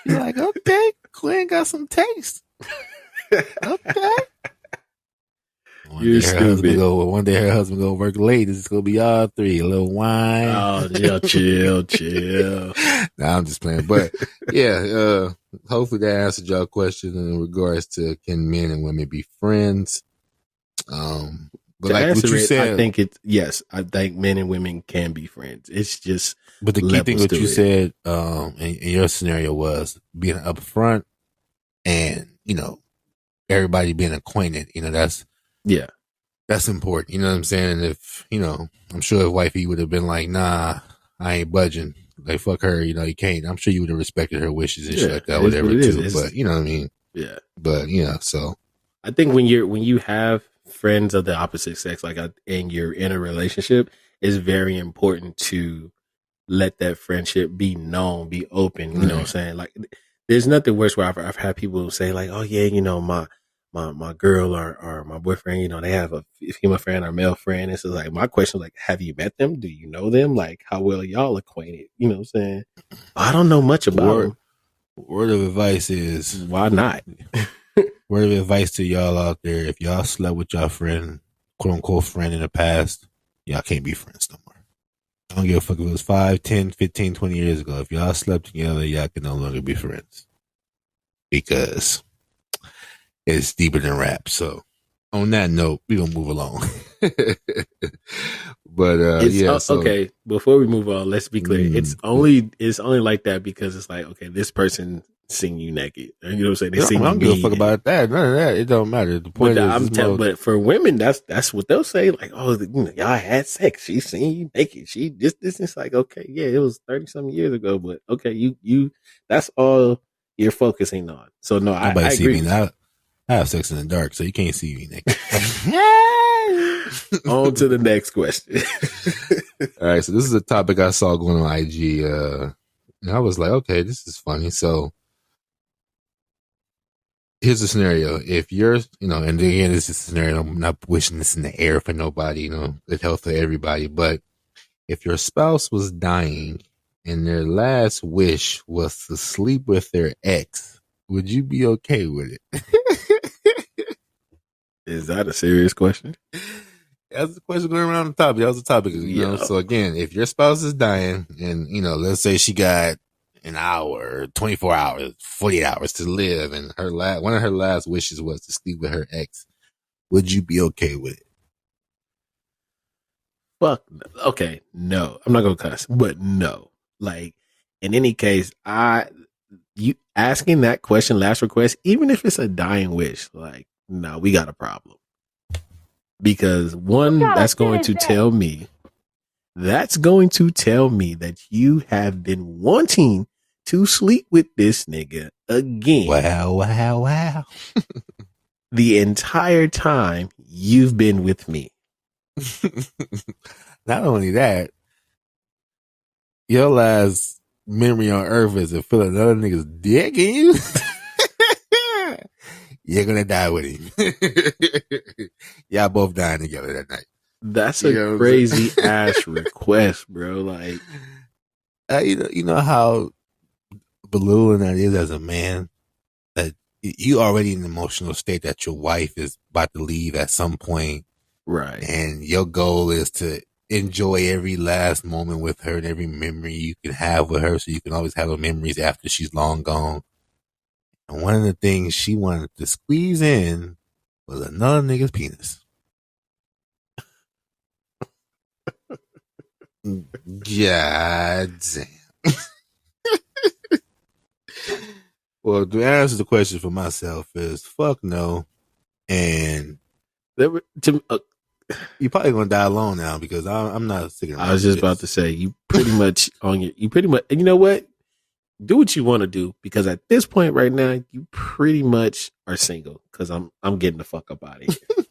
You're like, okay, Quinn got some taste. Okay. You're stupid. One day her husband go work late. It's gonna be y'all three. A little wine. Oh, yeah, chill. Nah, I'm just playing. But yeah, hopefully that answered y'all question in regards to can men and women be friends. But like what you said, I think yes. I think men and women can be friends. It's just. But the key thing what you said in your scenario was being upfront and everybody being acquainted. That's important. You know what I'm saying? And if, I'm sure if wifey would have been like, nah, I ain't budging. Like, fuck her, you can't. I'm sure you would have respected her wishes and shit like that, whatever, too. But, you know what I mean? Yeah. But, so. I think when you have friends of the opposite sex, like, and you're in a relationship, it's very important to let that friendship be known, be open. You know what I'm saying? Like, there's nothing worse where I've had people say, like, oh, yeah, my girl or my boyfriend, they have a female friend or male friend. And so like, my question is like, have you met them? Do you know them? Like, how well y'all acquainted? You know what I'm saying? I don't know much about them. Word of advice is, why not? Word of advice to y'all out there. If y'all slept with y'all friend, quote unquote friend in the past, y'all can't be friends no more. I don't give a fuck if it was 5, 10, 15, 20 years ago. If y'all slept together, y'all can no longer be friends. Because it's deeper than rap. So on that note, we're gonna move along. But okay, before we move on, let's be clear. It's only like that because it's like, okay, this person seen you naked. You know what I'm saying? They seen I don't give a fuck about that. None of that. It don't matter. The point but for women, that's what they'll say. Like, oh, y'all had sex. She seen you naked. She this. It's like, okay, yeah, it was 30-something years ago, but okay, you that's all you're focusing on. So no, I agree. I have sex in the dark, so you can't see me naked. On to the next question. All right, so this is a topic I saw going on IG, and I was like, okay, this is funny. So here's the scenario. If you're, and again, this is a scenario, I'm not wishing this in the air for nobody, good health for everybody, but if your spouse was dying and their last wish was to sleep with their ex, would you be okay with it? Is that a serious question? That's the question going around the topic. That was the topic, So again, if your spouse is dying and, let's say she got an hour, 24 hours, 48 hours to live and one of her last wishes was to sleep with her ex, would you be okay with it? fuck. Okay, no, I'm not gonna cuss, but no. Like in any case, you asking that question, last request, even if it's a dying wish, like no, we got a problem because one, that's going to tell me that you have been wanting to sleep with this nigga again. Wow. The entire time you've been with me. Not only that, your last memory on earth is to feel another nigga's dick in you. You're gonna die with him. Y'all both dying together that night. That's a crazy ass request, bro. Like, you know how belittling that is as a man. That you already in an emotional state that your wife is about to leave at some point, right? And your goal is to enjoy every last moment with her and every memory you can have with her, so you can always have those memories after she's long gone. And one of the things she wanted to squeeze in was another nigga's penis. God damn. Well, to answer the question for myself is fuck no. And you probably gonna die alone now because I'm not sticking around. I was just about to say you pretty much and you know what? Do what you want to do because at this point right now you pretty much are single because I'm getting the fuck up out of here.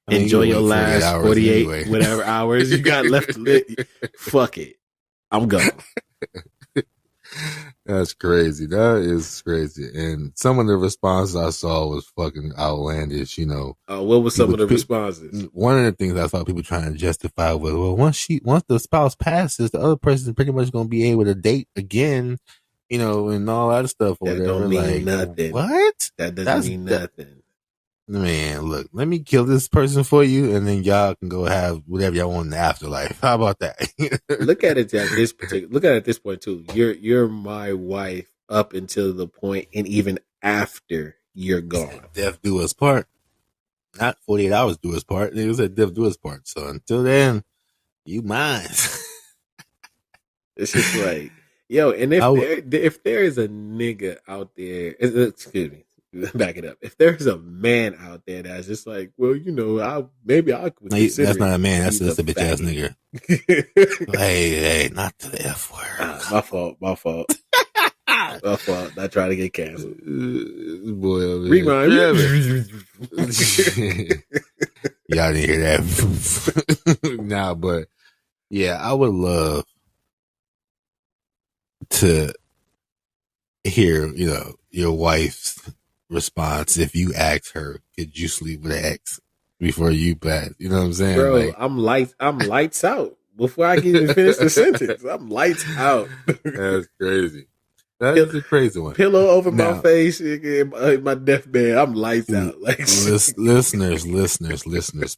Enjoy your last 48 anyway. Whatever hours you got left to live. Fuck it. I'm gone. That's crazy. That is crazy. And some of the responses I saw was fucking outlandish, you know. What was some of the responses? One of the things I saw people trying to justify was, well, once the spouse passes, the other person is pretty much going to be able to date again, you know, and all that stuff. Or that whatever. Don't mean nothing. What? That doesn't mean nothing. Man, look, let me kill this person for you, and then y'all can go have whatever y'all want in the afterlife. How about that? Look at it at this point too. You're my wife up until the point, and even after you're gone. Death do us part. Not 48 hours do us part. It was a death do us part. So until then, you mine. It's just like, yo, and if there is a nigga out there, excuse me. Back it up. If there's a man out there that's just like, well, you know, I could. That's not a man. That's just a bitch ass nigga. Hey, not to the F word. My fault. My fault. Not trying to get canceled. Boy, rewind. Y'all didn't hear that. Nah, but yeah, I would love to hear, you know, your wife's response if you ask her, could you sleep with an ex before you pass? You know what I'm saying? Bro, like, I'm lights out before I can even finish the sentence. I'm lights out. That's crazy. That is a crazy one. Pillow over my face in my deathbed. I'm lights out. Like listeners,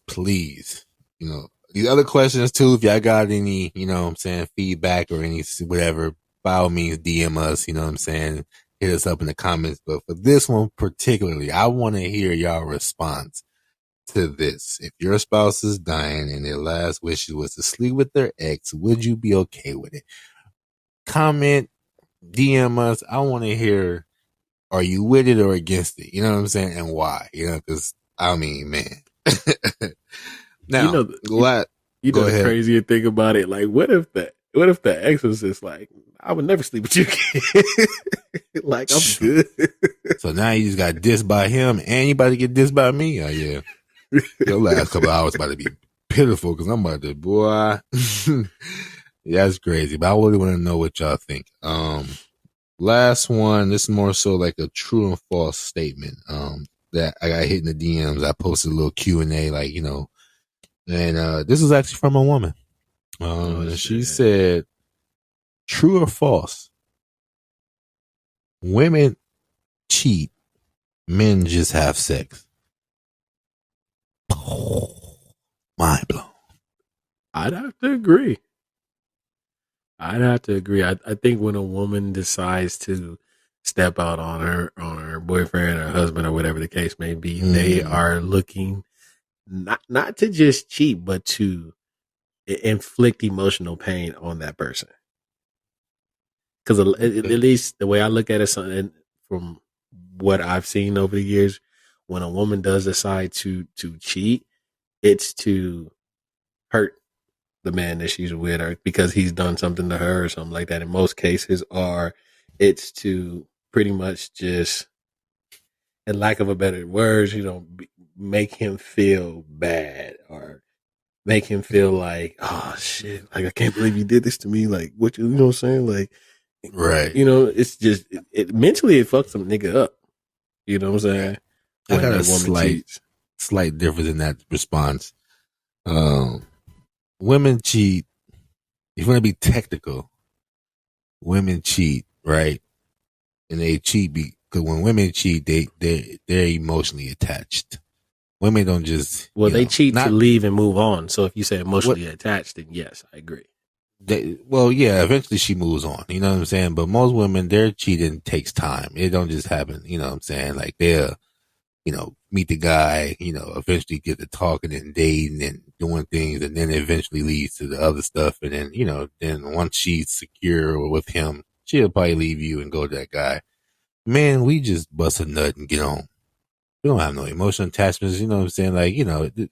please. You know, these other questions too, if y'all got any, you know what I'm saying, feedback or any whatever, by all means DM us, you know what I'm saying? Hit us up in the comments. But for this one particularly, I want to hear y'all response to this. If your spouse is dying and their last wish was to sleep with their ex, would you be okay with it? Comment, DM us. I want to hear, are you with it or against it? You know what I'm saying? And why? You know, because, I mean, man. Now, you know the crazier thing about it? Like, what if the ex was just like, I would never sleep with you again. Like, I'm good. So now you just got dissed by him and you about to get dissed by me? Oh, yeah. Your last couple of hours about to be pitiful because I'm about to, boy. Yeah, that's crazy. But I really want to know what y'all think. Last one, this is more so like a true and false statement. That I got hit in the DMs. I posted a little Q&A, like, you know, and this is actually from a woman. She said, true or false? Women cheat, men just have sex. Mind blown. I'd have to agree. I think when a woman decides to step out on her boyfriend or husband or whatever the case may be, they are looking not to just cheat, but to inflict emotional pain on that person. Because at least the way I look at it, from what I've seen over the years, when a woman does decide to cheat, it's to hurt the man that she's with, or because he's done something to her or something like that. In most cases, or it's to pretty much just, in lack of a better words, make him feel bad, or make him feel like, oh shit, like I can't believe you did this to me. Like, what you know what I'm saying? Like, right. It's just mentally it fucks some nigga up. You know what I'm saying? I got a slight difference in that response. Women cheat. If you want to be technical, women cheat, right? And they cheat because when women cheat, they're emotionally attached. Women don't just they cheat to leave and move on. So if you say emotionally attached, then yes, I agree. Eventually she moves on. You know what I'm saying? But most women, their cheating takes time. It don't just happen. You know what I'm saying? Like they'll, meet the guy, eventually get to talking and dating and doing things, and then it eventually leads to the other stuff. And then, then once she's secure with him, she'll probably leave you and go to that guy. Man, we just bust a nut and get on. We don't have no emotional attachments. You know what I'm saying? Like,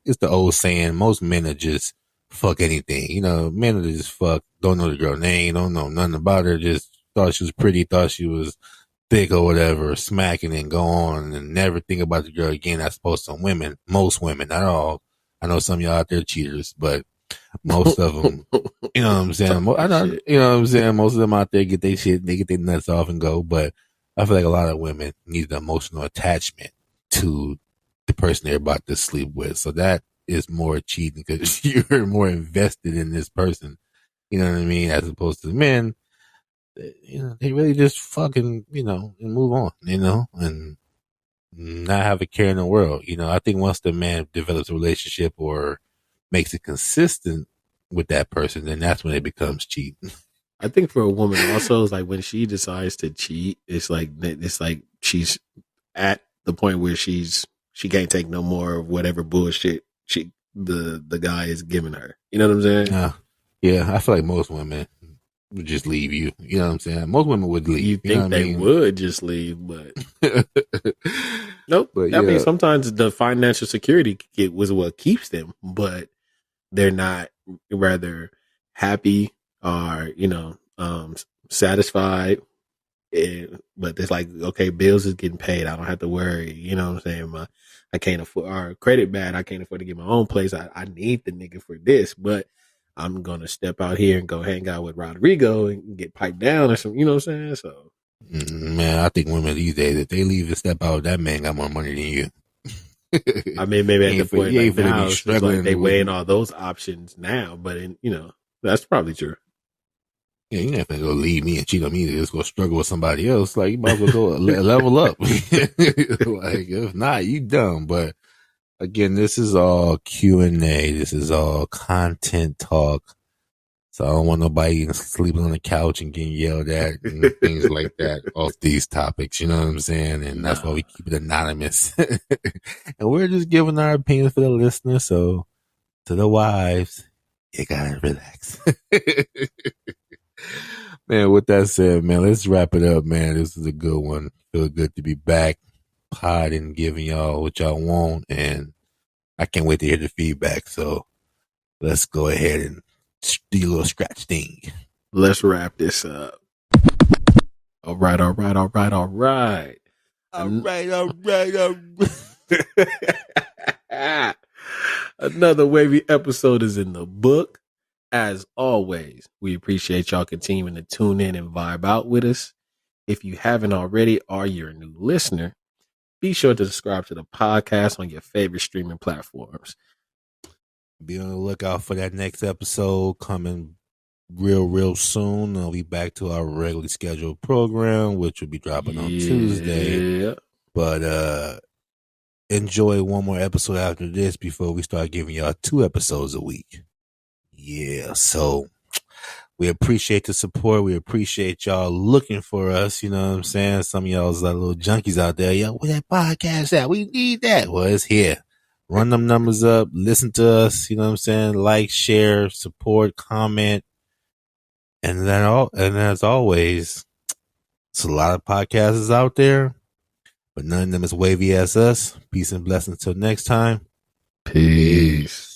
it's the old saying, most men are just fuck anything. Men are just fuck, don't know the girl name, don't know nothing about her, just thought she was pretty, thought she was thick or whatever, smacking and go on and never think about the girl again. I suppose most women, not all. I know some of y'all out there cheaters, but most of them, you know what I'm saying? Most of them out there get their shit, they get their nuts off and go, but I feel like a lot of women need the emotional attachment to the person they're about to sleep with. So that is more cheating because you're more invested in this person. You know what I mean? As opposed to men, they really just fucking, and move on, and not have a care in the world. I think once the man develops a relationship or makes it consistent with that person, then that's when it becomes cheating. I think for a woman also, it's like when she decides to cheat, it's like she's at the point where she can't take no more of whatever bullshit the guy is giving her. You know what I'm saying? Yeah, I feel like most women would just leave you. You know what I'm saying? Most women would leave. You think they would just leave, but nope. But I mean, sometimes the financial security was what keeps them, but they're not rather happy or satisfied. But it's like, okay, bills is getting paid. I don't have to worry. You know what I'm saying? I can't afford, or credit bad. I can't afford to get my own place. I need the nigga for this, but I'm going to step out here and go hang out with Rodrigo and get piped down or something. You know what I'm saying? So, man, I think women these days, if they leave and step out, that man got more money than you. I mean, maybe at the point like now, it's like they weighing all those options now, but that's probably true. Yeah, you're not gonna go leave me and cheat on me to just go struggle with somebody else. Like, you might as well go level up. Like, if not, you dumb. But again, this is all Q&A. This is all content talk. So I don't want nobody sleeping on the couch and getting yelled at and things like that off these topics. You know what I'm saying? And that's why we keep it anonymous. And we're just giving our opinions for the listeners. So to the wives, you gotta relax. Man, with that said, man, let's wrap it up, man. This is a good one. Feel good to be back, podding, giving y'all what y'all want, and I can't wait to hear the feedback. So let's go ahead and do a little scratch thing. Let's wrap this up. All right. Another Wavy episode is in the book. As always, we appreciate y'all continuing to tune in and vibe out with us. If you haven't already or you're a new listener, be sure to subscribe to the podcast on your favorite streaming platforms. Be on the lookout for that next episode coming real soon. I'll be back to our regularly scheduled program, which will be dropping on Tuesday. But enjoy one more episode after this before we start giving y'all 2 episodes a week. Yeah, so we appreciate the support. We appreciate y'all looking for us. You know what I'm saying? Some of y'all's like little junkies out there. Yo, where that podcast at? We need that. Well, it's here. Run them numbers up. Listen to us. You know what I'm saying? Like, share, support, comment. And as always, it's a lot of podcasts out there, but none of them as wavy as us. Peace and blessings till next time. Peace.